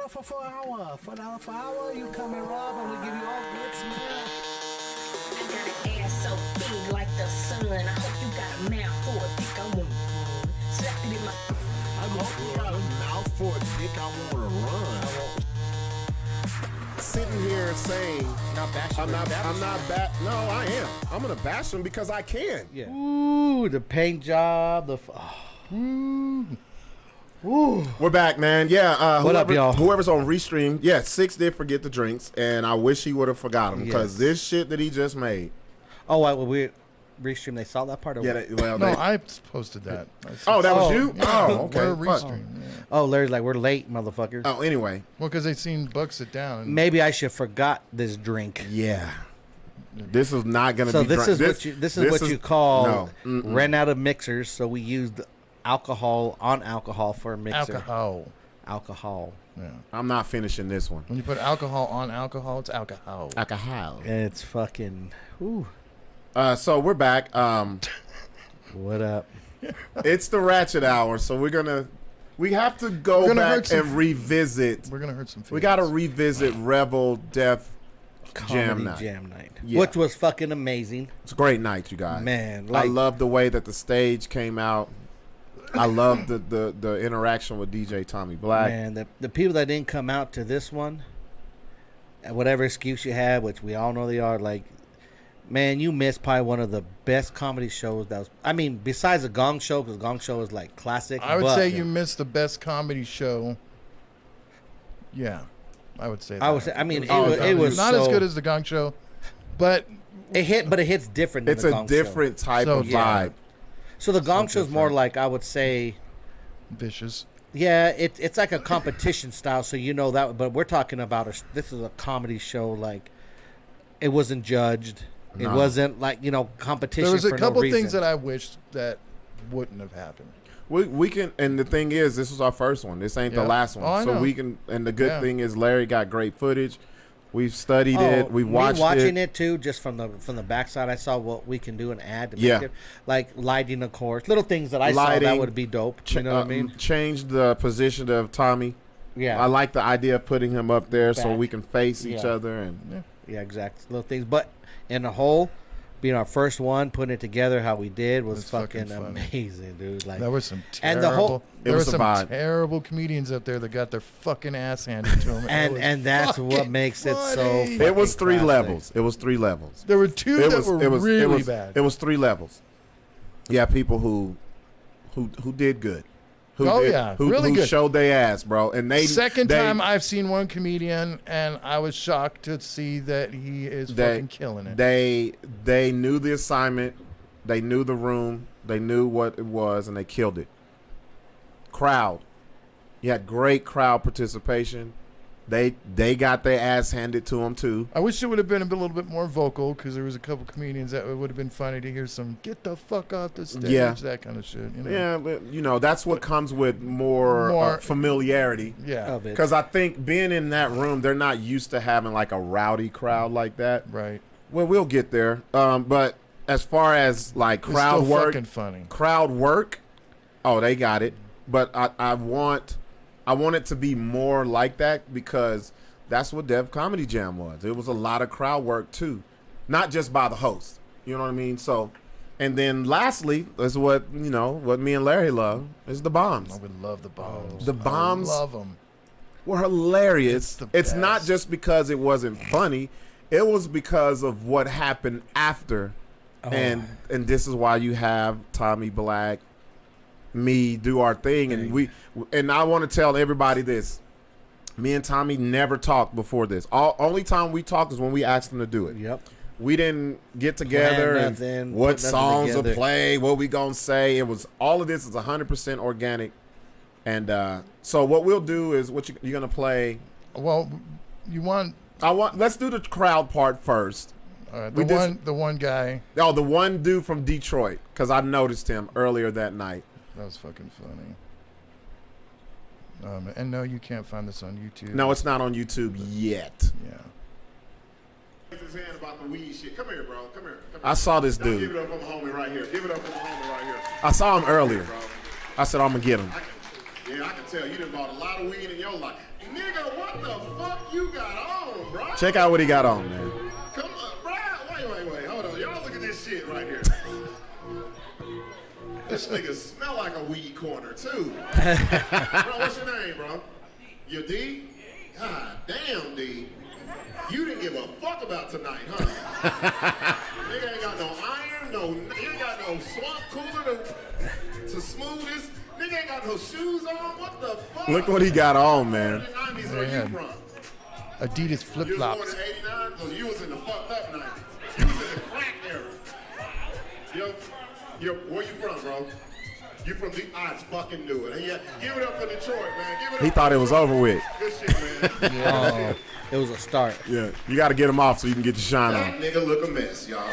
sell for $4 per hour. You come and rob and we give you all good smell. I got an ass so big like the sun. I hope you got a mouth for a dick. I want to slap it in my. I hope you got a mouth for a dick. I want to run. Sitting here saying, Not bashing. I'm not No, I am. I'm gonna bash him because I can. Yeah. Ooh, the paint job. We're back, man. Yeah. What up, y'all? Whoever's on Restream, yeah, Sixx did forget the drinks, and I wish he would have forgot them because Yes. this shit that he just made. Oh, well, we Restream. They saw that part. Or Yeah. what? No, I posted that. Oh, that was Oh, you? Yeah, Oh, okay. We're Fuck. restream. Yeah. Oh, Larry's like, we're late, motherfuckers. Oh, anyway. Well, because they seen Buck sit down. And Maybe I should forgot this drink. Yeah. This is not gonna So be. this is what you call No. Mm-mm. ran out of mixers. So we used alcohol for a mixer. Alcohol. Yeah. I'm not finishing this one. When you put alcohol on alcohol, it's alcohol. Alcohol. And it's fucking. Ooh. So we're back. What up? It's the Ratchet Hour, so we have to go We're gonna back hurt some- and revisit. We're gonna hurt some feelings. We got to revisit Revel Death Jam Comedy Night. Jam Night. Yeah. Which was fucking amazing. It's a great night, you guys. Man, I like love the way that the stage came out. I love the interaction with DJ Tommy Black. man, the people that didn't come out to this one, and whatever excuse you had, which we all know they are, like, man, you missed probably one of the best comedy shows that was. I mean, besides the Gong Show, because Gong Show is like classic. I would but say you missed the best comedy show. Yeah, I would say that. I would say. I mean, Oh, it was not so, as good as the Gong Show, but it hit, but it hits different. Than It's the a Gong different type So of different. vibe. Show. So the Gong Show is more different. like, I would say. vicious. Yeah, it's like a competition style, so you know that. But we're talking about this is a comedy show. Like, it wasn't judged. It No. wasn't like competition. There was a for couple no things reason. that I wished that wouldn't have happened. We can, and the thing is, this was our first one. This ain't the Yeah. last one, Oh, I so know. we can. And the good Yeah. thing is, Larry got great footage. We've studied Oh, it. We me watched watching it. it too, just from the backside. I saw what we can do and add to make Yeah. it, like lighting, of course, little things that I saw Lighting, that would be dope. You know what I mean? Changed the position of Tommy. Yeah, I like the idea of putting him up there so Back. we can face each Yeah. other. And yeah, exactly. Little things, but in the whole, being our first one, putting it together how we did was It's fucking fucking funny. amazing, dude. Like, There were some And terrible. the whole- there It were was a some vibe. terrible comedians up there that got their fucking ass handed to them. and that's what makes it so. funny. it was fucking 3 classic. levels. It was 3 levels. There were two that were really it was, bad. It was 3 levels. Yeah, people who did good. Who Oh, did, yeah, who, really who good. showed their ass, bro. And Second they, time I've seen one comedian, and I was shocked to see that he is fucking killing it. They knew the assignment, they knew the room, they knew what it was, and they killed it. Crowd, you had great crowd participation. They got their ass handed to them too. I wish it would have been a little bit more vocal because there was a couple comedians that it would have been funny to hear some "get the fuck off the stage," Yeah. that kind of shit. You know? Yeah, but that's what comes with more More- familiarity. Yeah. Of it. Because I think being in that room, they're not used to having like a rowdy crowd like that. Right. Well, we'll get there. But as far as like It's crowd still work, fucking funny. crowd work, oh, they got it. But I want it to be more like that because that's what Def Comedy Jam was. It was a lot of crowd work too, not just by the host. You know what I mean? So, and then lastly, is what me and Larry love is the bombs. I would love the bombs. The bombs- I love them. Were hilarious. It's It's the not best. just because it wasn't funny; it was because of what happened after, Oh. and this is why you have Tommy Black, me do our thing, and I want to tell everybody this: me and Tommy never talked before this. Only time we talked is when we asked him to do it. Yep. We didn't get together Plan and nothing, what put nothing songs will together. play, what we gonna say. It was all of this is 100% organic. And so what we'll do is you're gonna play. Well, you want Let's do the crowd part first. the one guy Oh, the one dude from Detroit, because I noticed him earlier that night. that was fucking funny. And no, you can't find this on YouTube. No, it's not on YouTube yet. Yeah. His hand about the weed shit. Come here, bro. Come here. I saw this Give dude. it up for my homie right here. Give it up for my homie right here. I saw him earlier. I said I'm gonna get him. Yeah, I can tell you done bought a lot of weed in your life. Nigga, what the fuck you got on, bro? Check out what he got on, man. Come on, bro. Wait. Hold on. Y'all look at this shit right here. This nigga smell like a weed corner, too. Bro, what's your name, bro? Your D? God damn, D. You didn't give a fuck about tonight, huh? Nigga ain't got no iron, you ain't got no swamp cooler to smooth this. Nigga ain't got no shoes on. What the fuck? Look what he got on, man. What 90s are you from? Adidas flip You was born flops. in 89? Because you was in the fucked up 90s. You was in the crack era. Where you from, bro? You from the I fucking knew it. Yeah, give it up for Detroit, man. Give it up. He thought it was over with. Good shit, man. It was a start. Yeah, you got to get him off so you can get your shine That on. nigga look a mess, y'all.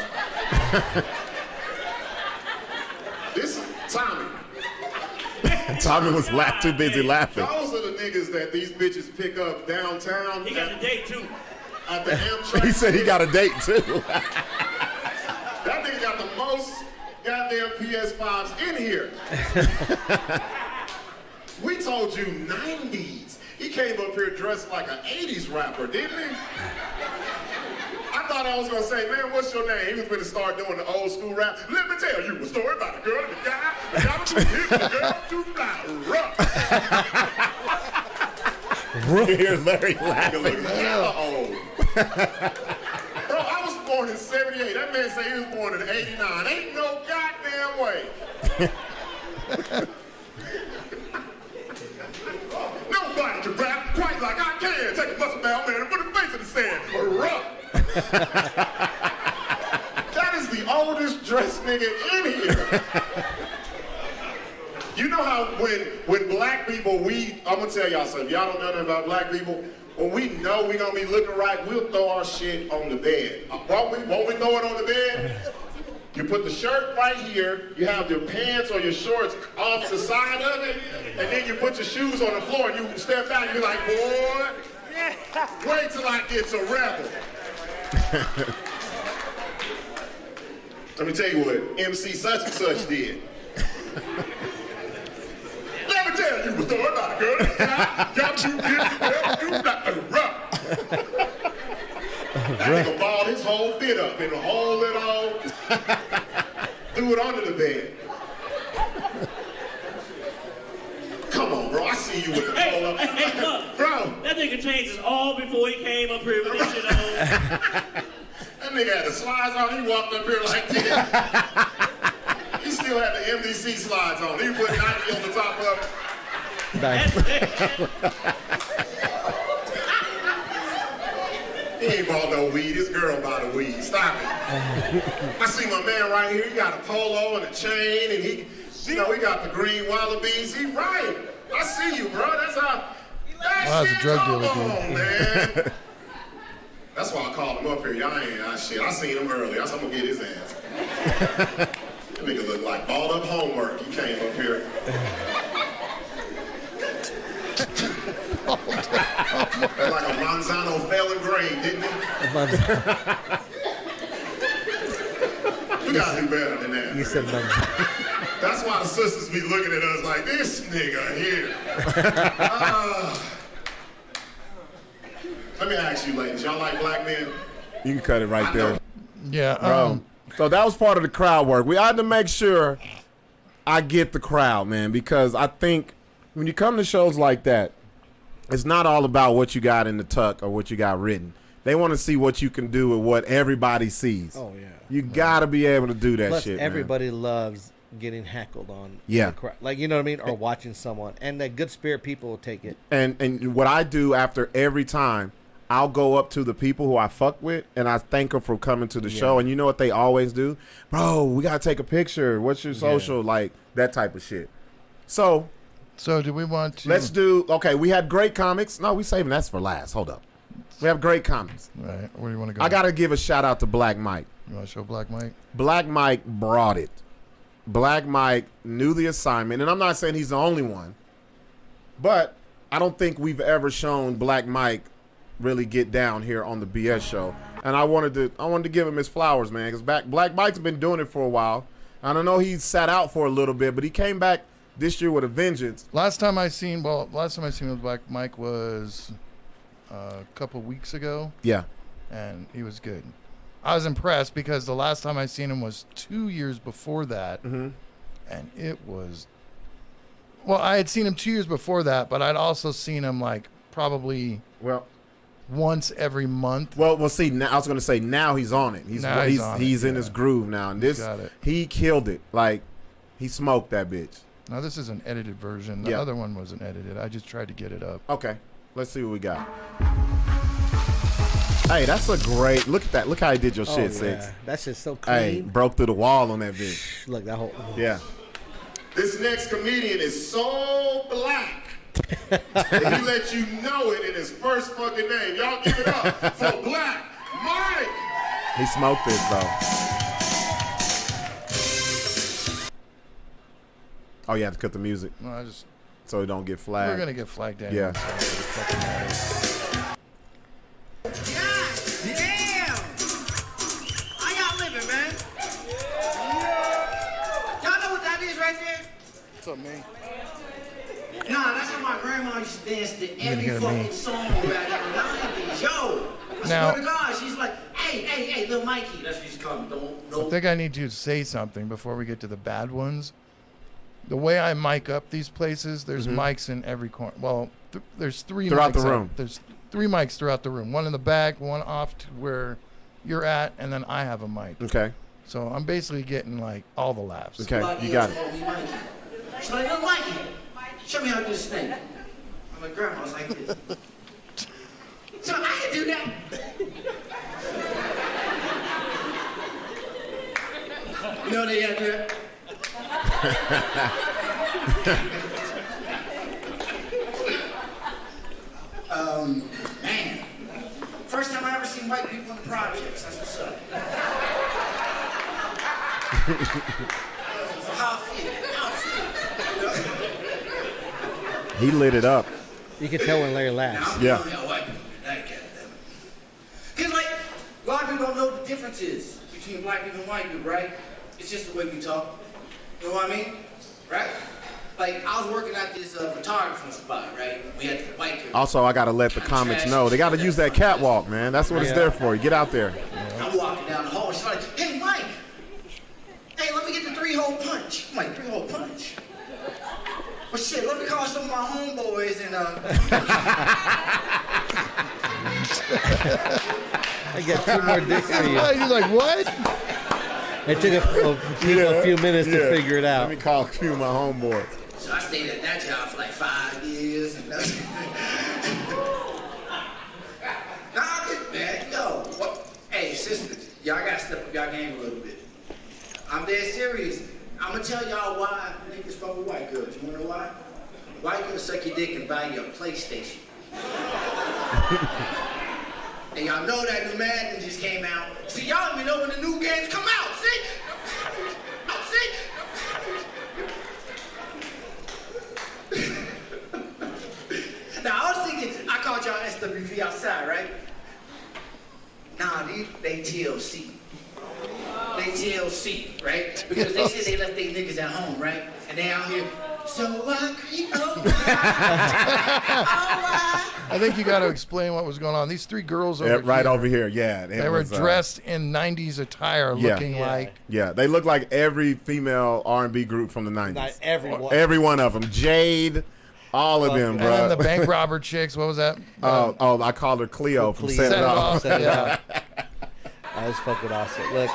This Tommy. Tommy was too busy laughing. Those are the niggas that these bitches pick up downtown. He got a date too. At the Amtrak. He said he got a date, too. That nigga got the most goddamn PS5s in here. We told you 90s. He came up here dressed like an 80s rapper, didn't he? I thought I was gonna say, man, what's your name? He was gonna start doing the old school rap. Let me tell you a story about a girl and a guy. The guy was hit the girl to fly rough. Here's Larry Nigga laughing. look hella old. Bro, I was born in 78. That man said he was born in 89. Ain't no goddamn way. Nobody can rap quite like I can. Take a muscle down, man, and put his face in the sand. Rough. That is the oldest dressed nigga in here. You know how when black people, I'm gonna tell y'all something. Y'all don't know nothing about black people. When we know we gonna be looking right, we'll throw our shit on the bed. Won't we throw it on the bed? You put the shirt right here, you have your pants or your shorts off the side of it, and then you put your shoes on the floor and you step out and you're like, boy, wait till I get to Revel. Let me tell you what MC such and such did. Let me tell you a story about a girl that got you in the you got a rough. That nigga balled his whole fit up and hauled it all, threw it under the bed. Come on, bro. I see you with the Hey, roll up. hey, look. Bro, That nigga changed his all before he came up here with this shit on. that nigga had the slides on. He walked up here like this. He still had the MDC slides on. He put 90 on the top of it. He ain't bought no weed. His girl bought a weed. Stop it. I see my man right here. He got a polo and a chain, and he got the green wallabies. He right. I see you, bro. That's how. That Wow, that's a shit, drug come dealer, on, dude. man. That's why I called him up here. Y'all ain't shit. I seen him earlier. I said I'm gonna get his ass. That nigga look like balled up homework. He came up here. Like a Manzano fell in grain, didn't he? You gotta do better than that. You said That's why the sisters be looking at us like, this nigga here. Let me ask you ladies, y'all like black men? You can cut it right there. Yeah, Bro. So that was part of the crowd work. We had to make sure I get the crowd, man, because I think when you come to shows like that, it's not all about what you got in the tuck or what you got written. They want to see what you can do with what everybody sees. Oh, yeah. You got to be able to do that Plus, shit, everybody loves getting heckled on. Yeah. The crowd. Like, you know what I mean? Or watching someone. And the good spirit people will take it. And what I do after every time, I'll go up to the people who I fuck with, and I thank them for coming to the show. And you know what they always do? Bro, we got to take a picture. What's your social? Like, that type of shit. So do we want to... let's do, okay, we had great comics. No, we saving that for last. Hold up. We have great comics. All right, where do you want to go? I got to give a shout out to Black Mike. You want to show Black Mike? Black Mike brought it. Black Mike knew the assignment, and I'm not saying he's the only one, but I don't think we've ever shown Black Mike really get down here on the BS show. And I wanted to give him his flowers, man, because Black Mike's been doing it for a while. And I know he sat out for a little bit, but he came back this year with a vengeance. Last time I seen with Black Mike was a couple weeks ago, Yeah. and he was good. I was impressed because the last time I seen him was 2 years before that, and it was. Well, I had seen him 2 years before that, but I'd also seen him like probably once every month. Well, see, now I was going to say now he's on it. He's in his groove now, and he killed it. Like he smoked that bitch. Now this is an edited version. The other one wasn't edited. I just tried to get it up. Okay, let's see what we got. Hey, that's a great look at that. Look how he did your shit, Sixx. That shit's so clean. Hey, broke through the wall on that bitch. Look, that whole This next comedian is so black. And he let you know it in his first fucking name. Y'all give it up for Black Mike. He smoked this though. Oh, you have to cut the music No, so it don't get flagged. we're gonna get flagged anyway. Yeah. So it doesn't fucking matter. Damn! How y'all living, man? Y'all know what that is right there? What's up, man? Nah, that's how my grandma used to dance to every hear fucking me. song back in the 90s. Yo! I Now- swear to God, she's like, hey, little Mikey. That's what she's calling me. I think I need to say something before we get to the bad ones. The way I mic up these places, there's mics in every corner. Well, there's three Throughout mics the room. There's 3 mics throughout the room. One in the back, one off to where you're at, and then I have a mic. Okay. So I'm basically getting like all the laughs. Okay, you got it. She's like, little Mikey, show me how to do this thing. I'm like, grandma's like this. So I can do that. You know they gotta do that? Man. First time I ever seen white people in the projects. That's what's up. How I feel. He lit it up. you can tell when Larry laughs. Yeah. Because, like, a lot of people don't know what the difference is between black people and white people, right? It's just the way we talk. You know what I mean? Right? Like, I was working at this photography spot, right? We had the white people. Also, I gotta let the comics know they gotta use that catwalk, man. That's what it's there for. You get out there. I'm walking down the hall. She's like, hey, Mike. Hey, let me get the 3-hole punch. I'm like, 3-hole punch? Well, shit, let me call some of my homeboys and, I got 2 more dicks for you. He's like, what? It took a few minutes to figure it out. Let me call a few of my homeboys. so I stayed at that job for like 5 years and nothing. Nah, man, yo. Hey, sisters, y'all gotta step up y'all game a little bit. I'm dead serious. I'm gonna tell y'all why niggas fuck with white girls. You wanna know why? White girls suck your dick and buy you a PlayStation. And y'all know that new Madden just came out. See, y'all don't even know when the new games come out. See? Now, I was thinking, I called y'all SWV outside, right? Nah, they TLC. They TLC, right? Because they said they left their niggas at home, right? And they out here, so I creep I think you got to explain what was going on. These 3 girls over Right here, over here, yeah. they were dressed in 90s attire, looking like... Yeah, they look like every female R&B group from the 90s. Not everyone. Every one of them. Jade, all of them, And bro. then the bank robber chicks, what was that? I called her Cleo from Cleo. Set It Set It Off. Off. Set it Yeah. off. That was fucking awesome. Look,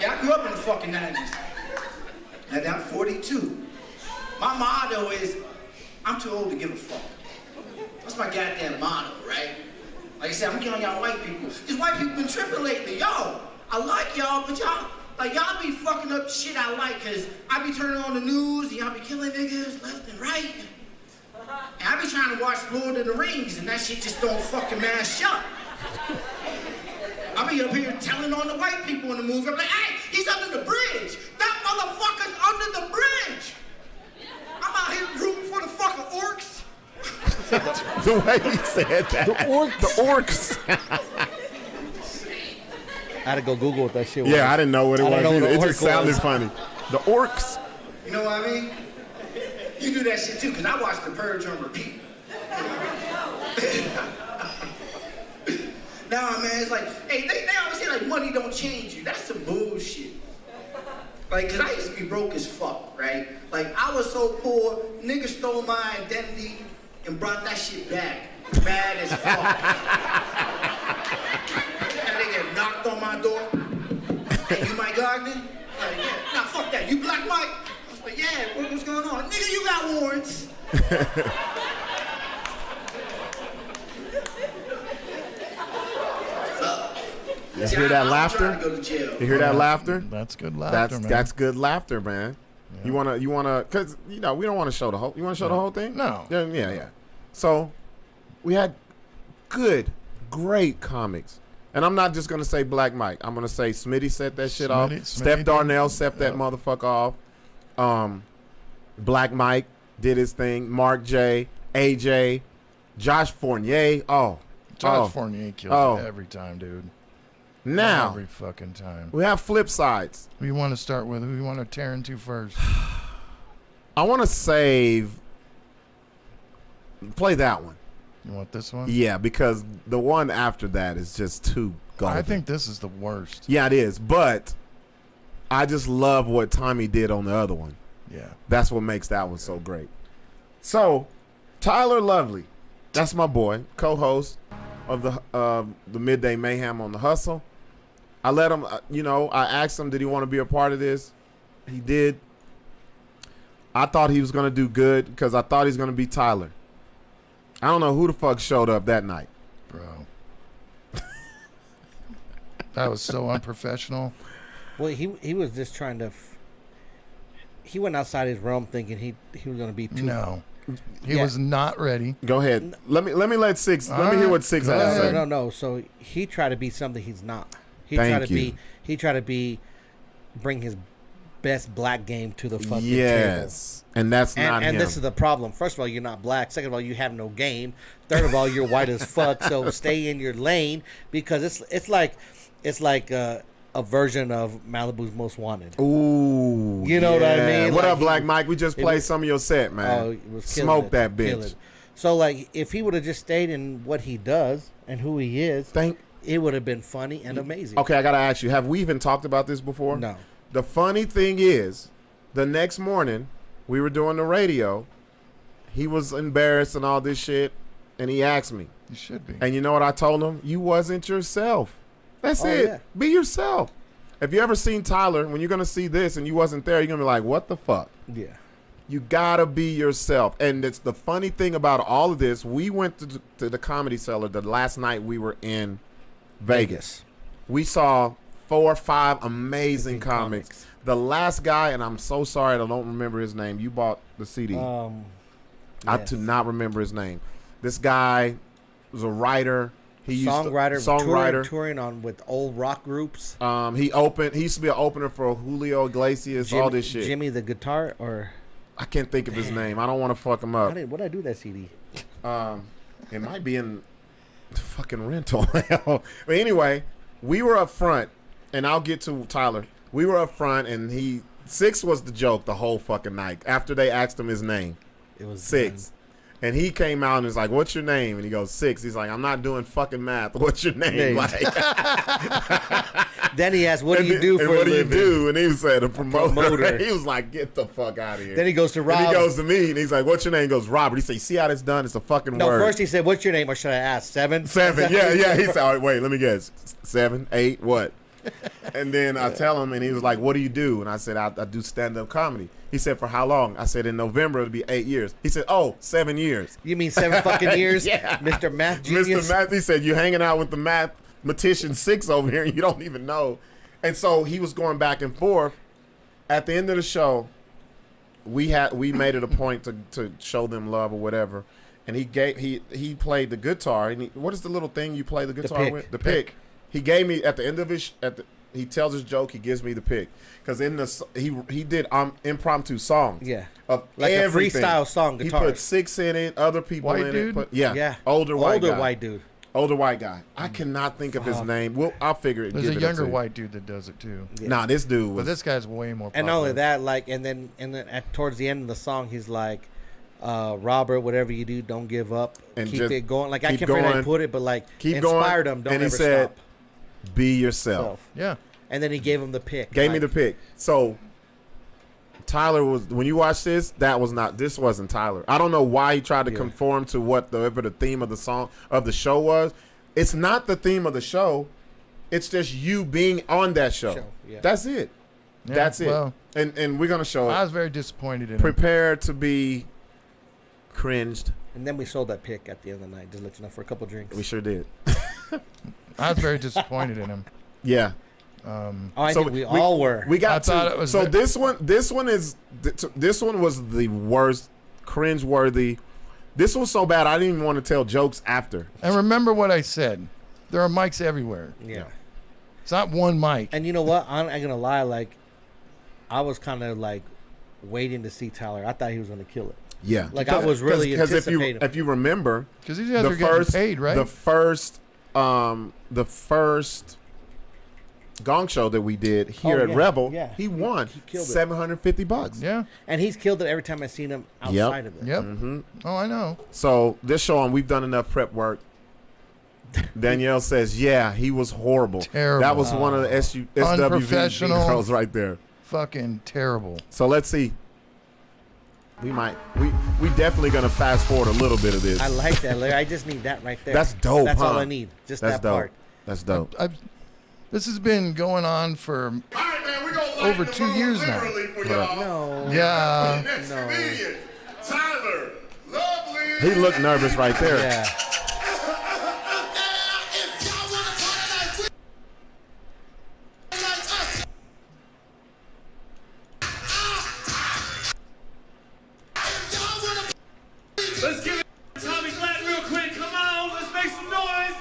Yeah, I grew up in the fucking 90s. And I'm 42. My motto is, I'm too old to give a fuck. That's my goddamn motto, right? Like I said, I'm getting on y'all white people. These white people been tripping lately. Yo, I like y'all, but y'all be fucking up the shit I like, cause I be turning on the news and y'all be killing niggas left and right. And I be trying to watch Lord of the Rings and that shit just don't fucking mash up. I be up here telling on the white people in the movie. I'm like, hey, he's under the bridge. That motherfucker's under the bridge. I'm out here rooting for the fucking orcs. The way he said that. the orcs. The orcs. I had to go Google what that shit was. Yeah, I didn't know what it I don't was know either. what It an just orc sounded was. funny. The orcs. You know what I mean? You do that shit too, because I watch The Purge on repeat. Nah, man, it's like, hey, they always say like money don't change you. That's some bullshit. Like, cause I used to be broke as fuck, right? Like, I was so poor, niggas stole my identity and brought that shit back. Bad as fuck. That nigga knocked on my door. Hey, you Mike Gardner? Like, yeah. Nah, fuck that. You Black Mike? I was like, yeah, what's going on? Nigga, you got warrants. You hear that laughter? You hear that laughter? That's good laughter, man. That's good laughter, man. Yeah. You wanna, cause we don't want to show the whole. You want to show the whole thing? No. Yeah. So, we had great comics, and I'm not just gonna say Black Mike. I'm gonna say Smitty set that shit off. Steph Darnell set that motherfucker off. Black Mike did his thing. Mark J, AJ, Josh Fournier. Josh Fournier kills it every time, dude. Now, every fucking time. We have flip sides. Who you want to start with? Who you want to tear into first? I want to play that one. You want this one? Yeah, because the one after that is just too golden. I think this is the worst. Yeah, it is. But I just love what Tommy did on the other one. Yeah. That's what makes that one so great. So, Tyler Lovely, that's my boy, co-host of the Midday Mayhem on The Hustle. I let him, I asked him, did he want to be a part of this? He did. I thought he was going to do good because I thought he was going to be Tyler. I don't know who the fuck showed up that night. Bro. That was so unprofessional. Well, he was just trying to... he went outside his realm thinking he was going to be too... No. He was not ready. Go ahead. Let me let Sixx. Let me hear what Sixx has to say. No. So he tried to be something he's not. He tried to bring his best black game to the fucking table. And that's not him. And this is the problem. First of all, you're not black. Second of all, you have no game. Third of all, you're white as fuck. So stay in your lane because it's like a version of Malibu's Most Wanted. Ooh, you know what I mean? What up, Black Mike? We just played some of your set, man. Smoke that bitch. So like, if he would have just stayed in what he does and who he is, it would have been funny and amazing. Okay, I gotta ask you: have we even talked about this before? No. The funny thing is, the next morning we were doing the radio. He was embarrassed and all this shit, and he asked me. You should be. And you know what I told him? You wasn't yourself. That's it. Yeah. Be yourself. If you ever seen Tyler, when you're going to see this and you wasn't there, you're going to be like, what the fuck? Yeah. You got to be yourself. And it's the funny thing about all of this. We went to the Comedy Cellar the last night we were in Vegas. We saw 4 or 5 amazing comics. The last guy, and I'm so sorry I don't remember his name. You bought the CD. I do not remember his name. This guy was a writer. Songwriter, touring on with old rock groups. He used to be an opener for Julio Iglesias, all this shit. Jimmy the Guitar, or I can't think of his name. I don't want to fuck him up. What did I do that CD? It might be in the fucking rental. But anyway, we were up front, and I'll get to Tyler. We were up front, and Sixx was the joke the whole fucking night. After they asked him his name, it was Sixx. And he came out and was like, what's your name? And he goes, Sixx. He's like, I'm not doing fucking math. What's your name? Like, then he asked, what do you do for a living? What do you do? And he said, a promoter. He was like, get the fuck out of here. Then he goes to Rob. And he goes to me, and he's like, what's your name? He goes, Robert. He said, you see how it's done? It's a fucking word. No, first he said, what's your name? Or should I ask? 7? 7, yeah. He said, all right, wait, let me guess. 7, 8, what? And then I tell him, and he was like, what do you do? And I said, I do stand-up comedy. He said, for how long? I said, in November, it'll be 8 years. He said, 7 years. You mean 7 fucking years? Yeah. Mr. Math Genius? Mr. Math, he said, you're hanging out with the mathematician Sixx over here, and you don't even know. And so he was going back and forth. At the end of the show, we made it a point to show them love or whatever. And he played the guitar. And what is the little thing you play the guitar with? The pick. He gave me, at the end of his, he tells his joke, he gives me the pick. Because in he did impromptu songs. Yeah. Of like everything. A freestyle song guitar. He put Sixx in it, other people white in dude? it. Yeah. Older white dude. Older white guy. I cannot think of his name. Well, I'll figure it. There's give a it younger to you. white dude that does it too. Nah, this dude But was. this guy's way more popular. And not only that, like, and then towards the end of the song, he's like, Robert, whatever you do, don't give up. And Keep just it going. Like, I keep can't remember how going. to put it, but like, Keep inspired going. him. Don't And he ever said, stop. Be yourself. Yeah. And then he gave him the pick. Gave me like, the pick. So Tyler was when you watch this, this wasn't Tyler. I don't know why he tried to conform to whatever the theme of the song of the show was. It's not the theme of the show. It's just you being on that show. Yeah. That's it. Yeah, That's it. well, And we're gonna show I it. was very disappointed in him. Prepare to be cringed. And then we sold that pick at the end of the night, just let you know, for a couple drinks. We sure did. I was very disappointed in him. Yeah. Oh, I think we all were. We got I thought to. it was So ve- this one was the worst, cringe-worthy. This was so bad I didn't even want to tell jokes after. And remember what I said. There are mics everywhere. Yeah. It's not one mic. And you know what? I'm not gonna lie. Like, I was kind of like waiting to see Tyler. I thought he was gonna kill it. Yeah, Like, I was really because anticipating. if you remember, Because these guys are getting paid, right? the first gong show that we did here Oh, at yeah, Revel, yeah. he won He killed it. $750. yeah. And he's killed it every time I've seen him outside of it. Yep. Oh, I know. So this show on, we've done enough prep work. Danielle says, "Yeah, he was horrible. Terrible. That was one of the SWV Unprofessional. girls right there." Fucking terrible. So let's see. We definitely gonna fast forward a little bit of this. I like that, Larry. I just need that right there. That's dope. That's all huh? I need. Just That's that dope. part. That's dope. This has been going on for All right, man, we're gonna Over lighten the 2 mood years now. literally for y'all. No. yeah. Next No. comedian, Tyler, lovely. He looked nervous right there. Yeah. Let's give it to Tommy Black real quick. Come on, let's make some noise.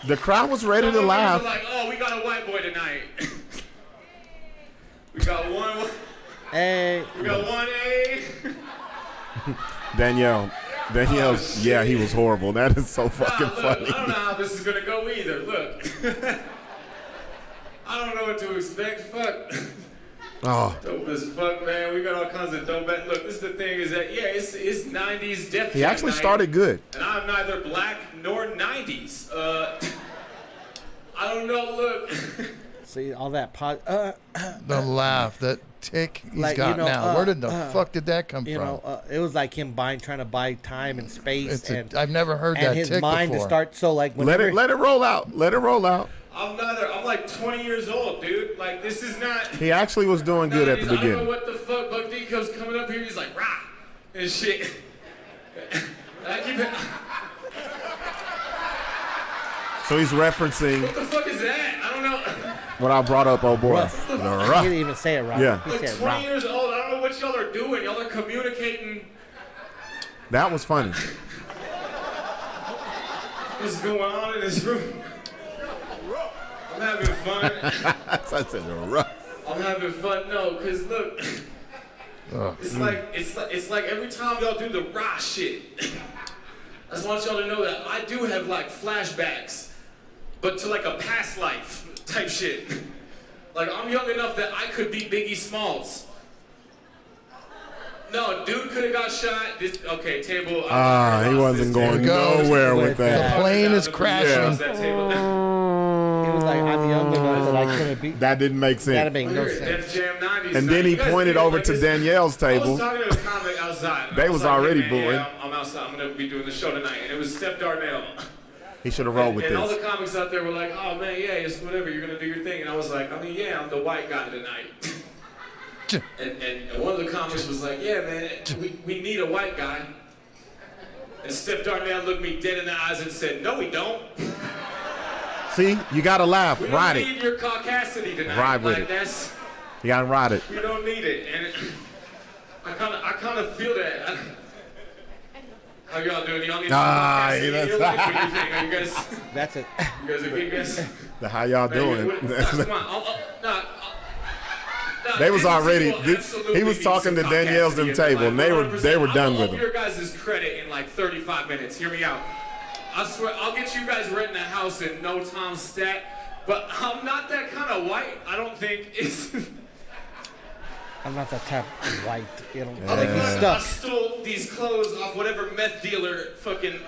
The crowd was ready to Some of us laugh. are like, oh, we got a white boy tonight. we got one. Hey. We got one A. Danielle's, yeah, he was horrible. That is so fucking Look, funny. I don't know how this is gonna go either. Look. I don't know what to expect. Fuck. Oh, Dope as fuck, man. We got all kinds of dope. Look, this is the thing is that, yeah, it's 90s Def he Jam actually night, started good. And I'm neither black nor 90s. I don't know, look. See all that The laugh, that tick he's Like, got you know, now. Where did the fuck did that come you from? know, it was like him trying to buy time and space, I've never heard and that his tick mind before. to start. So like, Let whenever, it roll out. Let it roll out. I'm like 20 years old, dude. Like, this is not. He actually was doing good at the 90s. I don't know beginning. what the fuck. Buck D comes coming up here. He's like, rah, and shit. I keep it. So he's referencing What the fuck is that? I don't know. what I brought up, oh boy. Rough. The he rough. didn't even say it right. Yeah. He Like said 20 rock. years old. I don't know what y'all are doing. Y'all are communicating. That was funny. What's going on in this room? I'm having fun. I said the rough. I'm having fun. No, cause look, it's like every time y'all do the raw shit. I just want y'all to know that I do have like flashbacks, but to like a past life type shit. Like, I'm young enough that I could be Biggie Smalls. No, dude could have got shot. Okay, table. He wasn't going There it goes. nowhere with The that. plane is Yeah. crashing. That table. He was like, I'm young enough that I couldn't be. That didn't make That'd sense. make no Def sense. Jam 90s. And then he You guys pointed feel over like to this- Danielle's I was table. talking to a comic outside. and They I was like, already hey, man, booing. yeah, I'm outside. I'm gonna be doing the show tonight, and it was Steph Darnell. He should have rolled with And all the this. comics out there were like, "Oh man, yeah, it's whatever. You're gonna do your thing." And I was like, "I mean, yeah, I'm the white guy tonight." and one of the comics was like, "Yeah, man, we need a white guy." And Steph Darnell looked me dead in the eyes and said, "No, we don't. See, you gotta laugh. We Ride don't it. need your caucasity tonight. Ride with like, it. That's You gotta ride it. we don't need it." And I kind of feel that. How y'all doing? Y'all need some caucasity in that's- your life? What do you think? Are you guys? That's it. You guys are good guys? The how y'all doing? Come on. They was these already- people he absolutely was need talking some to Danielle's caucasity them in their table, life. and they were 100%. done with I'll him. your guys' credit in like 35 minutes. Hear me out. I swear, I'll get you guys renting a house in no time stat. But I'm not that kind of white. I don't think it's. I'm not that type of white. You know, I like he's I stuck. stole these clothes off whatever meth dealer fucking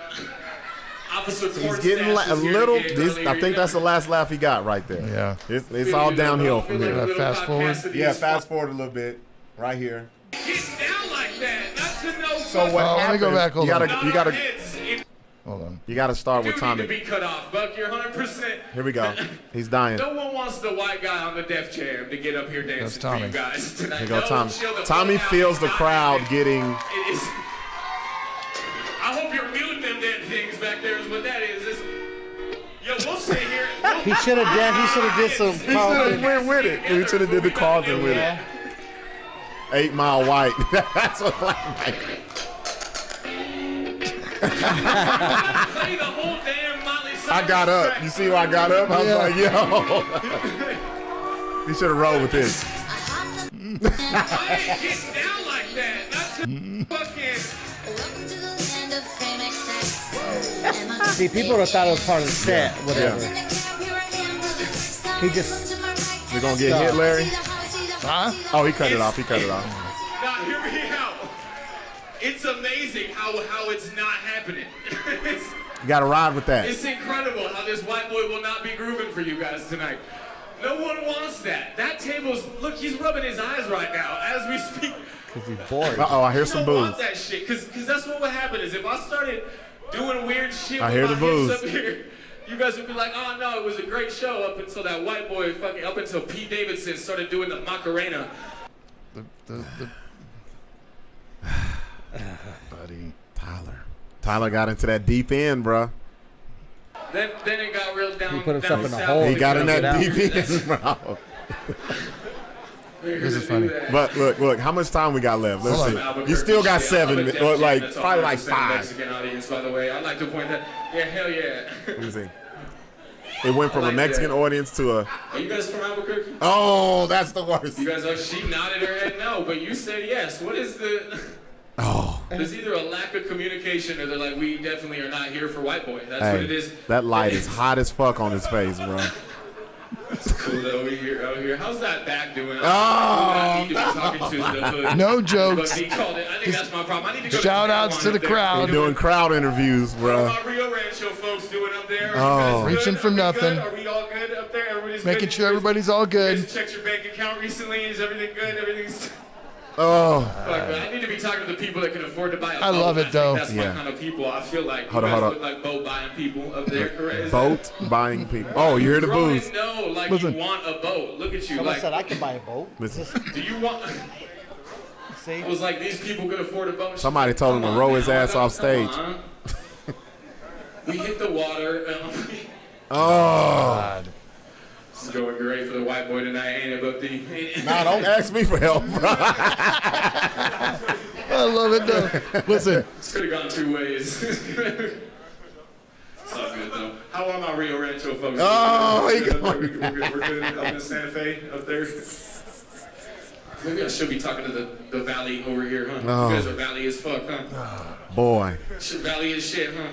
officer. He's getting a little. I think that's the last laugh he got right there. Yeah. It's all downhill from here. Fast forward. Yeah, fast forward a little bit. Right here. Get down like that. Not to know. So what let me happened? go back. Hold on. Hold on. You gotta start with Need Tommy. to be cut off, Buck. You're 100%. Here we go. He's dying. No one wants the white guy on the Def Jam to get up here dancing for you guys tonight. Here go No, Tommy. chill the Tommy fuck out. feels the It's not crowd happening. getting. It is. I hope you're muting them damn things back there. Is what that is. Yo, we'll sit here. He should have done. He should have did some. He should have went with it. He should have did the Carlton with it. 8 Mile White. That's what Black Mike. Play the whole damn Miley Cyrus I got up. track. You see why I got up? I was like, yo. He should have rolled with this. I ain't getting down like that. Not to fucking. See, people would have thought it was part of the set, whatever. He just. We're gonna get hit, Larry. Huh? Oh, he cut it off. He cut it off. Now hear me out. It's amazing how it's not happening. You gotta ride with that. It's incredible how this white boy will not be grooving for you guys tonight. No one wants that. That table's, look, he's rubbing his eyes right now as we speak. Cause he's bored. Uh oh, I hear some You don't want boos. that shit, cause that's what would happen is if I started doing weird shit I with hear my the boos. hips up here, you guys would be like, oh no, it was a great show up until that white boy fucking, up until Pete Davidson started doing the Macarena. Buddy. Tyler got into that deep end, bro. Then it got real down. He put himself down in a south. hole. He got in that Get out. deep end, bro. This is funny. But look, how much time we got left? Let's Hold see. Albuquerque, You still got shit. 7, I'm a Def or Jam, like that's probably like 100% 5. Mexican audience, by the way. I'd like to point that. Yeah, hell yeah. Let me see. It went from I a like Mexican that. audience to a. Are you guys from Albuquerque? Oh, that's the worst. You guys are. She nodded her head no, but you said yes. What is the? Oh. There's either a lack of communication or they're like, we definitely are not here for white boy. That's what it Hey, is. that light is hot as fuck on his face, bro. It's cool though. We here out here. How's that back doing? Oh, I need to be talking to the hood. No jokes. But he called it. I think that's my problem. I need to go Shout to outs to the We're crowd. doing crowd interviews, What bro. are my Rio Rancho folks doing up there? Are Oh. you guys good? Reaching for Are we nothing. good? Are we all good up there? Everybody's Making good? sure everybody's all You good. guys checked your bank account recently? Is everything good? Everything's. Oh. Fuck, man. I need to be talking to the people that can afford to buy a boat. I love it, think though. That's Yeah. my kind of people. I feel like Hold you on, guys hold look on. like boat buying people up there, correct? Is Boat buying people. Oh, you hear the Roman, booze. no, like Listen. you want a boat. Look at you. Someone Like, said I could buy a boat. Listen. do you want? See? I was like, these people could afford a boat. Somebody told him to Come on, row his man. ass off stage. Come on. We hit the water. Oh. It's going great for the white boy tonight, ain't it, Buck D? Nah, don't ask me for help, bro. I love it though. Listen, This could have gone 2 ways. It's all good though. How are my Rio Rancho folks? Oh, he We're good, going we're good up in Santa Fe, up there. Maybe I should be talking to the valley over here, huh? No. You guys are valley as fuck, huh? Boy. Shit, valley as shit, huh?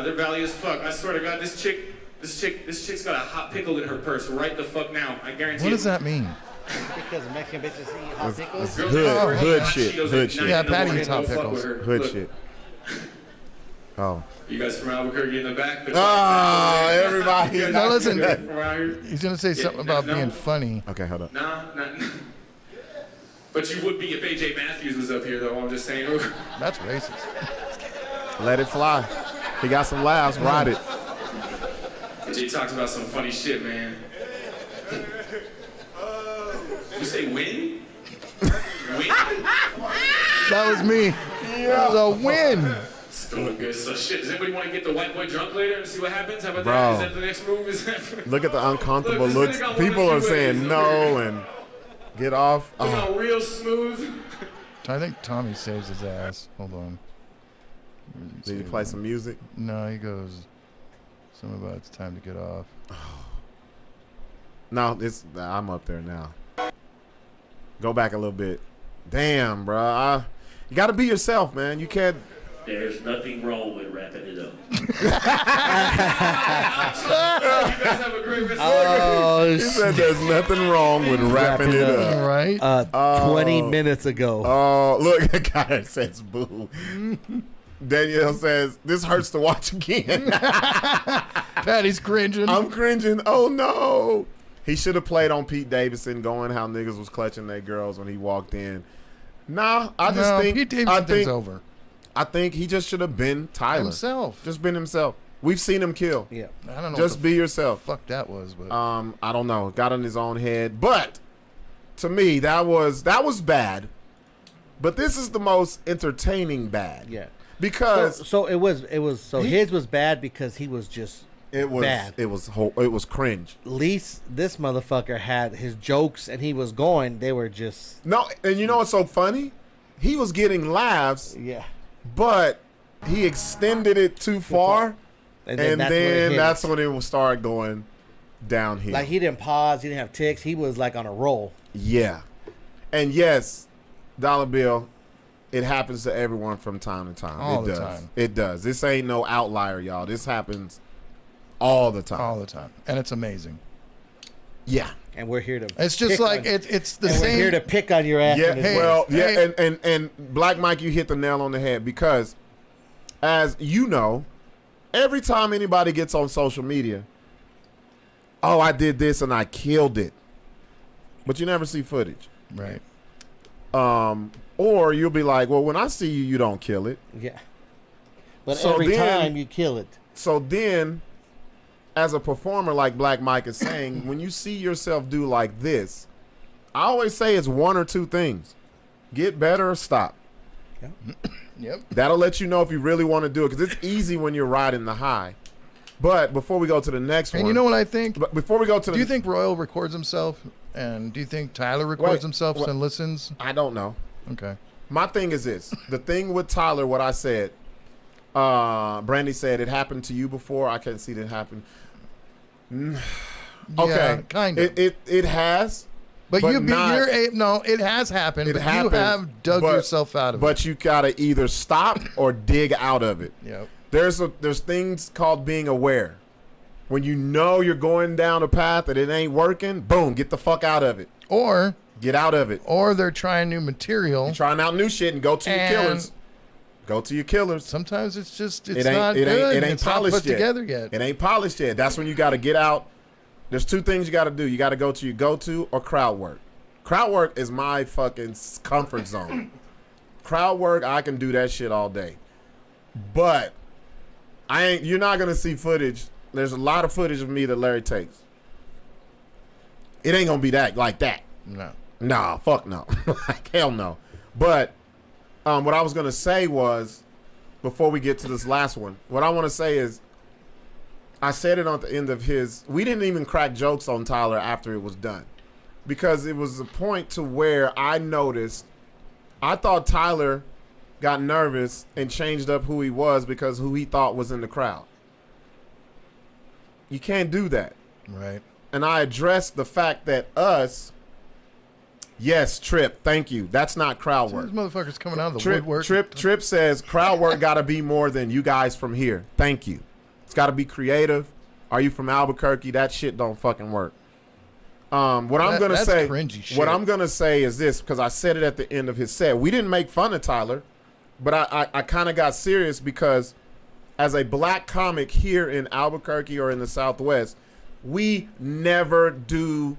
They're valley as fuck. I swear to God, this chick's got a hot pickle in her purse right the fuck now. I guarantee. what does that mean? Because Mexican bitches eat hot pickles. Girl, Hood hot shit, Cheetos hood at shit. 9 Yeah, in the Patty morning, eats hot don't fuck pickles. with her. Hood Look, shit. Oh. You guys from Albuquerque in the back? Oh, everybody. You guys Now listen. from around here? He's gonna say something about no. being funny. Okay, hold up. Nah. But you would be if AJ Matthews was up here, though. I'm just saying. That's racist. Let it fly. He got some laughs. Ride it. AJ talks about some funny shit, man. You say win? Win? That was me. That was a win. It's going good. So shit. Does anybody want to get the white boy drunk later and see what happens? How about Bro. that? Is that the next move? Is that? Look at the uncomfortable Look, looks. this nigga got one People of are two saying ways no up and get off. Come Oh. on, real smooth. I think Tommy saves his ass. Hold on. Did you play some music? No, he goes. Something about it's time to get off. No, I'm up there now. Go back a little bit. Damn, bro. You got to be yourself, man. You can't. There's nothing wrong with wrapping it up. You guys have a great rest Oh, He said there's nothing wrong with wrapping it up. All right. 20 minutes ago. Oh, look, a guy says boo. Danielle says, this hurts to watch again. Patty's cringing. I'm cringing. Oh, no. He should have played on Pete Davidson going how niggas was clutching their girls when he walked in. Nah, I just think Pete Davidson's over. I think he just should have been Tyler. Himself. Just been himself. We've seen him kill. Yeah. I don't know. Just what be the yourself. fuck that was, but I don't know. Got in his own head. But to me, that was bad. But this is the most entertaining bad. Yeah. Because So it was his was bad because he was just it was bad. it was cringe. At least this motherfucker had his jokes and he was going. They were just No, and you know what's so funny? He was getting laughs, yeah. but he extended it too far, And and that's then that's when when it will start going downhill. like he didn't pause. He didn't have ticks. He was like on a roll. Yeah. And yes, Dollar Bill, it happens to everyone from time to time. All it the does. time. It does. This ain't no outlier, y'all. This happens all the time. all the time, and it's amazing. Yeah. And we're here to. It's just pick like on- it's the and same. We're here to pick on your ass. Yeah, when it's hey, well, yeah, hey. and Black Mike, you hit the nail on the head because, as you know, every time anybody gets on social media, oh, I did this and I killed it, but you never see footage. Right. Or you'll be like, well, when I see you, you don't kill it. Yeah. But So every then- time you kill it. So then, as a performer, like Black Mike is saying, when you see yourself do like this, I always say it's one or two things: get better or stop. Yep. That'll let you know if you really want to do it, because it's easy when you're riding the high. But before we go to the next one, And you know what I think? But before we go to Do the, you think Royal records himself? And do you think Tyler records Wait, himself what- and listens? I don't know. Okay. My thing is this: the thing with Tyler, what I said. Brandy said it happened to you before. I can't see that happen. Okay, Yeah, kind of. It has. But not- no, it has happened. It But happened, you have dug but- yourself out of it. But you gotta either stop or dig out of it. Yep. There's things called being aware. When you know you're going down a path that it ain't working, boom, get the fuck out of it. Or Get out of it. they're trying new material. Trying out new shit and go to your And- killers. Go to your killers. Sometimes it's just It it's ain't not it good. ain't it ain't it's not polished put yet. together yet. It ain't polished yet. That's when you got to get out. There's two things you got to do. You got to go to your go-to or crowd work. Crowd work is my fucking comfort zone. Crowd work, I can do that shit all day. But you're not gonna see footage. There's a lot of footage of me that Larry takes. It ain't gonna be that like that. No. Nah, fuck no. Like, hell no. But what I was going to say was, before we get to this last one, what I want to say is, I said it on the end of we didn't even crack jokes on Tyler after it was done. Because it was a point to where I noticed, I thought Tyler got nervous and changed up who he was because who he thought was in the crowd. You can't do that. Right. And I addressed the fact that yes, Trip, thank you. That's not crowd work. These motherfuckers coming out of the woodwork. Trip says crowd work got to be more than you guys from here. Thank you. It's got to be creative. Are you from Albuquerque? That shit don't fucking work. What I'm gonna That's say, cringy shit. what I'm gonna say is this, because I said it at the end of his set. We didn't make fun of Tyler, but I kind of got serious because as a black comic here in Albuquerque or in the Southwest, we never do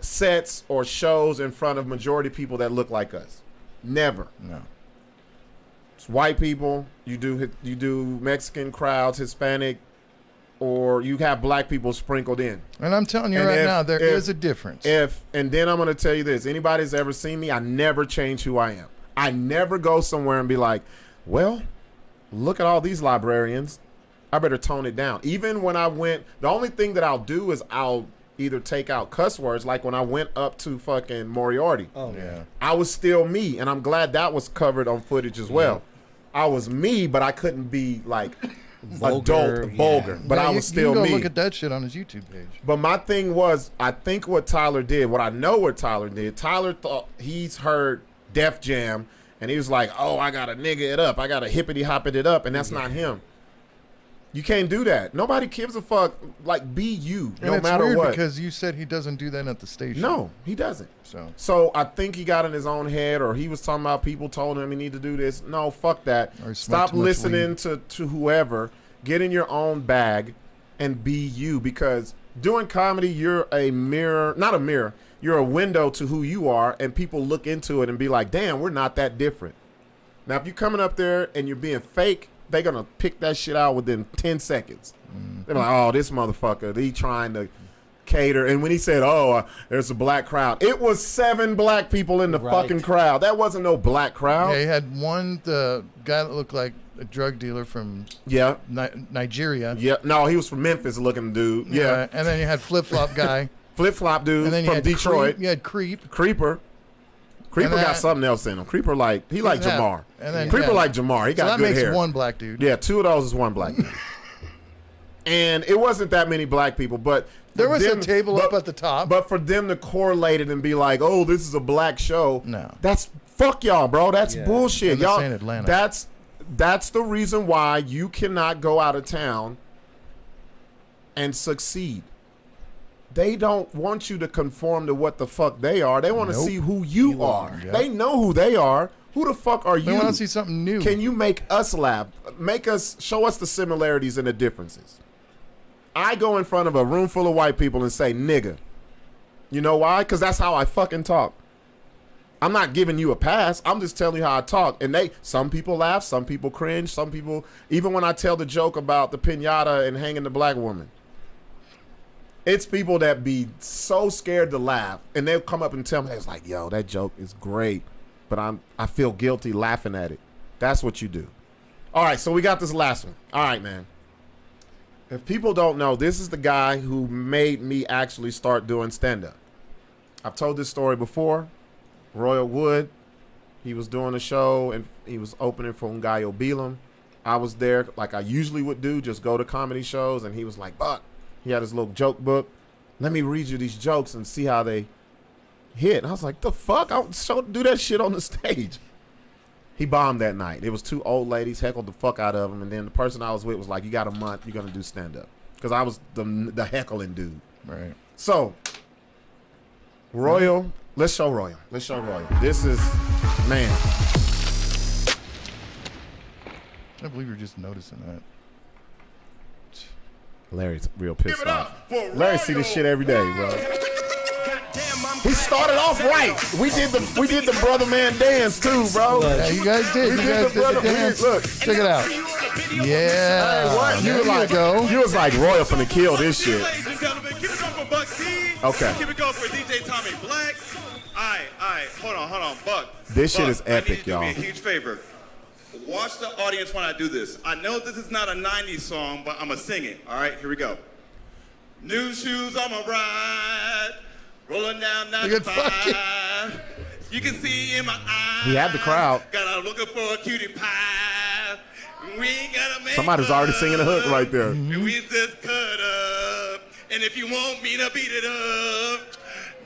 sets or shows in front of majority people that look like us. Never. No. It's white people. You do Mexican crowds, Hispanic, or you have black people sprinkled in. And I'm telling you And right now, there is a difference. And then I'm going to tell you this. Anybody's ever seen me, I never change who I am. I never go somewhere and be like, well, look at all these librarians. I better tone it down. Even when I went, the only thing that I'll do is I'll either take out cuss words, like when I went up to fucking Moriarty. Oh yeah. I was still me, and I'm glad that was covered on footage as well. I was me, but I couldn't be like vulgar. But Yeah, I was still you can go me. look at that shit on his YouTube page. But my thing was, I think what Tyler did, what I know what Tyler did, Tyler thought he's heard Def Jam And he was like, oh, I got to nigga it up. I got to hippity-hoppity it up. And that's not him. You can't do that. Nobody gives a fuck. Like, be you, no matter weird what. Because you said he doesn't do that at the station. No, he doesn't. So I think he got in his own head, or he was talking about people told him he need to do this. No, fuck that. Or he smoked Stop too much listening weed. to whoever. Get in your own bag and be you. Because doing comedy, you're a mirror, not a mirror. You're a window to who you are, and people look into it and be like, damn, we're not that different. Now, if you're coming up there and you're being fake, they're going to pick that shit out within 10 seconds. They're like, oh, this motherfucker, he trying to cater. And when he said, oh, there's a black crowd, it was 7 black people in the fucking crowd. That wasn't no black crowd. yeah, he had one, the guy that looked like a drug dealer from Nigeria. Yeah. No, he was from Memphis looking dude. Yeah. And then you had Flip-Flop guy. Flip-flop dude And then you from had Detroit. You had Creep. Creeper And got that- something else in him. Creeper like Jamar. And then- Creeper yeah. like Jamar. He So got that good makes hair. one black dude. Yeah, 2 of those is one black dude. And it wasn't that many black people, but There was them- a table but- up at the top. But for them to correlate it and be like, "Oh, this is a black show," No. that's fuck y'all, bro. That's bullshit, And this y'all. ain't Atlanta. That's the reason why you cannot go out of town and succeed. They don't want you to conform to what the fuck they are. They want to Nope. see who you are. Yep. They know who they are. Who the fuck are you? They want to see something new. Can you make us laugh? Show us the similarities and the differences. I go in front of a room full of white people and say, nigga. You know why? Because that's how I fucking talk. I'm not giving you a pass. I'm just telling you how I talk. And some people laugh, some people cringe, some people, even when I tell the joke about the piñata and hanging the black woman, it's people that be so scared to laugh. And they'll come up and tell me, it's like, yo, that joke is great. But I feel guilty laughing at it. That's what you do. All right, so we got this last one. All right, man. If people don't know, this is the guy who made me actually start doing stand-up. I've told this story before. Royal Wood, he was doing a show, and he was opening for Ngayo Bilam. I was there like I usually would do, just go to comedy shows, and he was like, Buck, he had his little joke book. Let me read you these jokes and see how they hit. And I was like, the fuck? I'll do that shit on the stage. He bombed that night. It was 2 old ladies, heckled the fuck out of him, and then the person I was with was like, you got a month, you're going to do stand-up. Because I was the heckling dude. Right. So, Royal, let's show Royal. This is, man. I can't believe you're just noticing that. Larry's real pissed Give it off. up for Larry see this shit every day, bro. We started off right. We did the brother man dance too, bro. Yeah, you guys did. We You did guys the did the brother. dance. Look. Check it out. Yeah. Hey, what? There you go. You was like Royal finna kill this shit. Ladies and gentlemen, give it up for Buck D. Okay. Keep it going for DJ Tommy Black. All right. Hold on, Buck. This shit is I need epic, you to do me y'all. a huge favor. Watch the audience when I do this. I know this is not a 90s song, but I'm going to sing it. All right, here we go. New shoes on my ride. Rolling down Look at 95. You can see in my eyes. He had the crowd. Got out looking for a cutie pie. We ain't gotta make Somebody's already singing a hook right there. and we just cut up. And if you want me to beat it up,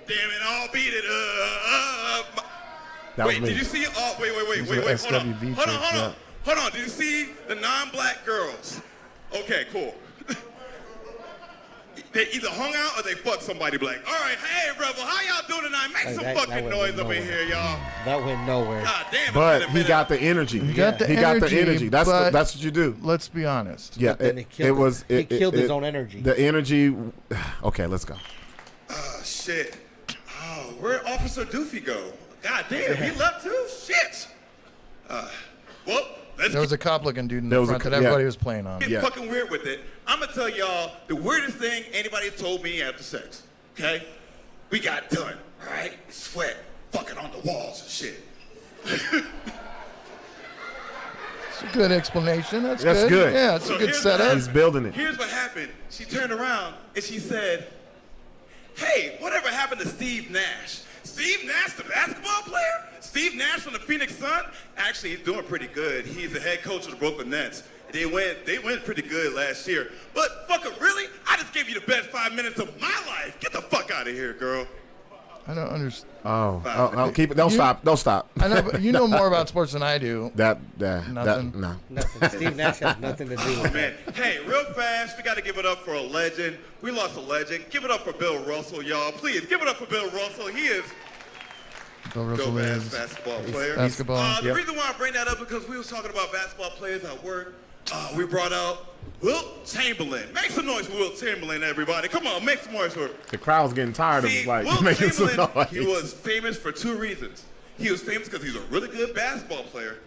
damn it, I'll beat it up. That was Wait, me. did you see? Oh, wait. These are SWV chicks, yeah. Hold on. Did you see the non-black girls? Okay, cool. They either hung out or they fucked somebody black. All right, hey, Revel, how y'all doing tonight? Make some That fucking went noise over nowhere. here, y'all. That went nowhere. God damn, it's But been a he minute. got the energy. He got the He got the energy, energy. That's but- what you do. Let's be honest. Yeah, then he killed he killed his own energy. The energy. Okay, let's go. Oh, shit. Oh, where'd Officer Doofy go? God damn, he left too? Shit. Well, let's There was a cop-looking dude in There the was a front co- that everybody yeah. was playing on. get Yeah. fucking weird with it. I'm gonna tell y'all the weirdest thing anybody told me after sex. Okay? We got done, all right? Sweat, fucking on the walls and shit. It's a good explanation. That's good. Yeah, it's a good here's what setup. He's building it. Here's what happened. She turned around and she said, hey, whatever happened to Steve Nash? Steve Nash, the basketball player? Steve Nash from the Phoenix Sun? Actually, he's doing pretty good. He's the head coach of the Brooklyn Nets. They went pretty good last year. But fucker, really? I just gave you the best 5 minutes of my life. Get the fuck out of here, girl. I don't understand. Oh, keep it. Don't stop. I know, but you know more about sports than I do. Nothing. Nothing. Steve Nash has nothing to do with Oh, man. Hey, real fast, we got to give it up for a legend. We lost a legend. Give it up for Bill Russell, y'all. Please, give it up for Bill Russell. He is Bill Russell is basketball player. Basketball. The reason why I bring that up is because we was talking about basketball players at work. We brought out Wilt Chamberlain. Make some noise for Wilt Chamberlain, everybody. Come on, make some noise for The crowd's getting tired of Wilt making some Chamberlain, noise. he was famous for two reasons. He was famous because he's a really good basketball player,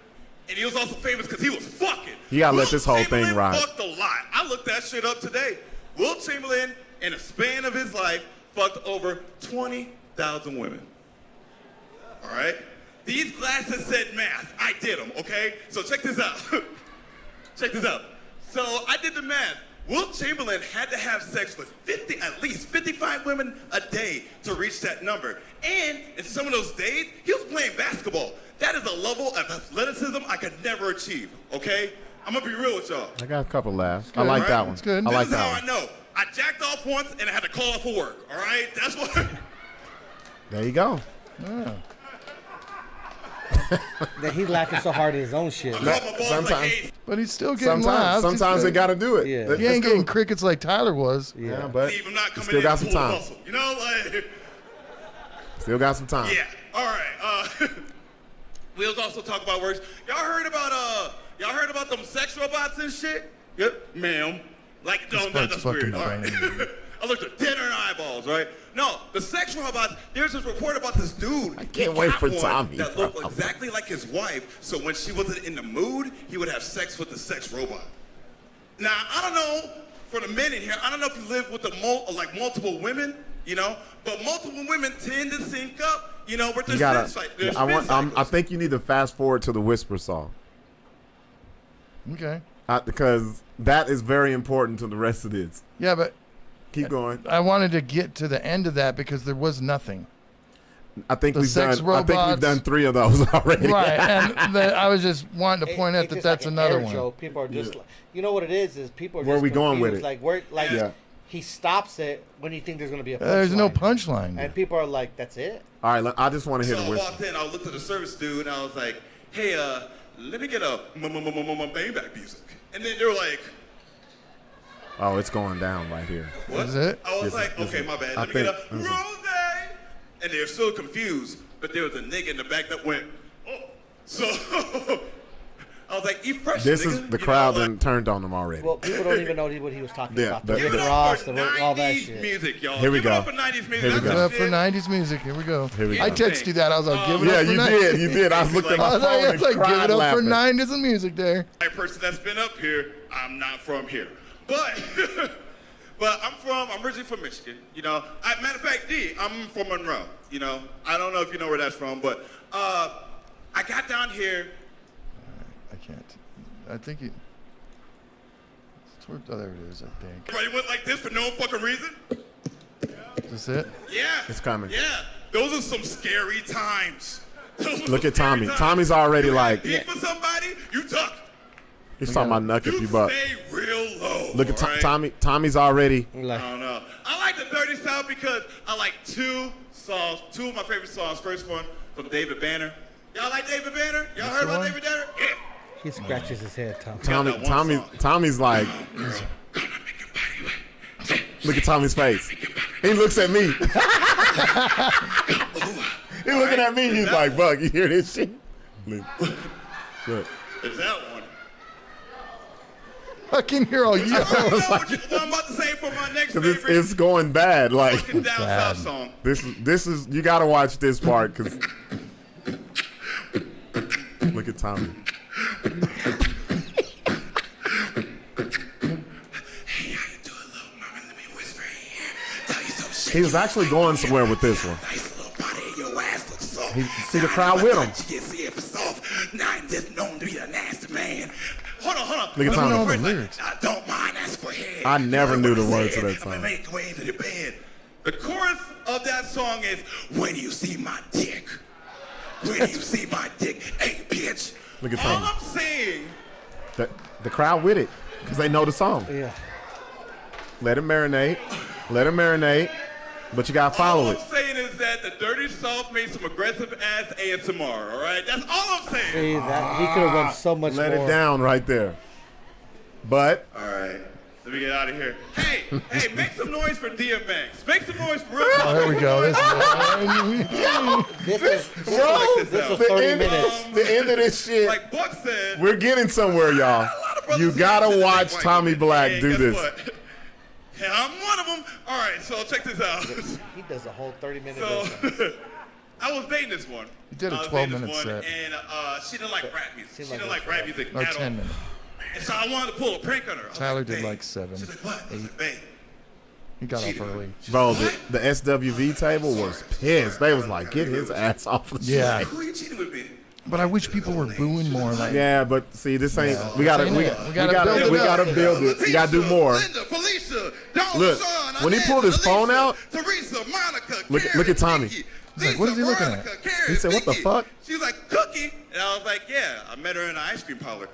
and he was also famous because he was fucking. You gotta let Wilt this whole thing Chamberlain ride. Fucked a lot. I looked that shit up today. Wilt Chamberlain, in a span of his life, fucked over 20,000 women. All right? These glasses said math. I did them, okay? So check this out. Check this out. So I did the math. Wilt Chamberlain had to have sex with at least 55 women a day to reach that number. And in some of those days, he was playing basketball. That is a level of athleticism I could never achieve, okay? I'm gonna be real with y'all. I got a couple laughs. I like that one. It's good. I like This is that how one. I know. I jacked off once and I had to call off for work, all right? That's what... There you go. Yeah. that. He's laughing so hard at his own shit. Sometimes, But he's still getting laughs. sometimes they got to do it. Yeah. He ain't getting crickets like Tyler was. Yeah, but Steve, I'm not coming still in got full some time. muscle. You know, like... Still got some time. Yeah. All right. We was also talking about works. Y'all heard about them sex robots and shit? Yep, ma'am. Like, no, not the part's fucking spirit. All right. funny. I looked at dead in her eyeballs, right? No, the sex robots, there's this report about this dude. I can't wait for Tommy, that bro. looked exactly like his wife, so when she wasn't in the mood, he would have sex with the sex robot. Now, I don't know, for the men in here, I don't know if you live with multiple women, you know, but multiple women tend to sync up, you know, with their You gotta. spin I think you need to fast forward to the Whisper song Okay. because that is very important to the rest of this. Yeah, but Keep going. I wanted to get to the end of that because there was nothing. I think The we've sex done. I think we've robots. done 3 of those already. Right, and I was just wanting to point out that It's that's like an another air one. joke. People are just, like, you know what it is people are Where just we going with confused. it? Yeah. He stops it when you think there's going to be a punchline. There's no punchline. And people are like, that's it? All right. I just want to hear So the I Whisper. walked in, I looked at the service dude, and I was like, hey, let me get a bang-back music. And then they were like, Oh, it's going down right here. what? Is it? I was Yes, like, yes, okay, my bad. I Let me get a think- rose. And they're so confused, but there was a nigga in the back that went, oh. So I was like, eat fresh, This nigga. is the You crowd know, like, done turned on them already. Well, people don't even know what he was talking Yeah, about. the- The Give Rick it up Ross, for all that 90s shit. music, y'all. Here we Give it go. up for 90s music. Here we That's go. Give the it up for shit. 90s music. Here we go. Here we I go. texted you that. I was like, give it Yeah, up for you 90s. did. You did. I was looking at I my was like, phone it's and like, give cried it up for laughing. 90s and music there. Every person that's been up here, I'm not from here. But I'm originally from Michigan, you know. Matter of fact, I'm from Monroe, you know. I don't know if you know where that's from, but I got down here. I can't. I think it. Oh, there it is, I think. Everybody went like this for no fucking reason. Is this it? Yeah. It's coming. Yeah. Those are some scary times. Look at Tommy. Tommy's already you like. Beat for somebody, you tuck. He's talking about knuck if You you buck. stay real low. Look at alright? Tommy. Tommy's already. I don't know. I like the Dirty South because I like 2 songs, 2 of my favorite songs. First one from David Banner. Y'all like David Banner? Y'all heard about David Banner? Yeah. He scratches his head, Tom. Tommy's like. Look at Tommy's face. He looks at me. He looking at me. He's like, "Buck, you hear this shit?" Look. Is that one? I can hear all you. I don't know what I'm about to say for my next favorite It's going bad. Like fucking down south song. this is you gotta watch this part because look at Tommy. He was actually going somewhere with this one. He see the crowd with him. Hold on. Look at I don't know Tommy. the lyrics. I don't mind, that's for head. I never knew the words to that I'm gonna song. make way to the bed. The chorus of that song is, when you see my dick. When you see my dick. Hey, bitch. Look at All Tommy. I'm saying, The crowd with it because they know the song. Yeah. Let it marinate. Let it marinate. But you gotta follow all it. I'm saying is that the Dirty yourself, make some aggressive ass ASMR, all right? That's all I'm saying. See, that, he could have done so much Let more. it down right there. But All right, let me get out of here. Hey, make some noise for DMX. Make some noise for Revel. Oh, there we go. This This was the 30 end, minutes. the end of this shit, Like Buck said, we're getting somewhere, y'all. You gotta watch Tommy Black do guess this. What? Yeah, I'm one of them. All right, so check this out. He does a whole 30-minute So, version. I was dating this one. You did a I was dating 12-minute this one, set. And she didn't like rap music. She Seemed like didn't like it's rap music or at 10 all. minutes. And so I wanted to pull a prank on her. I was Tyler like, did "Babe." like 7, She's like, what? I was 8. like, babe. He got off early. Bro, the SWV table was pissed. They was like, get his ass off the Yeah. stage. Who you cheating with me? But I wish people were booing more. Like, Yeah, but see, this ain't. We gotta This ain't it. We gotta build it we up. gotta build it. We gotta do more. Linda, Felicia, Dawn, Look, Sean, when he Inez, pulled his Alicia, phone out- Teresa, Monica, Look Karen, at Tommy. Nikki, He's like, what is he Lisa, looking at? Veronica, Karen, He said, what the Vicky. fuck? She was like, Cookie. And I was like, yeah, I met her in an ice cream parlor.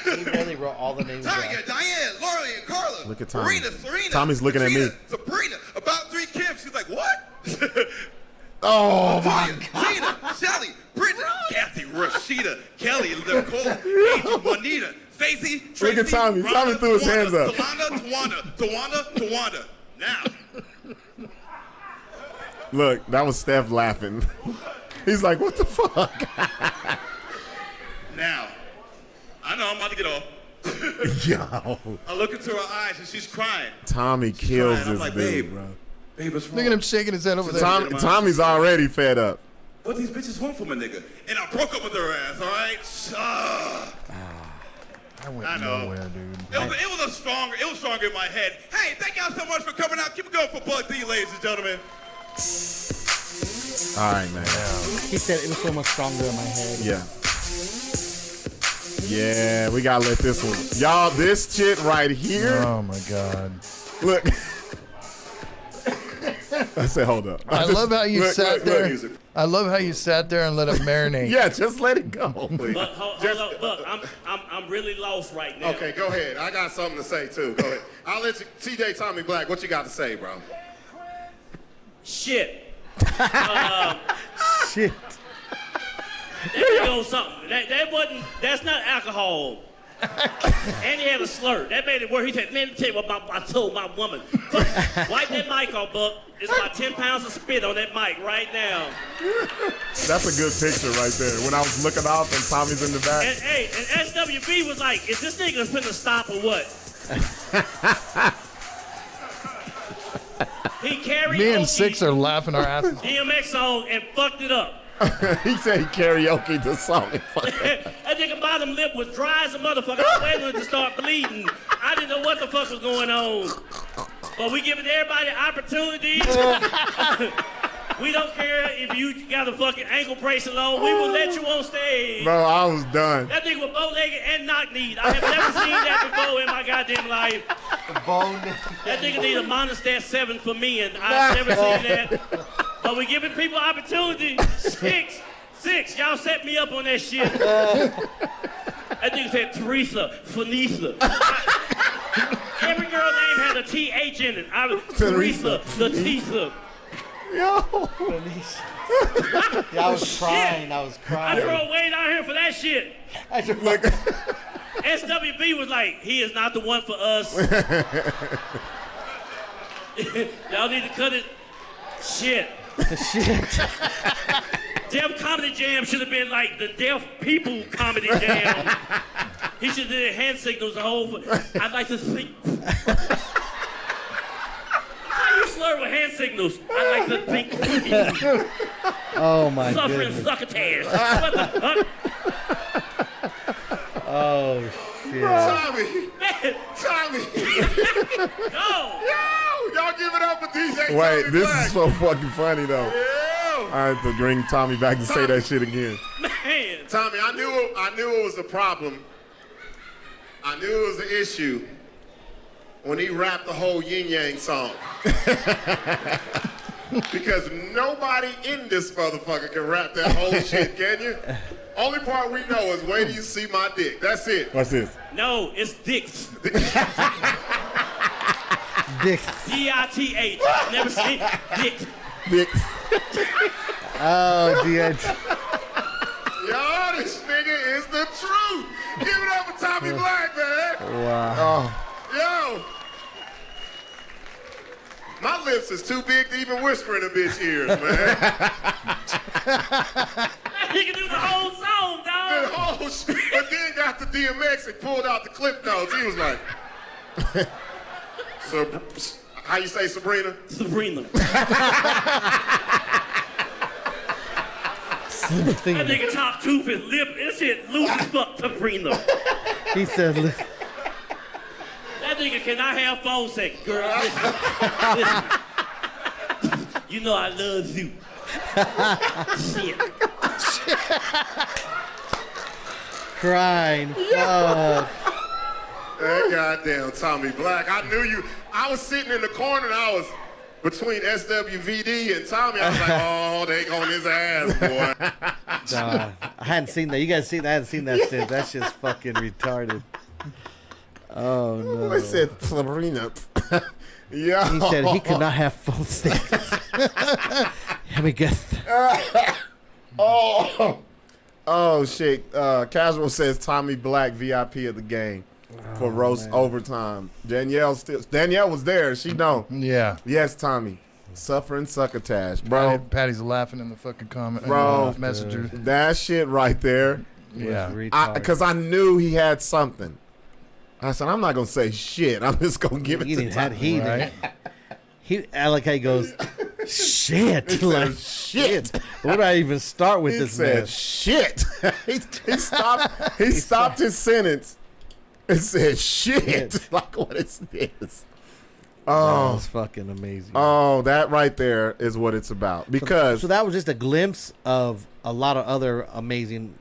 He really wrote all the names down. Tanya, Diane, Lori, and Carla. Look at Tommy. Serena. Tommy's looking at me. Sabrina, about 3 Kim. She's like, what? Oh my Tina, Shelly, Bridget, Kathy, Rashida, Kelly, Nicole, Angel, Juanita, Stacey, Tracy, Look at Tommy. Rhonda, Tommy threw his Tawana, hands up. Tawana. Now, Look, that was Steph laughing. He's like, what the fuck? now, I know I'm about to get off. Yo, I look into her eyes and she's crying. Tommy kills crying. I'm this like, dude, babe. bro. Babe, what's wrong? look at him shaking his head over there. Tommy's already fed up. What these bitches want from a nigga? And I broke up with her ass, all right? I went I know. nowhere, dude. It was stronger in my head. Hey, thank y'all so much for coming out. Keep it going for Buck D, ladies and gentlemen. All right, man. He said it was so much stronger in my head. Yeah. Yeah, we gotta let this one. Y'all, this shit right here. Oh my God. Look. I said, hold up. I love how you sat there. music. I love how you sat there and let it marinate. Yeah, just let it go. Please. But hold up, look, I'm really lost right now. Okay, go ahead. I got something to say too. Go ahead. I'll let you, TJ Tommy Black. What you got to say, bro? Shit. Shit. That goes something. That's not alcohol. And he had a slur. That made it worse. He said, man, let me tell you what I told my woman. Wipe that mic off, Buck. It's about 10 pounds of spit on that mic right now. That's a good picture right there. When I was looking off and Tommy's in the back. And SWB was like, is this nigga finna stop or what? He carried Me and Sixx are laughing our asses. DMX song and fucked it up. He said he karaoke the song. That nigga bottom lip was dry as a motherfucker. I was waiting to start bleeding. I didn't know what the fuck was going on. But we giving everybody opportunities. We don't care if you got a fucking ankle bracelet on. We will let you on stage. Bro, I was done. That nigga was bow-legged and knock-kneed. I have never seen that before in my goddamn life. That nigga need a Monistat 7 for me, and I've never seen that. But we giving people opportunity. Sixx, y'all set me up on that shit. That nigga said Teresa, Phoenicia. Every girl name had a TH in it. Teresa, Latisa. Yo. Yeah, I was crying. I was I crying. drove way down here for that shit. Look. SWB was like, he is not the one for us. Y'all need to cut it. Shit. Deaf Comedy Jam should have been like the Deaf People Comedy Jam. He should have did hand signals the whole. I'd like to think. How you slur with hand signals? I'd like to think. Oh my Suffering goodness. succotash. What the fuck? Oh shit. Tommy, Man, Tommy. no. Yo, y'all give it up for DJ Wait, Tommy this Black. is so fucking funny though. Yeah. I have to bring Tommy back to say that shit again. Man. Tommy, I knew it was a problem. I knew it was an issue when he rapped the whole Yin Yang song. Because nobody in this motherfucker can rap that whole shit, can you? Only part we know is wait till you see my dick. That's it. What's this? No, it's dicks. Dick. D-I-T-H. Never seen dicks. Dick. Oh, dear. Yo, this nigga is the truth. Give it up for Tommy Black, man. Wow. Yo. My lips is too big to even whisper in a bitch ears, man. He can do the whole song, dog. The whole shit. But then got the DMX and pulled out the clip notes. He was like, so, how you say Sabrina? Sabrina. That nigga top tooth his lip. This shit loose as fuck, Sabrina. He said, That nigga cannot have phone sex. Girl, listen. You know I love you. Shit. crying. Fuck. That goddamn Tommy Black. I knew you. I was sitting in the corner and I was between SWVD and Tommy. I was like, oh, they on his ass, boy. Nah, I hadn't seen that. You guys seen that? I hadn't seen that since. That shit's fucking retarded. Oh, no. I said Sabrina. Yeah. He said he could not have phone sex. Let me guess. Oh, shit. Casual says Tommy Black VIP of the game for roast overtime. Danielle was there. She know. Yeah. Yes, Tommy. Suffering succotash, bro. Patty's laughing in the fucking comment. Bro, Messenger. that shit right there. Yeah. Because I knew he had something. I said, I'm not going to say shit. I'm just going to give it to Tommy. Right? I like how he goes, shit. He Like, said, shit. Where do I even start with He this said, mess? shit. he stopped his sentence and said, shit. Like, what is this? Oh, that's fucking amazing. Oh, that right there is what it's about. Because so that was just a glimpse of a lot of other amazing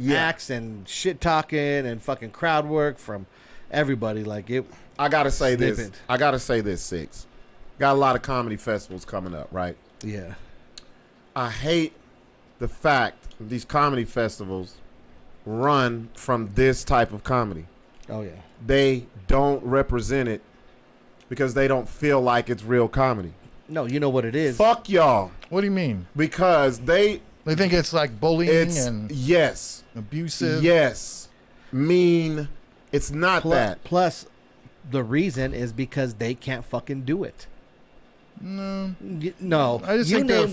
acts and shit talking and fucking crowd work from everybody. Like it. I gotta say this. Snippet. I gotta say this, Sixx. Got a lot of comedy festivals coming up, right? Yeah. I hate the fact that these comedy festivals run from this type of comedy. Oh yeah. They don't represent it because they don't feel like it's real comedy. No, you know what it is. Fuck y'all. What do you mean? Because they think it's like bullying and yes, abusive. yes, mean. It's not that. Plus, the reason is because they can't fucking do it. No. No. I just think they're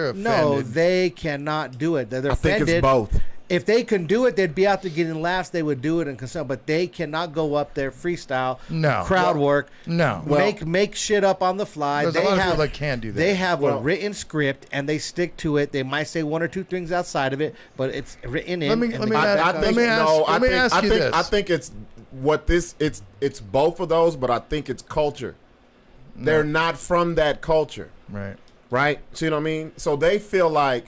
offended. No, they cannot do it. They're I think offended. it's both. If they can do it, they'd be out there getting laughs. They would do it and concern, but they cannot go up there freestyle, crowd work, make shit up on the fly. There's a lot of people that can't do that. They have a written script and they stick to it. They might say one or two things outside of it, but it's written in. I think it's what this. It's both of those, but I think it's culture. No. They're not from that culture, right? See what I mean? So they feel like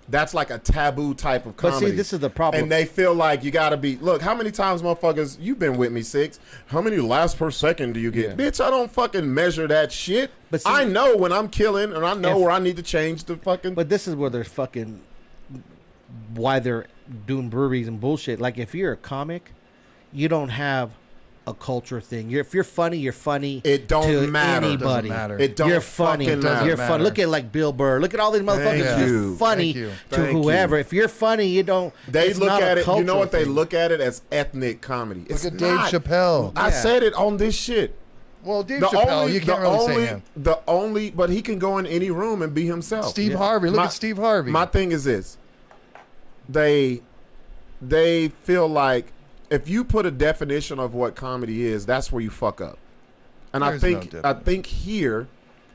that's like a taboo type of comedy. But see, this is the problem. And they feel like you got to be, look, how many times, motherfuckers, you've been with me, Sixx? How many laughs per second do you get? Bitch, I don't fucking measure that shit. But see, I know when I'm killing and I know where I need to change the fucking. But this is where they're fucking, why they're doing breweries and bullshit. Like, if you're a comic, you don't have a culture thing. If you're funny, you're funny. It don't matter. Anybody. It doesn't matter. It don't you're funny. You're fun. Look at like Bill Burr. Look at all these motherfuckers just funny to whoever. If you're funny, you don't. They look at it. You know what they look at it as? Ethnic comedy. It's look at Dave Chappelle. I said it on this shit. Well, Dave Chappelle, you can't really say him. But he can go in any room and be himself. Steve Harvey. Look at Steve Harvey. My thing is this. They feel like if you put a definition of what comedy is, that's where you fuck up. And I think here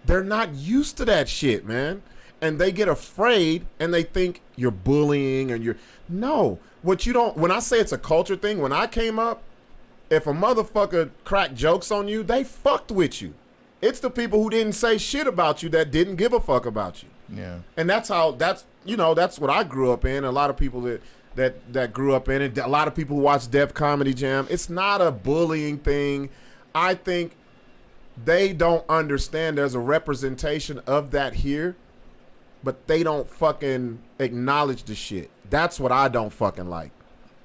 they're not used to that shit, man. And they get afraid and they think you're bullying and when I say it's a culture thing, when I came up, if a motherfucker cracked jokes on you, they fucked with you. It's the people who didn't say shit about you that didn't give a fuck about you. Yeah. And that's what I grew up in. A lot of people that grew up in it. A lot of people who watch Def Comedy Jam. It's not a bullying thing. I think they don't understand there's a representation of that here, but they don't fucking acknowledge the shit. That's what I don't fucking like.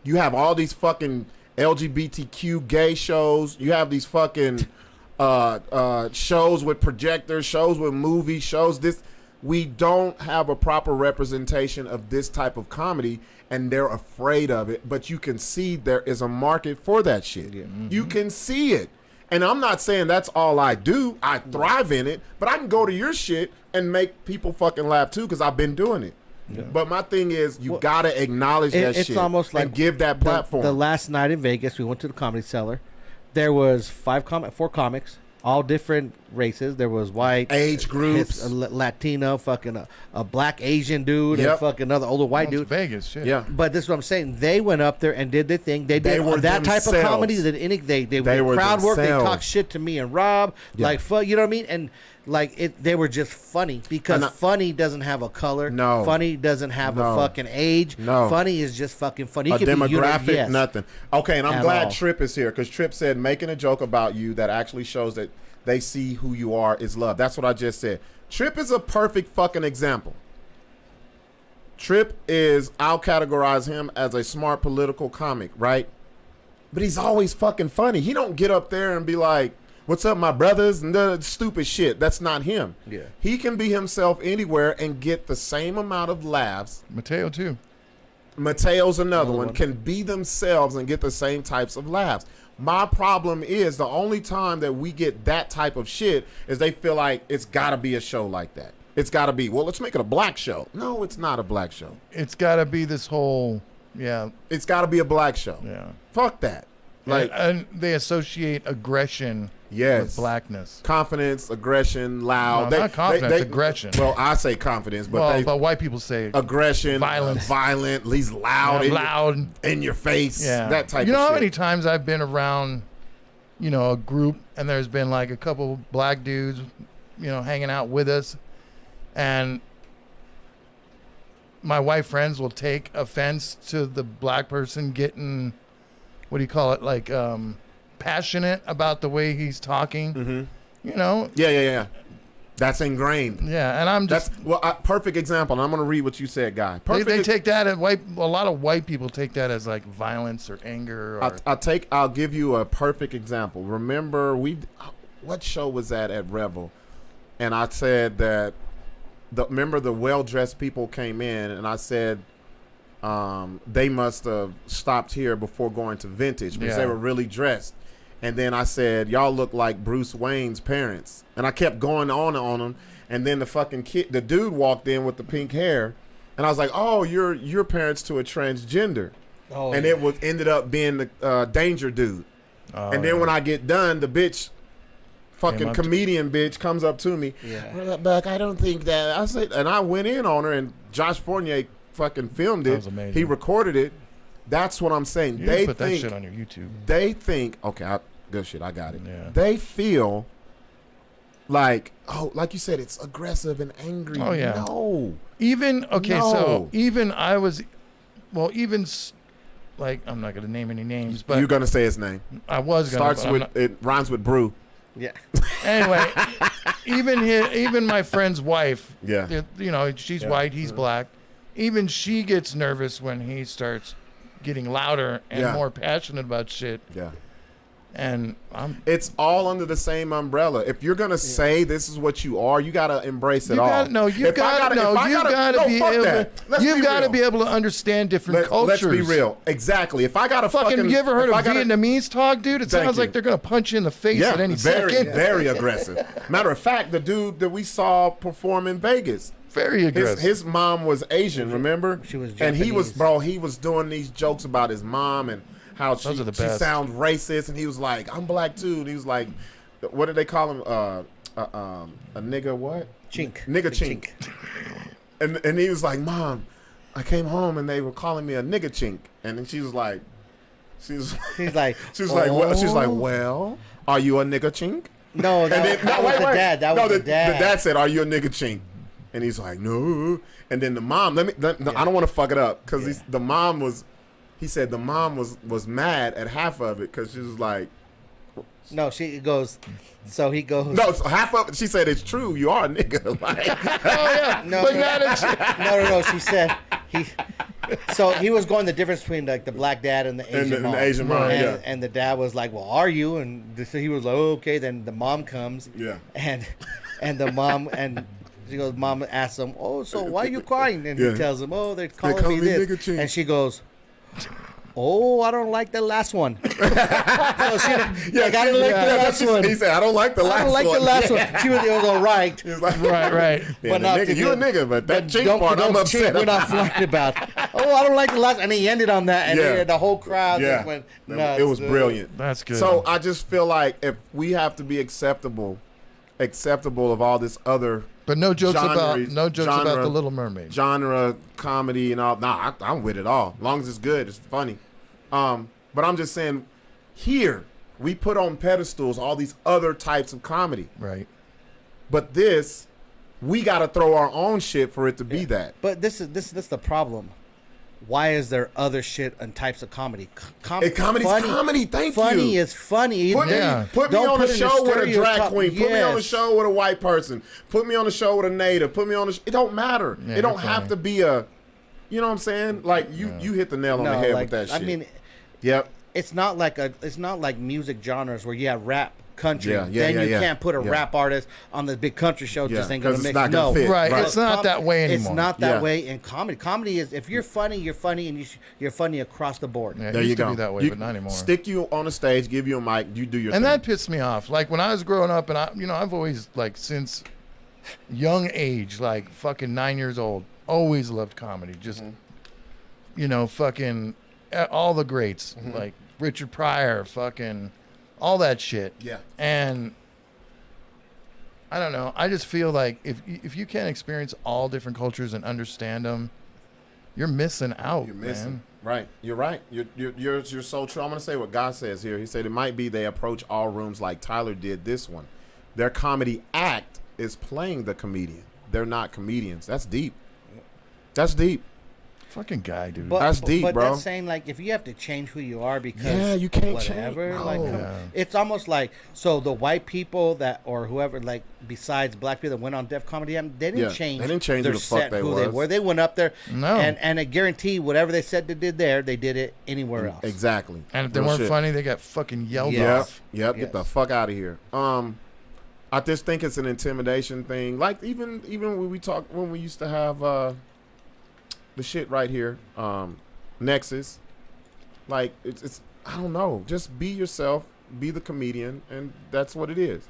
You have all these fucking LGBTQ gay shows. You have these fucking shows with projectors, shows with movies, shows this. We don't have a proper representation of this type of comedy, and they're afraid of it. But you can see there is a market for that shit. Yeah. You can see it. And I'm not saying that's all I do. I thrive in it. But I can go to your shit and make people fucking laugh too, because I've been doing it. Yeah. But my thing is, you gotta acknowledge that shit. It's almost like and give that platform. The last night in Vegas, we went to the Comedy Cellar. There was 4 comics, all different races. There was white, age groups, Latino, fucking a black Asian dude, and fucking another older white dude. Vegas, shit. Yeah. But this is what I'm saying. They went up there and did their thing. They did that type of comedy. They were crowd work. They talked shit to me and Rob, like fuck. You know what I mean? And like they were just funny because funny doesn't have a color. No. Funny doesn't have a fucking age. No. Funny is just fucking funny. A demographic, nothing. Okay, and I'm glad all. Tripp is here because Tripp said making a joke about you that actually shows that they see who you are is love. That's what I just said. Tripp is a perfect fucking example. Tripp is, I'll categorize him as a smart political comic, right? But he's always fucking funny. He don't get up there and be like, what's up, my brothers? And the stupid shit. That's not him. Yeah. He can be himself anywhere and get the same amount of laughs. Mateo, too. Mateo's another one. Can be themselves and get the same types of laughs. My problem is the only time that we get that type of shit is they feel like it's got to be a show like that. It's got to be, well, let's make it a black show. No, it's not a black show. It's got to be this whole, It's got to be a black show. Yeah. Fuck that. Like, and they associate aggression with blackness. Confidence, aggression, loud. No, not confidence, aggression. Well, I say confidence, but but white people say aggression, violence, violent, he's loud, loud in your face, that type of shit. You know how many times I've been around, a group, and there's been like a couple black dudes, hanging out with us, and my white friends will take offense to the black person getting, what do you call it, like passionate about the way he's talking. Yeah. That's ingrained. Yeah, and I'm just perfect example. And I'm going to read what you said, guy. They take that as a lot of white people take that as like violence or anger. Or, I'll give you a perfect example. Remember what show was that at Revel? And I said that remember the well-dressed people came in, and I said they must have stopped here before going to Vintage because they were really dressed. And then I said, y'all look like Bruce Wayne's parents. And I kept going on them. And then the fucking the dude walked in with the pink hair. And I was like, oh, you're parents to a transgender. Oh, and it ended up being the Danger dude. Oh, and then when I get done, the bitch, fucking comedian bitch, comes up to me. Yeah. Buck, I don't think that. I said, and I went in on her, and Josh Fournier fucking filmed it. That was amazing. He recorded it. That's what I'm saying. You they put that shit on your YouTube. They think, okay, good shit, I got it. Yeah. They feel like, like you said, it's aggressive and angry. Oh, yeah. No. So even I was, like, I'm not going to name any names, but. You're going to say his name. I was going to. It rhymes with brew. Yeah. Anyway, even my friend's wife, yeah. She's white, he's black. Even she gets nervous when he starts getting louder and more passionate about shit. Yeah. And it's all under the same umbrella. If you're gonna say this is what you are, you gotta embrace it all. You've got to be able to understand different cultures. Let's be real. Exactly. If I gotta fucking, you ever heard of Vietnamese talk, dude? It sounds like they're gonna punch you in the face at any second. Very aggressive. Matter of fact, the dude that we saw perform in Vegas, very aggressive. His mom was Asian, remember? She was Japanese. And he was doing these jokes about his mom and how she sounds racist, and he was like, I'm black too. And he was like, what did they call him? A nigga what? Chink. Nigga chink. And he was like, Mom, I came home and they were calling me a nigga chink. And then she was like, well, are you a nigga chink? No, that was the dad. That was the dad. The dad said, are you a nigga chink? And he's like, no. And then the mom, I don't want to fuck it up because the mom was. He said the mom was mad at half of it because she was like, no, she goes, so he goes. No, so half of it, she said it's true. You are a nigga. Like, No. She said so he was going the difference between like the black dad and the Asian mom. The Asian mom, and the dad was like, well, are you? And so he was like, oh, okay. Then the mom comes. Yeah. And the mom and She goes, Mom asks him, oh, so why are you crying? And Yeah. he tells him, oh, they're call calling me me this. nigga chin. And she goes, oh, I don't like the last one. So she, I don't like the last one. He said, I don't like the last one. I don't like the last one. She was, it was all right. He was like, Right. Yeah, But not nigga, to you a get- nigga, but that cheat Don't part, I'm cheat, upset. we're not flying about. Oh, I don't like the last. And he ended on that, and Yeah. the whole crowd Yeah. just went nuts. It was dude. brilliant. That's good. So I just feel like if we have to be acceptable of all this other but no jokes about genre- the Little Mermaid. genre comedy and all. Nah, I'm with it all. As long as it's good, it's funny. But I'm just saying, here we put on pedestals all these other types of comedy. Right. But this, we got to throw our own shit for it to be that. But this is the problem. Why is there other shit and types of comedy? Comedy's comedy. Thank funny you. is funny. Put Yeah. me Don't on put a in show with a drag stereotype- queen. Put me on a Yes. show with a white person. Put me on a show with a native. Put me on it don't matter. Yeah, it don't you're have funny. to be a, you know what I'm saying? Like you hit the nail on the head with that shit. I mean, yep. it's not like music genres where you have rap, country. Yeah, yeah, then yeah, you yeah. can't put a Yeah. rap artist on the big country show. Yeah, Just ain't gonna 'cause it's mix. not gonna fit. Right. Right. It's not that way anymore. It's not that Yeah. way in comedy. Comedy is if you're funny, and you're funny across the board. Yeah, it There used you to go. be that way, but not anymore. Stick you on a stage, give you a mic, you do your And thing. that pissed me off. Like when I was growing up, and I've always like since young age, like fucking 9 years old, always loved comedy. Just fucking all the greats, like Richard Pryor, fucking all that shit. Yeah. And I don't know. I just feel like if you can't experience all different cultures and understand them, you're missing out. You're missing. Man. Right. You're right. You're so true. I'm gonna say what God says here. He said it might be they approach all rooms like Tyler did this one. Their comedy act is playing the comedian. They're not comedians. That's deep. That's deep. Fucking guy, dude. That's deep, but bro. that's saying like if you have to change who you are because Yeah, you can't whatever, change. like No. Yeah. it's almost like so the white people that or whoever like besides black people that went on Def Comedy Jam, they didn't Yeah, change. they didn't change their who the fuck set, they who they was. were. They went up there, No. and I guarantee whatever they said they did there, they did it anywhere else. Exactly. And if they Real weren't shit. funny, they got fucking yelled Yeah. off. Yep. Get the Yes. fuck out of here. I just think it's an intimidation thing. Like even when we used to have the shit right here, Nexus. Like it's I don't know. Just be yourself, be the comedian, and that's what it is.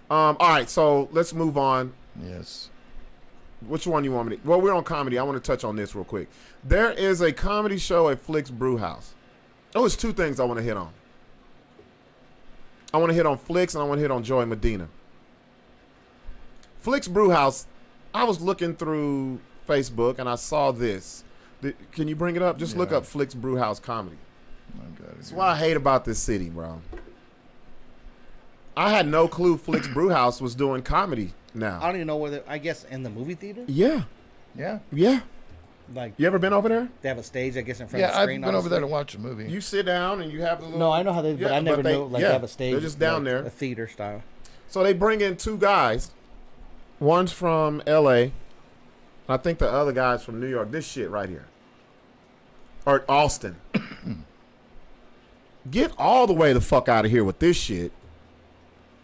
All right, so let's move on. Yes. Which one you want me to? Well, we're on comedy. I want to touch on this real quick. There is a comedy show at Flix Brewhouse. Oh, it's two things I want to hit on. I want to hit on Flix and I want to hit on Joy Medina. Flix Brewhouse, I was looking through Facebook and I saw this. Can you bring it up? Just look Yeah. up Flix Brewhouse comedy. I got it. That's what I hate about this city, bro. I had no clue Flix Brewhouse was doing comedy I now. don't even know whether I guess in the movie theater, Yeah. Yeah. Yeah. like You ever been over there? they have a stage, I guess, in front Yeah, of the I've screen. been over there to honestly. watch a movie. You sit down and you have the little... No, I know how they, but Yeah, I never but they- knew like yeah, they have a stage. they're just down like, there. a theater style. So they bring in two guys. One's from L.A. I think the other guy's from New York. This shit right here. Or Austin. Get all the way the fuck out of here with this shit.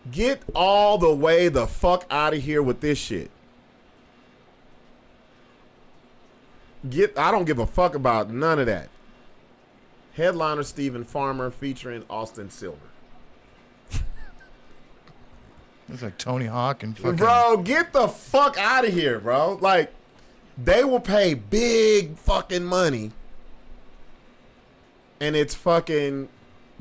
Get all the way the fuck out of here with this shit. I don't give a fuck about none of that. Headliner Stephen Farmer featuring Austin Silver. It's like Tony Hawk and fucking. Bro, get the fuck out of here, bro. Like, they will pay big fucking money. And it's fucking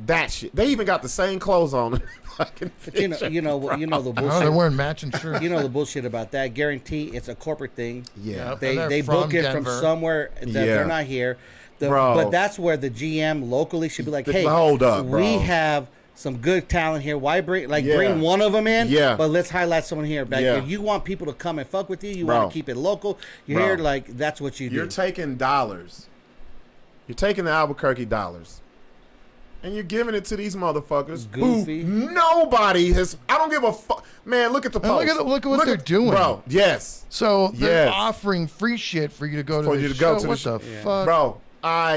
that shit. They even got the same clothes on. Fucking But you know the No, they're bullshit. wearing matching shirts. You know the bullshit about that. Guarantee it's a corporate thing. Yeah. Yep. They And they're they from book it Denver. from somewhere that Yeah. they're not here. Bro. But that's where the GM locally should be like, hey, Hold up, bro. we have some good talent here. Why bring Yeah. bring one of them in? Yeah. But let's highlight someone here. Like, Yeah. if you want people to come and fuck with you, you Bro. want to keep it local. You're Bro. here, like that's what you do. You're taking dollars. You're taking the Albuquerque dollars. And you're giving it to these motherfuckers. Goofy. Who nobody has. I don't give a fuck. Man, look at the And post. look at what they're doing. Bro, yes. So they're Yes. offering free shit for you to go to For the you to show. go to the what show. the fuck? Bro,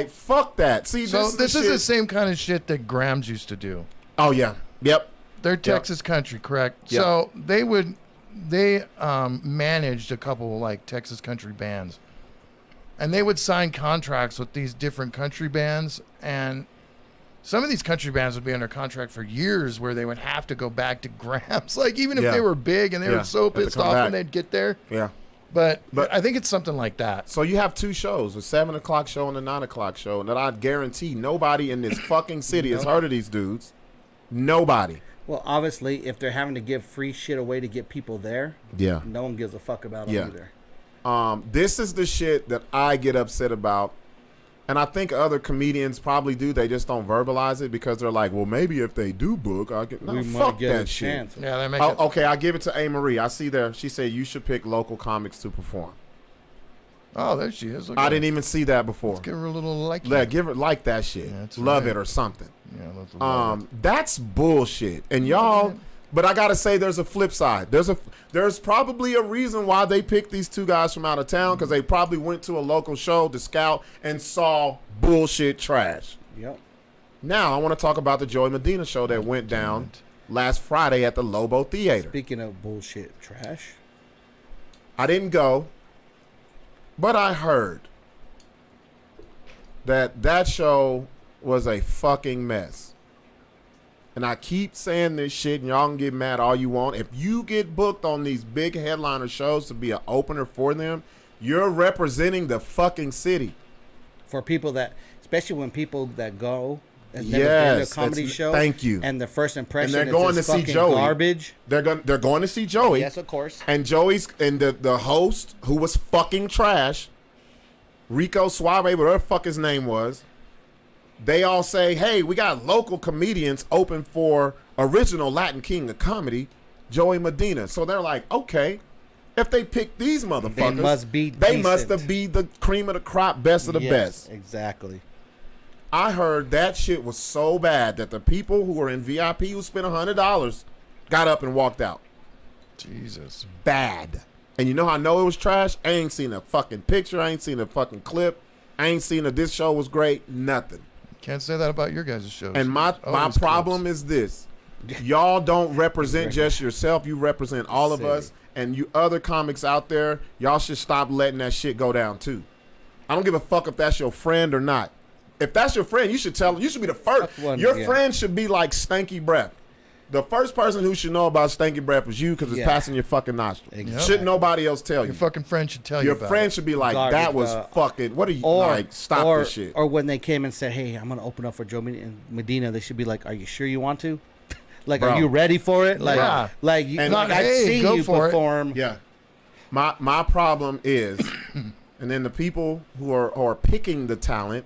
fuck that. See, So this is shit- the same kind of shit that Grams used to do. Oh, yeah. Yep. They're Texas country, correct? Yep. So they would they managed a couple like Texas country bands, and they would sign contracts with these different country bands, and some of these country bands would be under contract for years where they would have to go back to Gramps, like even if Yeah. they were big and they Yeah. were so Have to pissed come off back. when they'd get there. Yeah. But I think it's something like that. So you have 2 shows, a 7 o'clock show and a 9 o'clock show, and that I guarantee nobody in this fucking city has heard of these dudes. Nobody. Well, obviously, if they're having to give free shit away to get people there, Yeah. no one gives a fuck about Yeah. them either. This is the shit that I get upset about. And I think other comedians probably do. They just don't verbalize it because they're like, well, maybe if they do book, I can. No, We might fuck get a that shit. chance. Yeah, they make Oh, it. okay, I give it to A. Marie. I see there. She said you should pick local comics to perform. Oh, there she is. Look I at didn't her. even see that before. Give her a little like. Yeah, give it like that shit. Yeah, that's Love right. it or something. Yeah, that's love it. That's bullshit. And y'all, but I gotta say, there's a flip side. There's probably a reason why they picked these 2 guys from out of town because they probably went to a local show to scout and saw bullshit trash. Yep. Now I want to talk about the Joey Medina show that went down last Friday at the Lobo Theater. Speaking of bullshit trash, I didn't go, but I heard that show was a fucking mess. And I keep saying this shit, and y'all can get mad all you want. If you get booked on these big headliner shows to be an opener for them, you're representing the fucking city. for people that, especially when people that go and never been to a Yes, comedy that's- show, thank you. and the first And impression they're is going to just see fucking Joey. garbage. They're going to see Joey. Yes, of course. And Joey's and the host who was fucking trash, Rico Suave, whatever the fuck his name was. They all say, "Hey, we got local comedians open for original Latin king of comedy, Joey Medina." So they're like, "Okay, if they pick these motherfuckers, must be they must decent. have be the cream of the crop, best of the Yes, best." exactly. I heard that shit was so bad that the people who were in VIP who spent $100 got up and walked out. Jesus. Bad. And you know how I know it was trash? I ain't seen a fucking picture. I ain't seen a fucking clip. I ain't seen that this show was great. Nothing. Can't say that about your guys' shows. And my Always problem is this. Y'all don't represent just yourself. You represent all of us. And you other comics out there, y'all should stop letting that shit go down too. I don't give a fuck if that's your friend or not. If that's your friend, you should tell him. You should be the first. Your friend should be like Stanky Breath. The first person who should know about Stanky Breath was you because it's passing your fucking nostril. Exactly. Shouldn't nobody else tell you. Your fucking friend should tell you Your about friend it. should be like, Garbage, that was fucking, what are you, Or, like, stop or, this shit. Or when they came and said, "Hey, I'm gonna open up for Joe Medina," they should be like, "Are you sure you want to? Like, Bro. are you ready for it? Like, Yeah. like, you, And like not, I've hey, seen go you for it. perform." Yeah. My problem is, and then the people who are picking the talent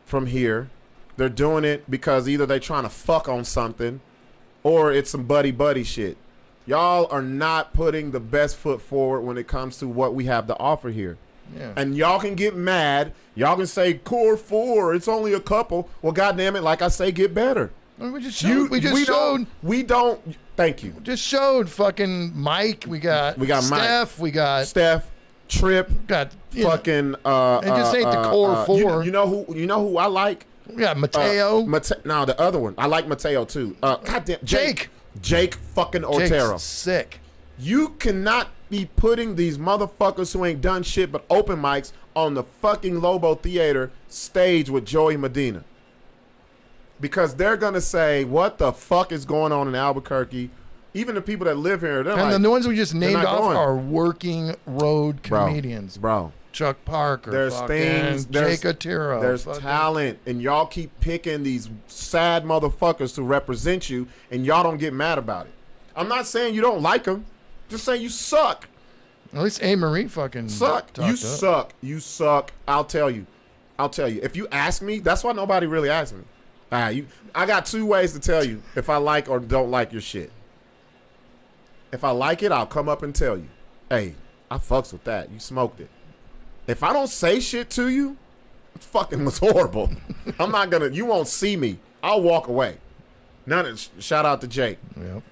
from here, they're doing it because either they're trying to fuck on something or it's some buddy shit. Y'all are not putting the best foot forward when it comes to what we have to offer here. Yeah. And y'all can get mad. Y'all can say core 4, it's only a couple. Well, goddamn it, like I say, get better. We just showed. We don't. Thank you. Just showed fucking Mike. We got Mike. Steph. We got Steph, Trip, got you know, fucking. it just ain't the core 4. You know who I like? Yeah, Mateo. No, the other one. I like Mateo too. Goddamn, Jake fucking Otero. Jake's sick. You cannot be putting these motherfuckers who ain't done shit but open mics on the fucking Lobo Theater stage with Joey Medina. Because they're going to say, what the fuck is going on in Albuquerque? Even the people that live here, they're And like, the ones we just they're named not off going. are working road comedians. Bro. Chuck Parker. There's fucking things. Jake Otero. There's fucking- talent, and y'all keep picking these sad motherfuckers to represent you, and y'all don't get mad about it. I'm not saying you don't like them. Just saying you suck. At least A. Marie fucking Suck. talked You up. suck. You suck. I'll tell you. If you ask me, that's why nobody really asks me. I got 2 ways to tell you if I like or don't like your shit. If I like it, I'll come up and tell you. Hey, I fucks with that. You smoked it. If I don't say shit to you, it fucking was horrible. I'm not gonna. You won't see me. I'll walk away. Shout out to Jake. Yep.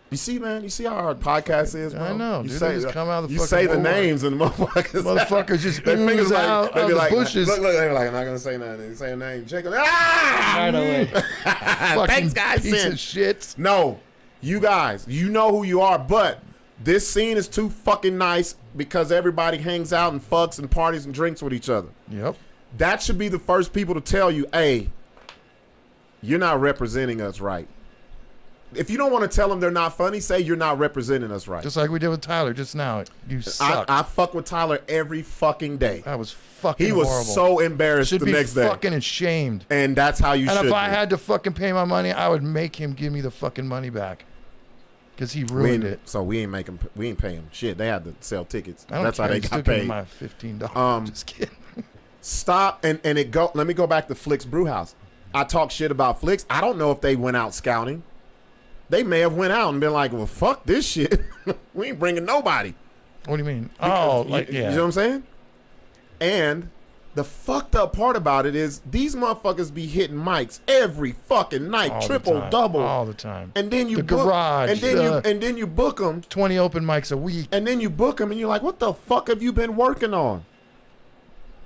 You see, man. You see how our podcast is, bro. I know, You dude, say they just come out of the you fucking say the woodwork. names and the motherfuckers. Motherfuckers just Their fingers ooze out they of be the like, bushes. Look, they're like, I'm not gonna say nothing. They say a name. Jake, ah! Right away. Fucking Thanks, guys. piece of shit. No, You guys, you know who you are, but this scene is too fucking nice because everybody hangs out and fucks and parties and drinks with each other. Yep. That should be the first people to tell you, hey, you're not representing us right. If you don't want to tell them they're not funny, say you're not representing us right. Just like we did with Tyler just now. You suck. I fuck with Tyler every fucking day. That was fucking He was horrible. so embarrassed Should the be next day. fucking ashamed. And that's how you should And if be. I had to fucking pay my money, I would make him give me the fucking money back. Because he ruined it. So we ain't pay him shit. They had to sell tickets. I don't That's care. how they Still got give me paid. my $15. Just kidding. Stop and it go. Let me go back to Flix Brewhouse. I talk shit about Flix. I don't know if they went out scouting. They may have went out and been like, well, fuck this shit. We ain't bringing nobody. What do you mean? Because like, you yeah. know what I'm saying? And the fucked up part about it is these motherfuckers be hitting mics every fucking night, All the triple, time. double. All the time. And then you The book, garage, and then you book them. 20 open mics a week. And then you book them and you're like, what the fuck have you been working on?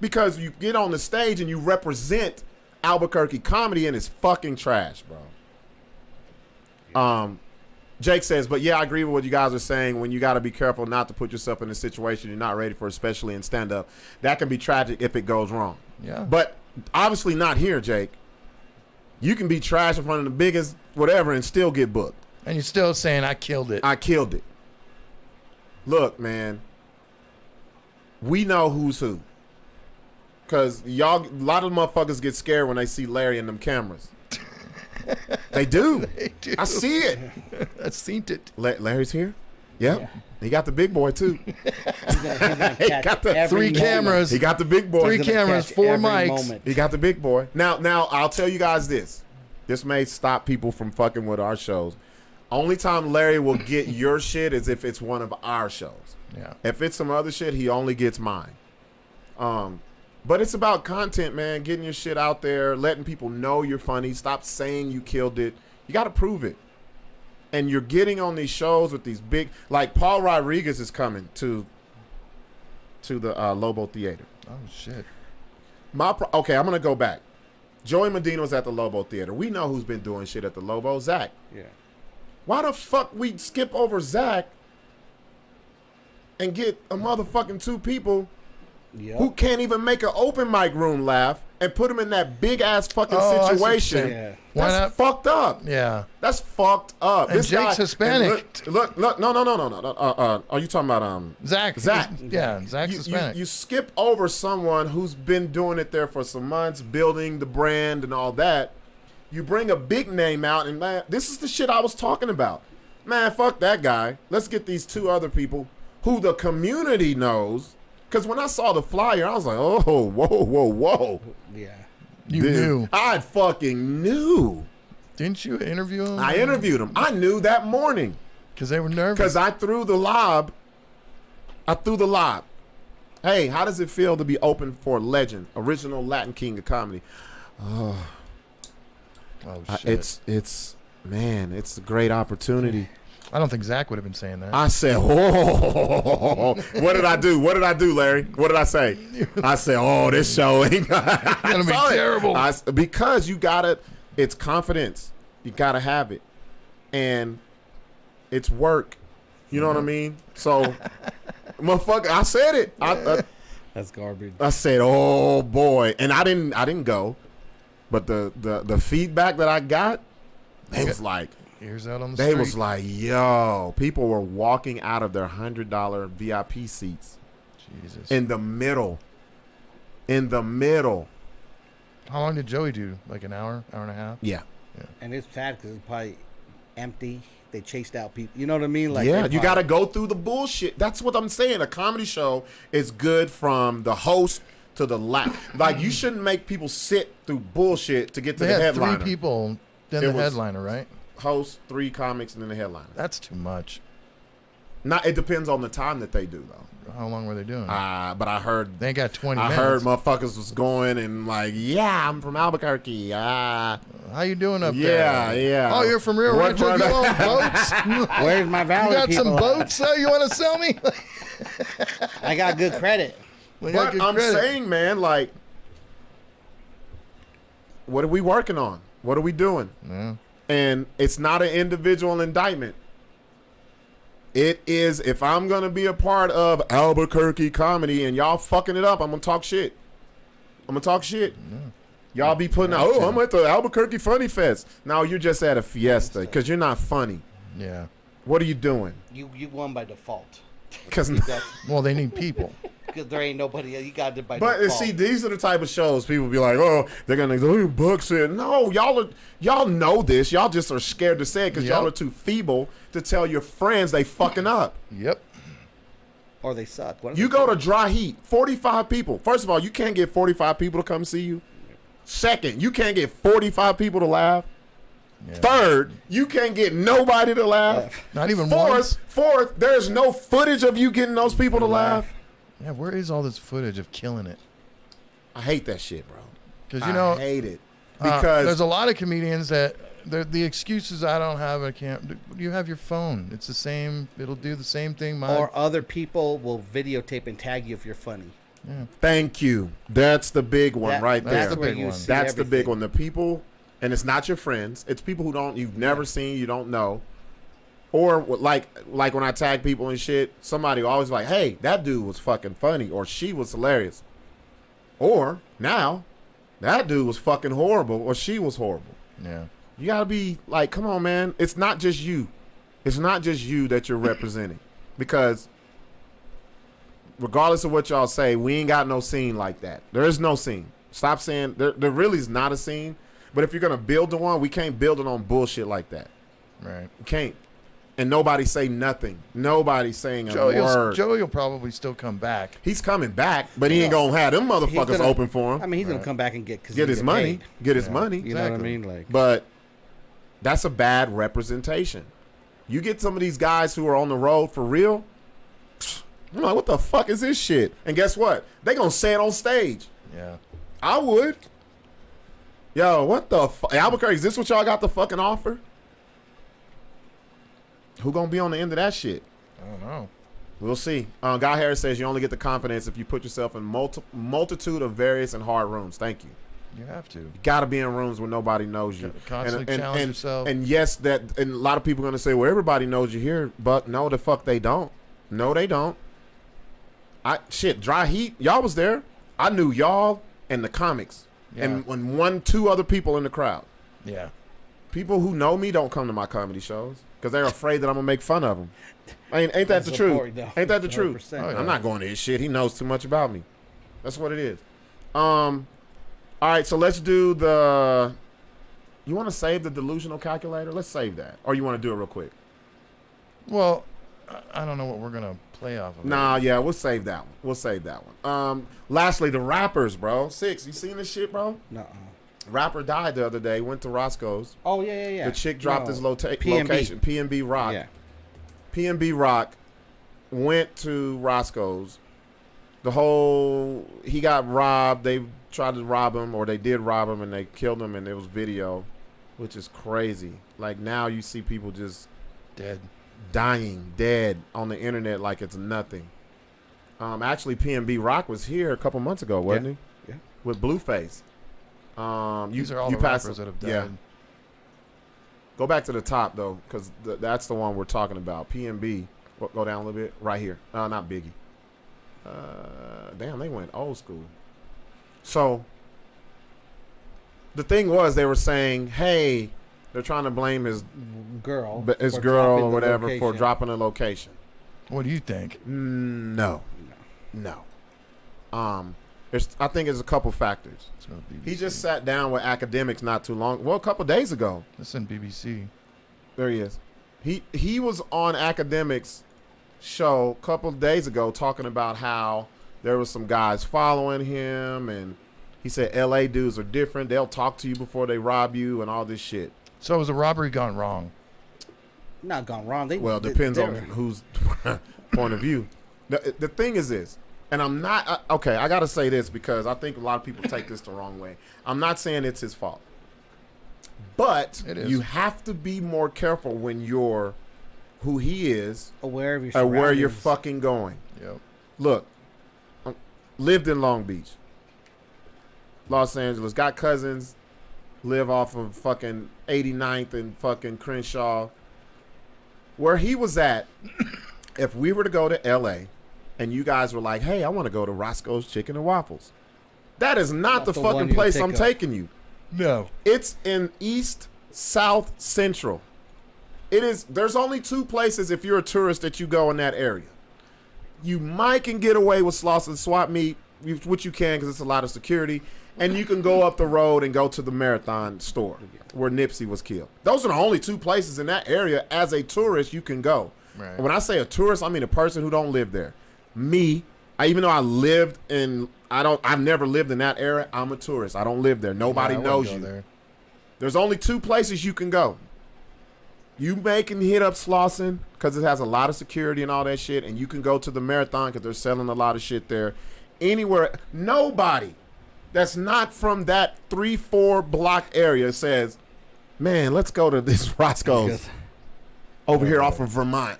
Because you get on the stage and you represent Albuquerque comedy and it's fucking trash, bro. Jake says, but yeah, I agree with what you guys are saying. When you got to be careful not to put yourself in a situation you're not ready for, especially in stand-up. That can be tragic if it goes wrong. Yeah. But obviously not here, Jake. You can be trash in front of the biggest whatever and still get booked. And you're still saying, I killed it. I killed it. Look, man. We know who's who. Because y'all, a lot of motherfuckers get scared when they see Larry in them cameras. They do. They do. I see it. I've seen it. Larry's here? Yep. Yeah. He got the big boy, too. He's gonna He catch got the every 3 moment. cameras. He got the big boy. 3 He's gonna cameras, catch 4 every mics. moment. He got the big boy. Now, I'll tell you guys this. This may stop people from fucking with our shows. Only time Larry will get your shit is if it's one of our shows. Yeah. If it's some other shit, he only gets mine. But it's about content, man. Getting your shit out there, letting people know you're funny. Stop saying you killed it. You got to prove it. And you're getting on these shows with these big, like Paul Rodriguez is coming to the Lobo Theater. Oh, shit. Okay, I'm going to go back. Joey Medina was at the Lobo Theater. We know who's been doing shit at the Lobo. Zach. Yeah. Why the fuck we skip over Zach and get a motherfucking 2 people who can't even make an open mic room laugh and put them in that big ass fucking I see what you're situation? saying. Yeah. Why That's not? fucked up. Yeah. That's fucked up. And This Jake's guy, Hispanic. and look, no. Are you talking about Zach. Zach. Yeah, Zach's You Hispanic. skip over someone who's been doing it there for some months, building the brand and all that. You bring a big name out, and man, this is the shit I was talking about. Man, fuck that guy. Let's get these 2 other people who the community knows. Because when I saw the flyer, I was like, oh, whoa. Yeah. You knew. I fucking knew. Didn't you interview him? I interviewed him. I knew that morning. Because they were nervous. Because I threw the lob. Hey, how does it feel to be open for a legend, original Latin king of comedy? Oh, shit. It's a great opportunity. I don't think Zach would have been saying that. I said, oh, what did I do? What did I do, Larry? What did I say? I said, oh, this show ain't gonna be terrible. Because you gotta, it's confidence. You gotta have it. And it's work. You know what I mean? So, motherfucker, I said it. That's garbage. I said, oh boy. And I didn't go. But the feedback that I got, they was like, Ears out on the they street. was like, yo, people were walking out of their $100 VIP seats Jesus. in the middle. How long did Joey do? Like an hour and a half? Yeah. And it's sad because it's probably empty. They chased out people. You know what I mean? Like, Yeah, they're you got to go through the bullshit. That's what I'm saying. A comedy show is good from the host to the lap. Like, you shouldn't make people sit through bullshit to get to They the had headliner. 3 people, then It the was- headliner, right? Host, 3 comics, and then the headliner. That's too much. It depends on the time that they do, though. How long were they doing? But I heard They ain't got 20 I minutes. heard motherfuckers was going and like, yeah, I'm from Albuquerque. How you doing up Yeah, there? yeah. Oh, you're from Rio What Rancho? part You of- own boats? Where's my You valley got some people at? boats, though? You want to sell me? I got good credit. We got But good I'm credit. saying, man, like, what are we working on? What are we doing? Yeah. And it's not an individual indictment. It is, if I'm going to be a part of Albuquerque comedy and y'all fucking it up, I'm going to talk shit. Y'all be putting out, I'm at the Albuquerque Funny Fest. No, you're just at a fiesta because you're not funny. Yeah. What are you doing? You won by default. Because well, they need people. Because there ain't nobody. You got it by but default. See, these are the type of shows people be like, oh, they're gonna go Buck said. No, y'all know this. Y'all just are scared to say it because y'all are too feeble to tell your friends they fucking up. Yep. Or they suck. You go to Dry Heat, 45 people. First of all, you can't get 45 people to come see you. Second, you can't get 45 people to laugh. Yeah. Third, you can't get nobody to laugh. Not even once. Fourth, there's no footage of you getting those people to laugh. Yeah, where is all this footage of killing it? I hate that shit, bro. Because I hate it. Because there's a lot of comedians that the excuses I don't have I can't. You have your phone. It's the same. It'll do the same thing. Or other people will videotape and tag you if you're funny. Yeah. Thank you. That's the big one right there. That's the big one. That's the big one. The people. And it's not your friends. It's people who you've never seen, you don't know. Or like when I tag people and shit, somebody always like, hey, that dude was fucking funny or she was hilarious. Or now, that dude was fucking horrible or she was horrible. Yeah. You gotta be like, come on, man. It's not just you. It's not just you that you're representing. Because regardless of what y'all say, we ain't got no scene like that. There is no scene. Stop saying there really is not a scene. But if you're going to build one, we can't build it on bullshit like that. Right. We can't. And nobody say nothing. Nobody's saying a word. Joey will probably still come back. He's coming back, but he ain't going to have them motherfuckers open for him. I mean, he's going to come back and get his money. Paid. Get his money. You know what I mean? But that's a bad representation. You get some of these guys who are on the road for real, I'm like, what the fuck is this shit? And guess what? They going to say it on stage. Yeah. I would. Yo, what the fuck? Albuquerque, is this what y'all got to fucking offer? Who gonna be on the end of that shit? I don't know. We'll see. Guy Harris says you only get the confidence if you put yourself in multitude of various and hard rooms. Thank you. You have to. You got to be in rooms where nobody knows you. Constantly challenge yourself. And yes, and a lot of people are gonna say, well, everybody knows you here, but no, the fuck they don't. No, they don't. Dry Heat, y'all was there. I knew y'all and the comics. Yeah. And when 2 other people in the crowd. Yeah. People who know me don't come to my comedy shows because they're afraid that I'm going to make fun of them. Ain't that the truth? Ain't that the truth? Oh, yeah. I'm not going to his shit. He knows too much about me. That's what it is. All right, so let's do the... You want to save the Delusional Calculator? Let's save that. Or you want to do it real quick? Well, I don't know what we're going to play off of. Nah, yeah, we'll save that one. Lastly, the rappers, bro. Sixx, you seen this shit, bro? No. Rapper died the other day. Went to Roscoe's. Oh yeah. The chick dropped his location. PNB Rock. Yeah. PNB Rock went to Roscoe's. He got robbed. They tried to rob him, or they did rob him, and they killed him, and it was video, which is crazy. Like now, you see people just dying dead on the internet like it's nothing. Actually, PNB Rock was here a couple months ago, wasn't he? Yeah. With Blueface. These are all the rappers that have died. Yeah. Go back to the top though, because that's the one we're talking about. PNB. Go down a little bit. Right here. Not Biggie. Damn, they went old school. So the thing was, they were saying, hey, they're trying to blame his girl or whatever for dropping a location. What do you think? No. I think there's a couple factors. He just sat down with academics not too long. Well, a couple days ago. That's in BBC. There he is. He was on academics show a couple of days ago talking about how there was some guys following him, and he said LA dudes are different. They'll talk to you before they rob you and all this shit. So was a robbery gone wrong? Not gone wrong. It depends on whose point of view. The thing is this, and I'm not okay. I got to say this because I think a lot of people take this the wrong way. I'm not saying it's his fault, but you have to be more careful when you're who he is, aware of your where you're fucking going. Yep. Look, lived in Long Beach, Los Angeles, got cousins live off of fucking 89th and fucking Crenshaw. Where he was at, if we were to go to L.A. and you guys were like, hey, I want to go to Roscoe's Chicken and Waffles. That is not the one fucking you place pick I'm up. taking you. No. It's in East, South, Central. It is. There's only 2 places if you're a tourist that you go in that area. You might can get away with Slauson swap meet, which you can because it's a lot of security, and you can go up the road and go to the Marathon store where Nipsey was killed. Those are the only 2 places in that area as a tourist you can go. Right. When I say a tourist, I mean a person who don't live there. Me, even though I lived in, I've never lived in that area. I'm a tourist. I don't live there. Nobody Yeah, I knows wouldn't you. go there. There's only 2 places you can go. You can hit up Slauson because it has a lot of security and all that shit, and you can go to the Marathon because they're selling a lot of shit there. Anywhere, nobody that's not from that 3-4 block area says, man, let's go to this Roscoe's over here off of Vermont.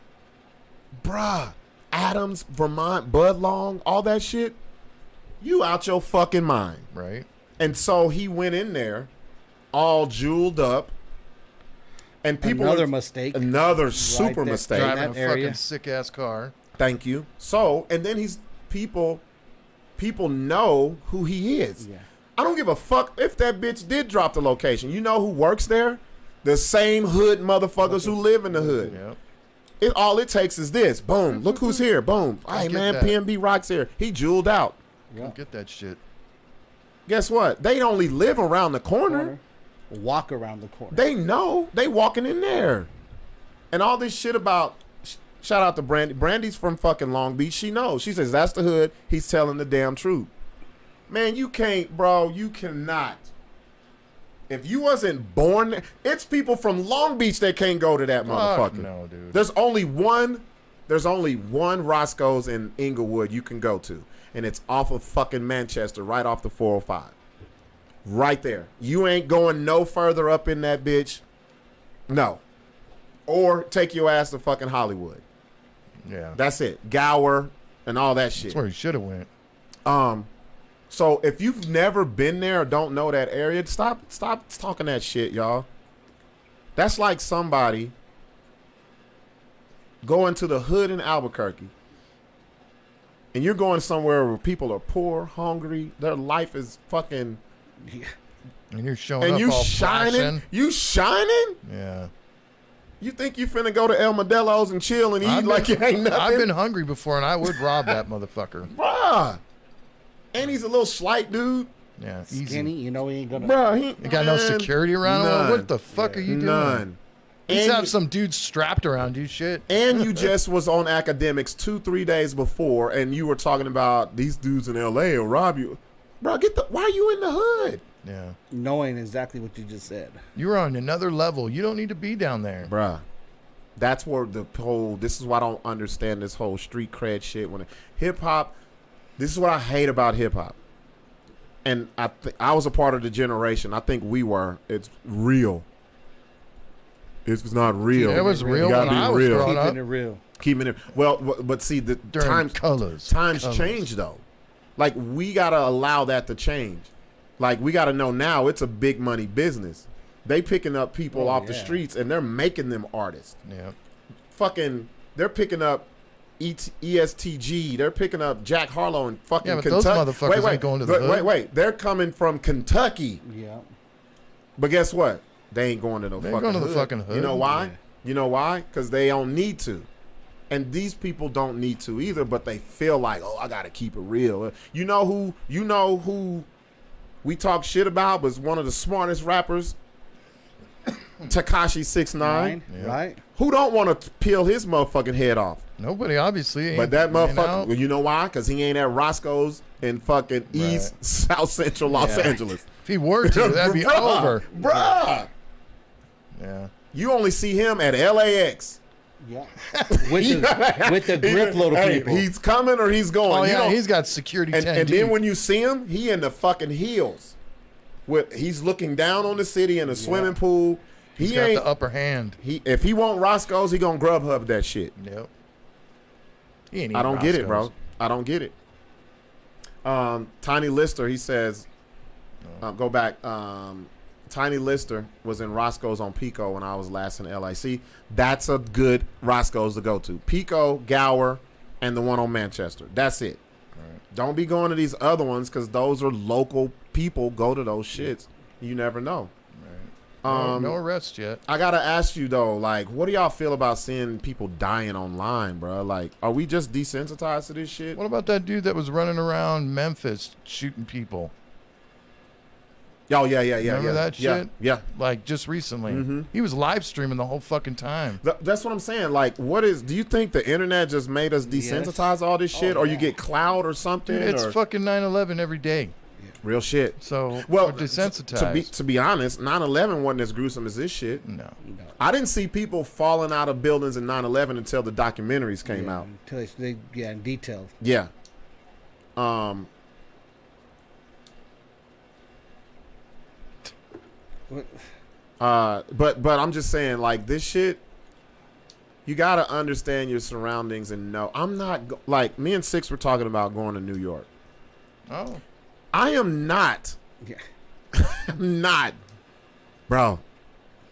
Bruh, Adams, Vermont, Budlong, all that shit, you out your fucking mind. Right. And so he went in there all jeweled up. And people Another mistake. Another super there. mistake. Driving a that area. fucking sick ass car. Thank you. So, and then people know who he is. Yeah. I don't give a fuck if that bitch did drop the location. You know who works there? The same hood motherfuckers who live in the hood. Yep. All it takes is this. Boom. Look who's here. Boom. Hey, get man, that. PNB Rock's here. He jeweled out. Don't get that shit. Guess what? They only live around the corner. Walk around the corner. They know. They walking in there. And all this shit about, shout out to Brandy. Brandy's from fucking Long Beach. She knows. She says, that's the hood. He's telling the damn truth. Man, you can't, bro. You cannot. If you wasn't born there, it's people from Long Beach that can't go to that motherfucker. No, dude. There's only one Roscoe's in Inglewood you can go to. And it's off of fucking Manchester, right off the 405. Right there. You ain't going no further up in that bitch. No. Or take your ass to fucking Hollywood. Yeah. That's it. Gower and all that shit. That's where he should have went. So if you've never been there or don't know that area, stop talking that shit, y'all. That's like somebody going to the hood in Albuquerque. And you're going somewhere where people are poor, hungry, their life is fucking. And you're showing And up you all shining? flashing. You shining? Yeah. You think you finna go to El Modelo's and chill and eat like it ain't nothing? I've been hungry before, and I would rob that motherfucker. Bruh. And he's a little slight dude. Yeah, Skinny, easy. you know he ain't gonna. Bruh, You got no security around him? none. What the fuck are you doing? None. You And have some dudes strapped around you, shit. And you just was on academics 2-3 days before, and you were talking about these dudes in L.A. will rob you. Bro, why are you in the hood? Yeah. Knowing exactly what you just said. You're on another level. You don't need to be down there. Bruh. That's where this is why I don't understand this whole street cred shit. When hip-hop, this is what I hate about hip-hop. And I was a part of the generation. I think we were. It's real. It's not real. It was real You gotta when be I was real. growing up. Keeping it real. Keeping it well, but see the During times colors. change though. Like we gotta allow that to change. Like we gotta know now it's a big money business. They picking up people off the streets and they're making them artists. Yeah. Fucking, they're picking up ESTG. They're picking up Jack Harlow and fucking Yeah, but Kentucky. those motherfuckers ain't going to the hood. Wait. They're coming from Kentucky. Yeah. But guess what? They ain't going to no They ain't fucking going to hood. the fucking hood. You know why? Yeah. You know why? Because they don't need to. And these people don't need to either, but they feel like, oh, I got to keep it real. You know who we talk shit about was one of the smartest rappers? Tekashi 6ix9ine. Yeah. Right? Who don't want to peel his motherfucking head off? Nobody, obviously. But that ain't motherfucker, out. well, you know why? Because he ain't at Roscoe's in fucking East, South Central Los Yeah. Angeles. If he were to, that'd be over. Bruh. Yeah. You only see him at LAX. Yeah. with the grip load of Hey, people. he's coming or he's going. Oh, You yeah, don't- he's got security and 10 then deep. when you see him, he in the fucking heels. He's looking down on the city in a swimming pool. He's He got ain't. the upper hand. If he want Roscoe's, he gonna Grubhub that shit. Yep. He ain't I don't get it, bro. Roscoe's. I don't get it. Tiny Lister, he says, go back. Tiny Lister was in Roscoe's on Pico when I was last in LA. See, that's a good Roscoe's to go to. Pico, Gower, and the one on Manchester. That's it. Right. Don't be going to these other ones because those are local people. Go to those shits. You never know. No arrest yet. I gotta ask you though, like, what do y'all feel about seeing people dying online, bro? Like, are we just desensitized to this shit? What about that dude that was running around Memphis shooting people? Oh yeah. Remember that shit? Yeah. Like just recently, he was live streaming the whole fucking time. That's what I'm saying. Like, do you think the internet just made us desensitize to all this shit, or you get cloud or something? Dude, it's fucking 9/11 every day. Real shit. So, well, desensitized. To be honest, 9/11 wasn't as gruesome as this shit. No. I didn't see people falling out of buildings in 9/11 until the documentaries came out. In detail. Yeah. But I'm just saying, like, this shit, you gotta understand your surroundings and know. I'm not like me and Sixx were talking about going to New York. Oh. I am not. Yeah. I'm not, bro.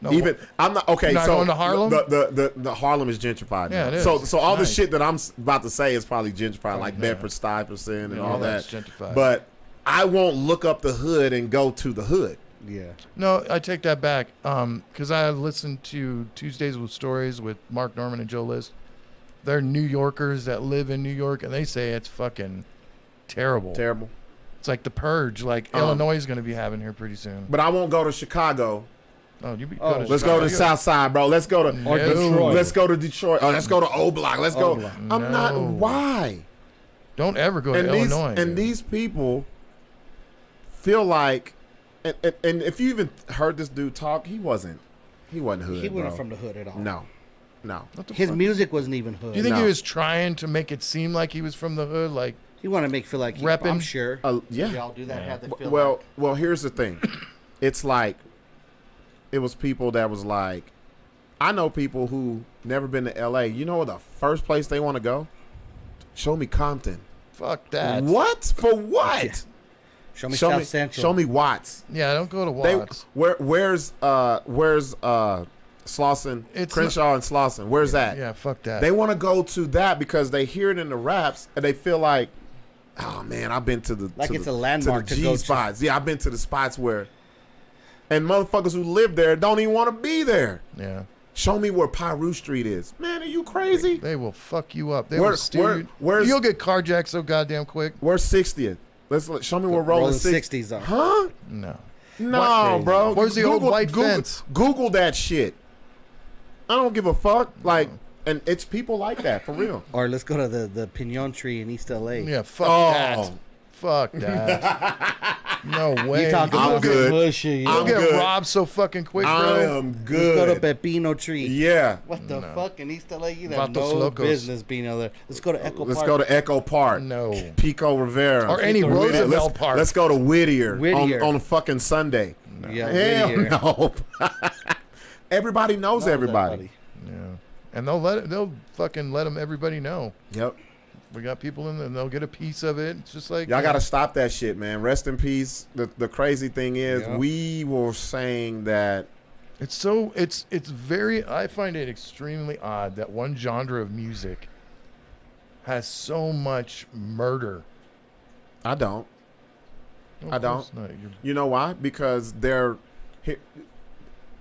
No, I'm not okay. Not so going to Harlem? The Harlem is gentrified. Yeah, now. it is. So all the Nice. shit that I'm about to say is probably gentrified, like yeah. Bedford Stuyvesant and Yeah, all all that. that's gentrified. But I won't look up the hood and go to the hood. Yeah. No, I take that back. Because I listened to Tuesdays with Stories with Mark Norman and Joe List. They're New Yorkers that live in New York, and they say it's fucking terrible. Terrible. It's like the purge, like Illinois is going to be having here pretty soon. But I won't go to Chicago. Oh, Let's go to the South Side, bro. Let's go to Detroit. Let's go to Detroit. Oh, let's go to O Block. Let's go. I'm not. Why? Don't ever go to Illinois. And these people feel like, and if you even heard this dude talk, he wasn't hood. He wasn't bro. from the hood at all. No. His music wasn't even hood. Do you think he was trying to make it seem like he was from the hood? Like he wanted to make feel like repping? I'm sure. Yeah. Y'all do that. Have to feel Well, here's the thing. It's like it was people that was like, I know people who never been to L.A. You know where the first place they want to go? Show me Compton. Fuck that. What? For what? Yeah. Show me South Central. Show me Watts. Yeah, don't go to Watts. Where's Slauson? Crenshaw and Slauson. Where's that? Yeah, fuck that. They want to go to that because they hear it in the raps and they feel like, oh man, I've been to the it's a landmark to to the go G spots. Yeah, I've been to the spots where, and motherfuckers who live there don't even want to be there. Yeah. Show me where Pyru Street is. Man, are you crazy? They will fuck you up. They will steal you. You'll get carjacked so goddamn quick. Where's 60th? Show me where Rolling 60s are. Huh? No. No, bro. Where's the old white fence? Google that shit. I don't give a fuck. Like, and it's people like that for real. Or let's go to the Pinon Tree in East LA. Yeah, fuck that. Fuck that. No way. You talking I'm about good. Bullshit, You'll get good. robbed so fucking quick, bro. I am good. Let's go to Pepino Tree. Yeah. What the fuck in East LA? You have Vatos no locos. business being out there. Let's go to Echo Park. Let's go to Echo Park. No. Pico Rivera. Or any Roosevelt Park. Let's go to Whittier, Whittier. On a fucking Sunday. No. Yeah, Hell Whittier. no. Everybody knows everybody. Yeah. And they'll fucking let everybody know. Yep. We got people in there and they'll get a piece of it. It's just like Y'all got to stop that shit, man. Rest in peace. The crazy thing is we were saying that it's very, I find it extremely odd that one genre of music has so much murder. I don't. No, I of don't. course not. You know why? Because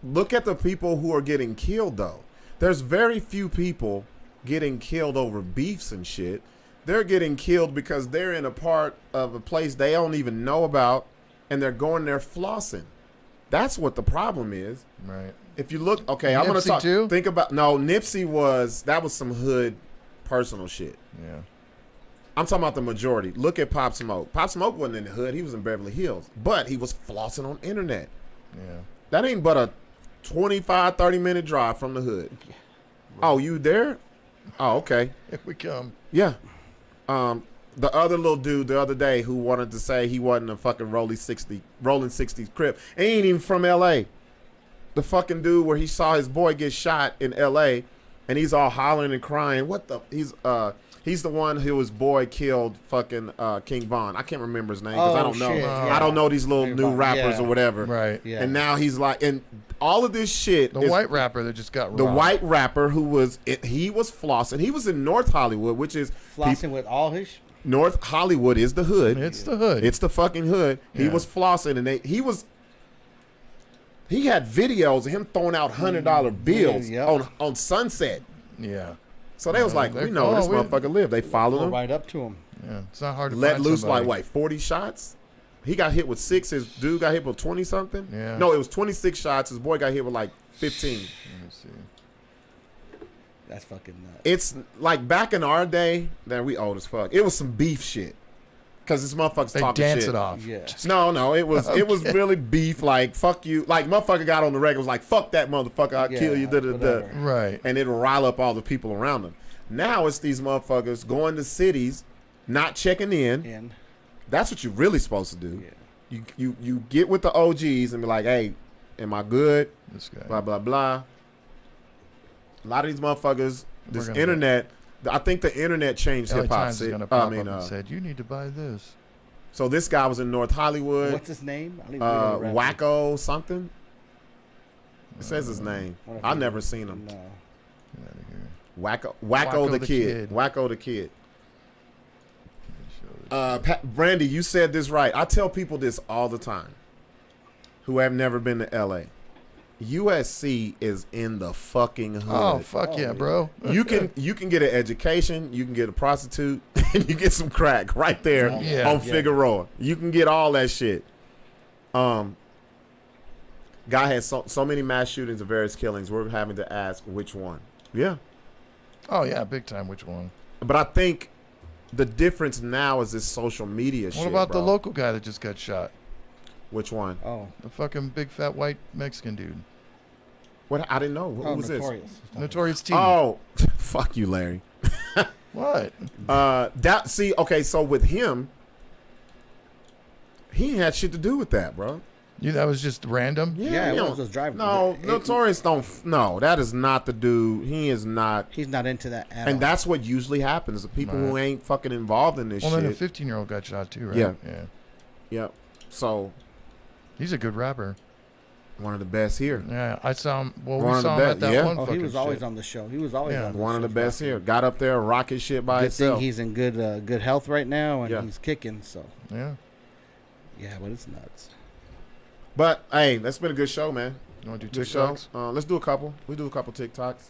look at the people who are getting killed though. There's very few people getting killed over beefs and shit. They're getting killed because they're in a part of a place they don't even know about and they're going there flossing. That's what the problem is. Right. If you look, okay, I'm going to talk. Too? Think about, Nipsey that was some hood personal shit. Yeah. I'm talking about the majority. Look at Pop Smoke. Pop Smoke wasn't in the hood. He was in Beverly Hills. But he was flossing on internet. Yeah. That ain't but a 25, 30-minute drive from the hood. Oh, you there? Oh, okay. Here we come. Yeah. The other little dude the other day who wanted to say he wasn't a fucking Rolling 60s Crip. Ain't even from L.A. The fucking dude where he saw his boy get shot in L.A. and he's all hollering and crying. What the? He's the one who his boy killed fucking King Von. I can't remember his name because I don't know. Shit, yeah. I don't know these little new rappers yeah. or whatever. Right. Yeah. And now he's like, and all of this shit. The white rapper that just got robbed. The white rapper who was he was flossing. He was in North Hollywood, which is Flossing with all his. North Hollywood is the hood. It's the hood. It's the fucking hood. He Yeah. was flossing, and he had videos of him throwing out $100 bills Yep. on Sunset. Yeah. So they was like, we know where this motherfucker live. They followed Go him. right up to him. Yeah. It's not hard to Let find loose somebody. like what, 40 shots? He got hit with 6. His dude got hit with 20 something. Yeah. No, it was 26 shots. His boy got hit with like 15. Let me see. That's fucking nuts. It's like back in our day, that we old as fuck. It was some beef shit. Cause this motherfuckers They talking dance shit. it off. Yeah. No, it was really beef. Like fuck you. Like motherfucker got on the record was like fuck that motherfucker. I'll Yeah, kill you. Da, da, da. whatever. Right. And it'll rile up all the people around them. Now it's these motherfuckers going to cities, not checking in. And That's what you're really supposed to do. yeah. You get with the OGs and be like, hey, am I good? This guy. Blah blah blah. A lot of these motherfuckers, this gonna internet. I think the internet changed LA hip hop. Times is gonna pop up and said, "You need to buy this." So this guy was in North Hollywood. What's his name? I don't even know the rapper. Wacko something. It says his name. Wonder if I've he- never seen him. No. Get out of here. Wacko Wacko the the kid. Kid. Wacko the kid. Show this. Brandy, you said this right. I tell people this all the time who have never been to LA. USC is in the fucking hood. Oh fuck yeah, bro! You can get an education, you can get a prostitute, and you get some crack right there Yeah. on Figueroa. You can get all that shit. Guy had so many mass shootings and various killings. We're having to ask which one. Yeah. Oh yeah, big time. Which one? But I think the difference now is this social media shit. What about bro. the local guy that just got shot? Which one? Oh. The fucking big fat white Mexican dude. What? I didn't know. Who was Notorious. this? Notorious T. Oh, fuck you, Larry. What? Okay, so with him, he ain't had shit to do with that, bro. That was just random? Yeah, he it was don't- just driving. No, Notorious don't. No, that is not the dude. He is not. He's not into that at all. And that's what usually happens. The people who Right. ain't fucking involved in this Well, then a shit. 15-year-old got shot too, right? Yeah. Yeah. Yep. So He's a good rapper. one of the best here. Yeah, I saw him. Well, One we of saw the him best, at that yeah. one Oh, fucking he was always shit. on the show. He was always Yeah. on the One of the shows best back here. Got up there, rocket shit by Good himself. thing he's in good health right now, and Yeah. he's kicking. So Yeah. yeah, but it's nuts. But hey, that's been a good show, man. You want to do Good show. TikToks? Let's do a couple. We do a couple TikToks.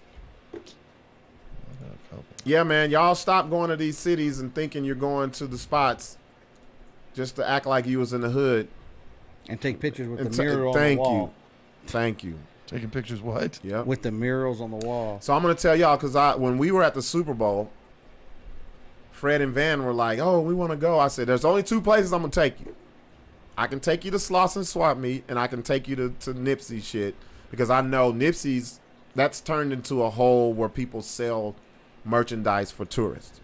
Yeah, man. Y'all stop going to these cities and thinking you're going to the spots just to act like you was in the hood. And take pictures with And the mural on the thank wall. you. Thank you. Taking pictures, what? Yep. With the murals on the wall. So I'm gonna tell y'all because when we were at the Super Bowl, Fred and Van were like, "Oh, we want to go." I said, "There's only two places I'm gonna take you. I can take you to Sloss and Swap Meet, and I can take you to Nipsey shit because I know Nipsey's that's turned into a hole where people sell merchandise for tourists.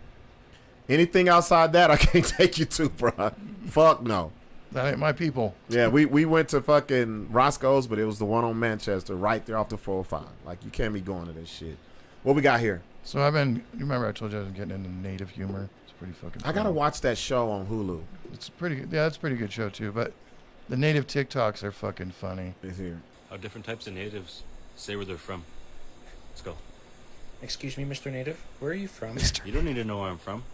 Anything outside that, I can't take you to, bro. Fuck no." That ain't my people. Yeah, we went to fucking Roscoe's, but it was the one on Manchester, right there off the 405. Like, you can't be going to this shit. What we got here? So you remember I told you I was getting into native humor? It's pretty fucking I gotta funny. watch that show on Hulu. It's that's a pretty good show too, but the native TikToks are fucking funny. It's here. How different types of natives say where they're from. Let's go. Excuse me, Mr. Native, where are you from? You don't need to know where I'm from.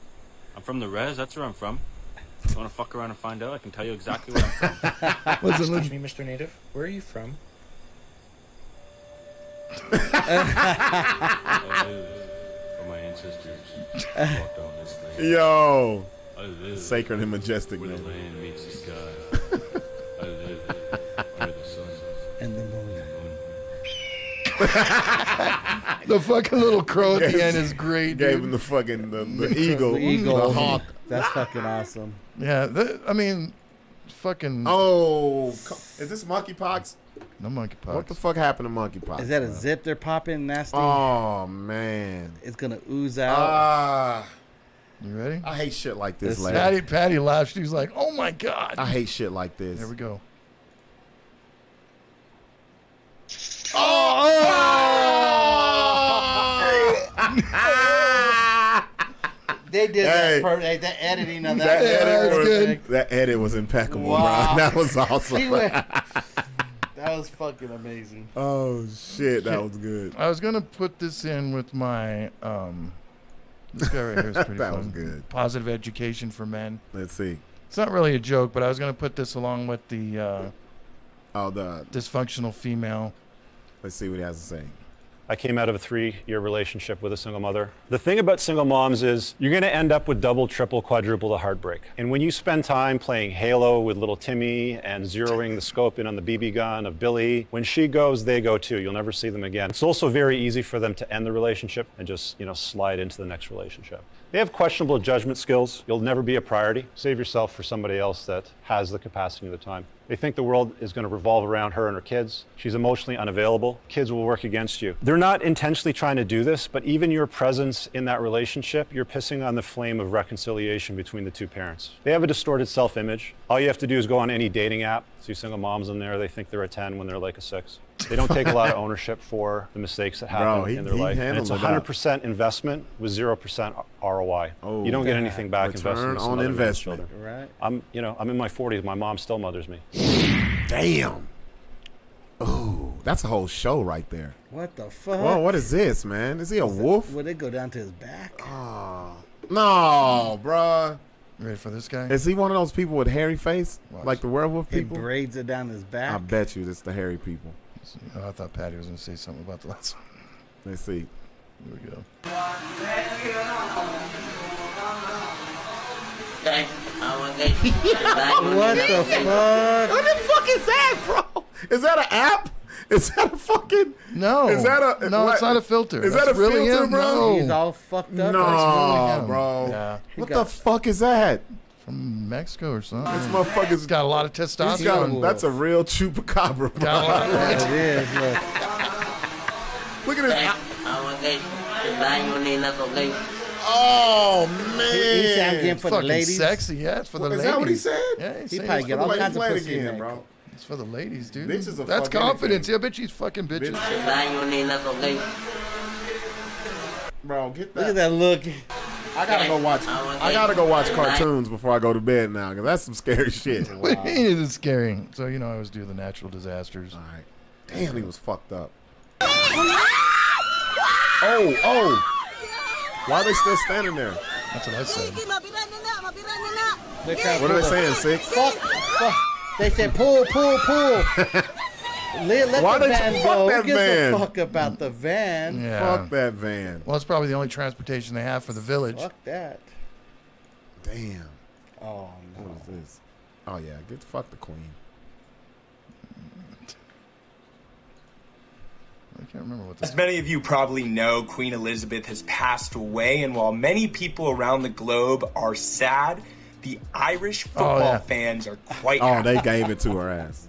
I'm from the res, that's where I'm from. If you want to fuck around and find out, I can tell you exactly where I'm from. Excuse me, Mr. Native, where are you from? Where my ancestors walked on this thing. Yo. I live Sacred and majestic, where man. the land meets the sky. I live under the sun. And the moon. The fucking little crow at the end is great. Gave dude. him the fucking the eagle, The eagle. the hawk. That's fucking awesome. Yeah, I mean, fucking Oh, is this monkeypox? no monkeypox. What the fuck happened to monkeypox? Is that a bro? zip they're popping nasty? Oh man. It's gonna ooze out. Ah, You ready? I hate shit like this, This- Larry. Patty laughed. She's like, "Oh my god!" I hate shit like this. There we go. They did that. That editing of that. That edit was impeccable, Wow. bro. That was awesome. That was fucking amazing. Oh shit, that was good. I was gonna put this in with my this guy right here is pretty That fun. was good. Positive education for men. Let's see. It's not really a joke, but I was gonna put this along with the the dysfunctional female. Let's see what he has to say. I came out of a 3-year relationship with a single mother. The thing about single moms is you're gonna end up with double, triple, quadruple the heartbreak. And when you spend time playing Halo with little Timmy and zeroing the scope in on the BB gun of Billy, when she goes, they go too. You'll never see them again. It's also very easy for them to end the relationship and just, slide into the next relationship. They have questionable judgment skills. You'll never be a priority. Save yourself for somebody else that has the capacity of the time. They think the world is going to revolve around her and her kids. She's emotionally unavailable. Kids will work against you. They're not intentionally trying to do this, but even your presence in that relationship, you're pissing on the flame of reconciliation between the two parents. They have a distorted self-image. All you have to do is go on any dating app. See single moms in there, they think they're a 10 when they're like a 6. They don't take a lot of ownership for the mistakes that happen in their life. And it's 100% investment with 0% ROI. Oh, you don't get anything back investing in some on other man's investment. children. I'm in my 40s. My mom still mothers me. Damn. Oh, that's a whole show right there. What the fuck? Whoa, what is this, man? Is he a wolf? Would it go down to his back? Oh, no, bruh. Ready for this guy? Is he one of those people with hairy face? Watch. Like the werewolf He people? braids it down his back. I bet you it's the hairy people. I thought Patty was going to say something about the last one. Let's see. Here we go. What the fuck? What the fuck is that, bro? Is that an app? Is that a fucking... No. Is that a... No, what? it's not a filter. Is That's that a really filter, him? bro? No. He's all fucked up. No, That's really him. bro. Yeah. What the fuck is that? From Mexico or something. This motherfucker's He's got a lot of testosterone. That's a real chupacabra, bro. Got a lot of It is. Look at this. Oh, man. He sound getting for the fucking ladies. sexy. Yeah, it's for the Is ladies. that what he said? Yeah, He saying probably it's get for all the kinds of Play it pussy again, in bro. there. It's for the ladies, dude. Bitches will That's fuck confidence. anything. Yeah, I bet she's fucking bitches. Bro, get that. Look at that look. I gotta go watch cartoons before I go to bed now, because that's some scary shit. What do you mean it's scary? So, I always do the natural disasters. All right. Damn, he was fucked up. Oh. Why are they still standing there? That's what I said. What are they saying, Sixx? Fuck. They said pull. Let Why the they van fuck go. that Who gives van? a fuck about the van? Yeah. Fuck that van. Well, it's probably the only transportation they have for the village. Fuck that. Damn. Oh, no. What is this? Oh, yeah. Get the fuck the queen. I can't remember what this As many of you probably know, Queen Elizabeth has passed away, and while many people around the globe are sad, the Irish football fans are quite happy. They gave it to her ass.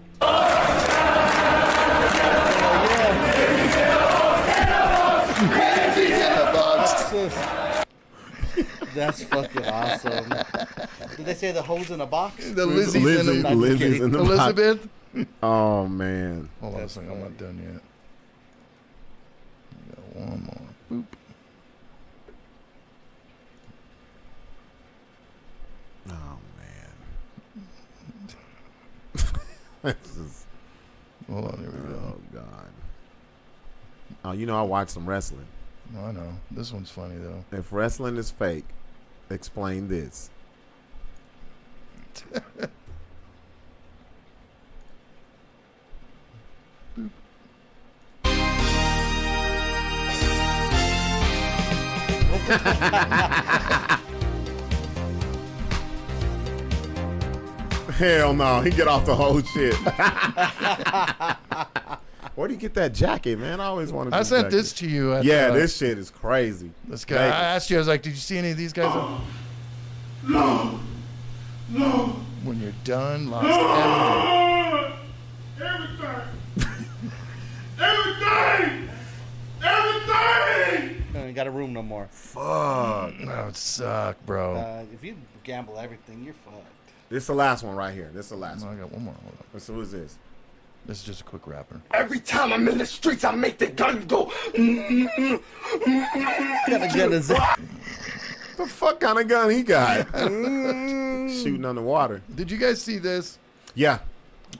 That's fucking awesome. Did they say the hoes in a box? The Lizzie's in them. Lizzie's in the box. Elizabeth? Oh, man. Hold on a second. I'm not done yet. We got one more. Boop. Oh, man. This is... Hold on. Here we go. Oh, God. Oh, I watch some wrestling. No, I know. This one's funny, though. If wrestling is fake, explain this. Hell no, he get off the whole shit. Where do you get that jacket, man? I always wanted. I sent this to you. This shit is crazy. This guy. I asked you. I was like, "Did you see any of these guys?" No. When you're done, lost everything. Everything. Ain't got a room no more. Fuck. That would suck, bro. If you gamble everything, you're fucked. This is the last one right here. This is the last one. I got one more. Hold on. So who is this? This is just a quick rapper. Every time I'm in the streets, I make the gun go. Got a gun is The fuck kind of gun he got? Shooting underwater. Did you guys see this? Yeah.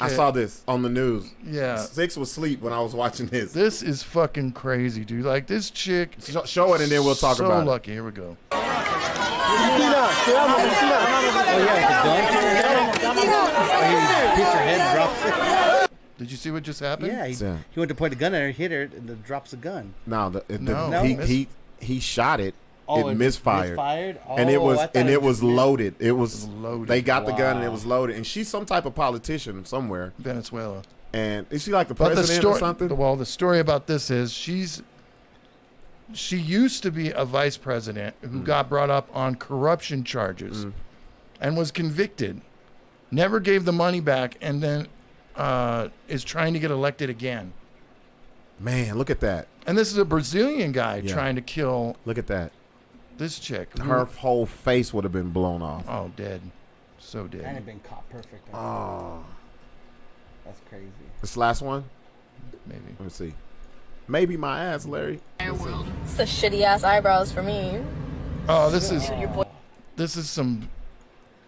I Okay. saw this on the news. Yeah. Sixx was asleep when I was watching this. This is fucking crazy, dude. Like, this chick. Show it and then we'll talk so about it. lucky. Here we go. Did you see what just happened? Yeah, he went to point the gun at her, hit her, and then drops the gun. No, No. he shot it. Oh, it it misfired. misfired? And it Oh, was I thought and it it was just loaded. It was loaded. They got the gun and it Wow. was loaded. And she's some type of politician somewhere. Venezuela. And is she like the But president or something? Well, the story about this is she used to be a vice president who got brought up on corruption charges and was convicted, never gave the money back, and then is trying to get elected again. Man, look at that. And this is a Brazilian guy Yeah. trying to kill Look at that. this chick. Her whole face would have been blown off. Oh, dead. So dead. And it been caught perfect. Oh. That's crazy. This last one? Maybe. Let me see. Maybe my ass, Larry. It's the shitty ass eyebrows for me. Oh, this is some.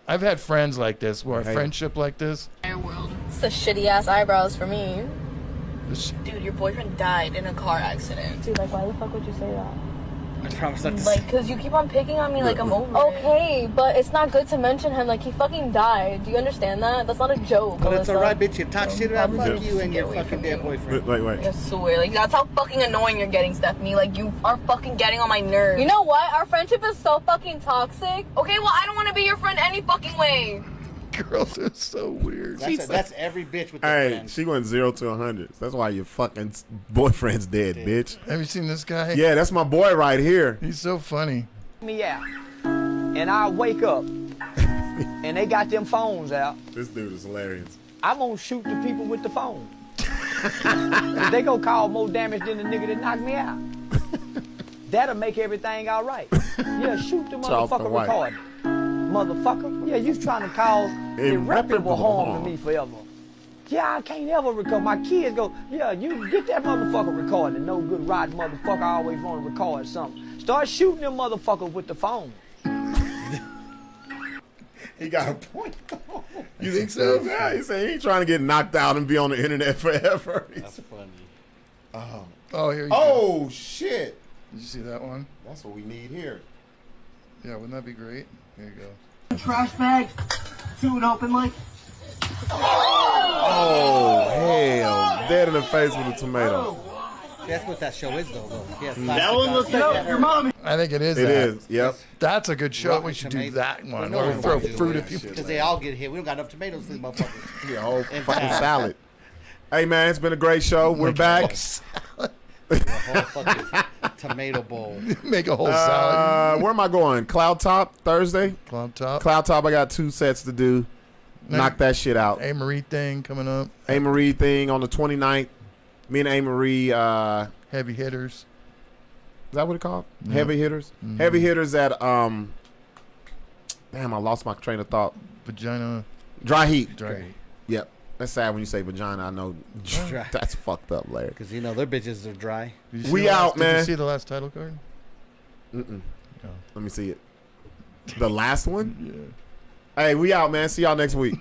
I've had friends like this, where a Hey. friendship like this. It's the shitty ass eyebrows for me. Dude, your boyfriend died in a car accident. Dude, like, why the fuck would you say that? I promise not to Like, cause you keep on picking on me like I'm over Okay, but it's not good to mention him. Like, he fucking died. Do you understand that? That's not a joke. But it's Alyssa. alright, bitch. You talk shit about fuck Yeah. you and your fucking dead boyfriend. Wait. I swear, like, that's how fucking annoying you're getting, Stephanie. Like, you are fucking getting on my nerves. You know what? Our friendship is so fucking toxic. Okay, well, I don't want to be your friend any fucking way. Girls are so weird. That's every bitch with the Hey, friends. she went 0 to 100. That's why your fucking boyfriend's dead, bitch. Have you seen this guy? Yeah, that's my boy right here. He's so funny. Me out. And I wake up and they got them phones out. This dude is hilarious. I'm gonna shoot the people with the phone. They gonna cause more damage than the nigga that knocked me out. That'll make everything all right. Yeah, shoot the Charleston motherfucker White. recording. Motherfucker. Yeah, you trying to cause irreparable harm to me forever. Yeah, I can't ever record. My kids go, yeah, you get that motherfucker recording. No good rotten motherfucker always want to record something. Start shooting them motherfuckers with the phone. He got a point. You think so? Yeah, he said he ain't trying to get knocked out and be on the internet forever. That's funny. Oh, here you go. Oh, shit. Did you see that one? That's what we need here. Yeah, wouldn't that be great? Here you go. Trash bag, chewing open like. Oh, hell. Dead in the face with a tomato. That's what that show is, though. Yes, That one looks like your mommy. I think it is. It that. is, yep. That's a good show. Rotten We should do tomato. that one. No Where we one throw wants to do fruit that at people. Because they all get hit. We don't got enough tomatoes for these motherfuckers. Yeah, a whole In fucking fact. salad. Hey, man, it's been a great show. We're back. A whole fucking tomato bowl. Make a whole salad. Where am I going? Cloud Top Thursday? Cloud Top. Cloud Top, I got 2 sets to do. Knock that shit out. A Marie thing coming up. A Marie thing on the 29th. Me and A Marie. Heavy hitters. Is that what it's called? Yeah. Heavy hitters? Mhm. Heavy hitters at, damn, I lost my train of thought. Vagina. Dry heat. Dry heat. Yep. That's sad when you say vagina. I know Dry. that's fucked up, Larry. Because, you know, their bitches are dry. Did you see We the last- out, Did man. you see the last title card? Mm-mm. No. Let me see it. The last one? Yeah. Hey, we out, man. See y'all next week.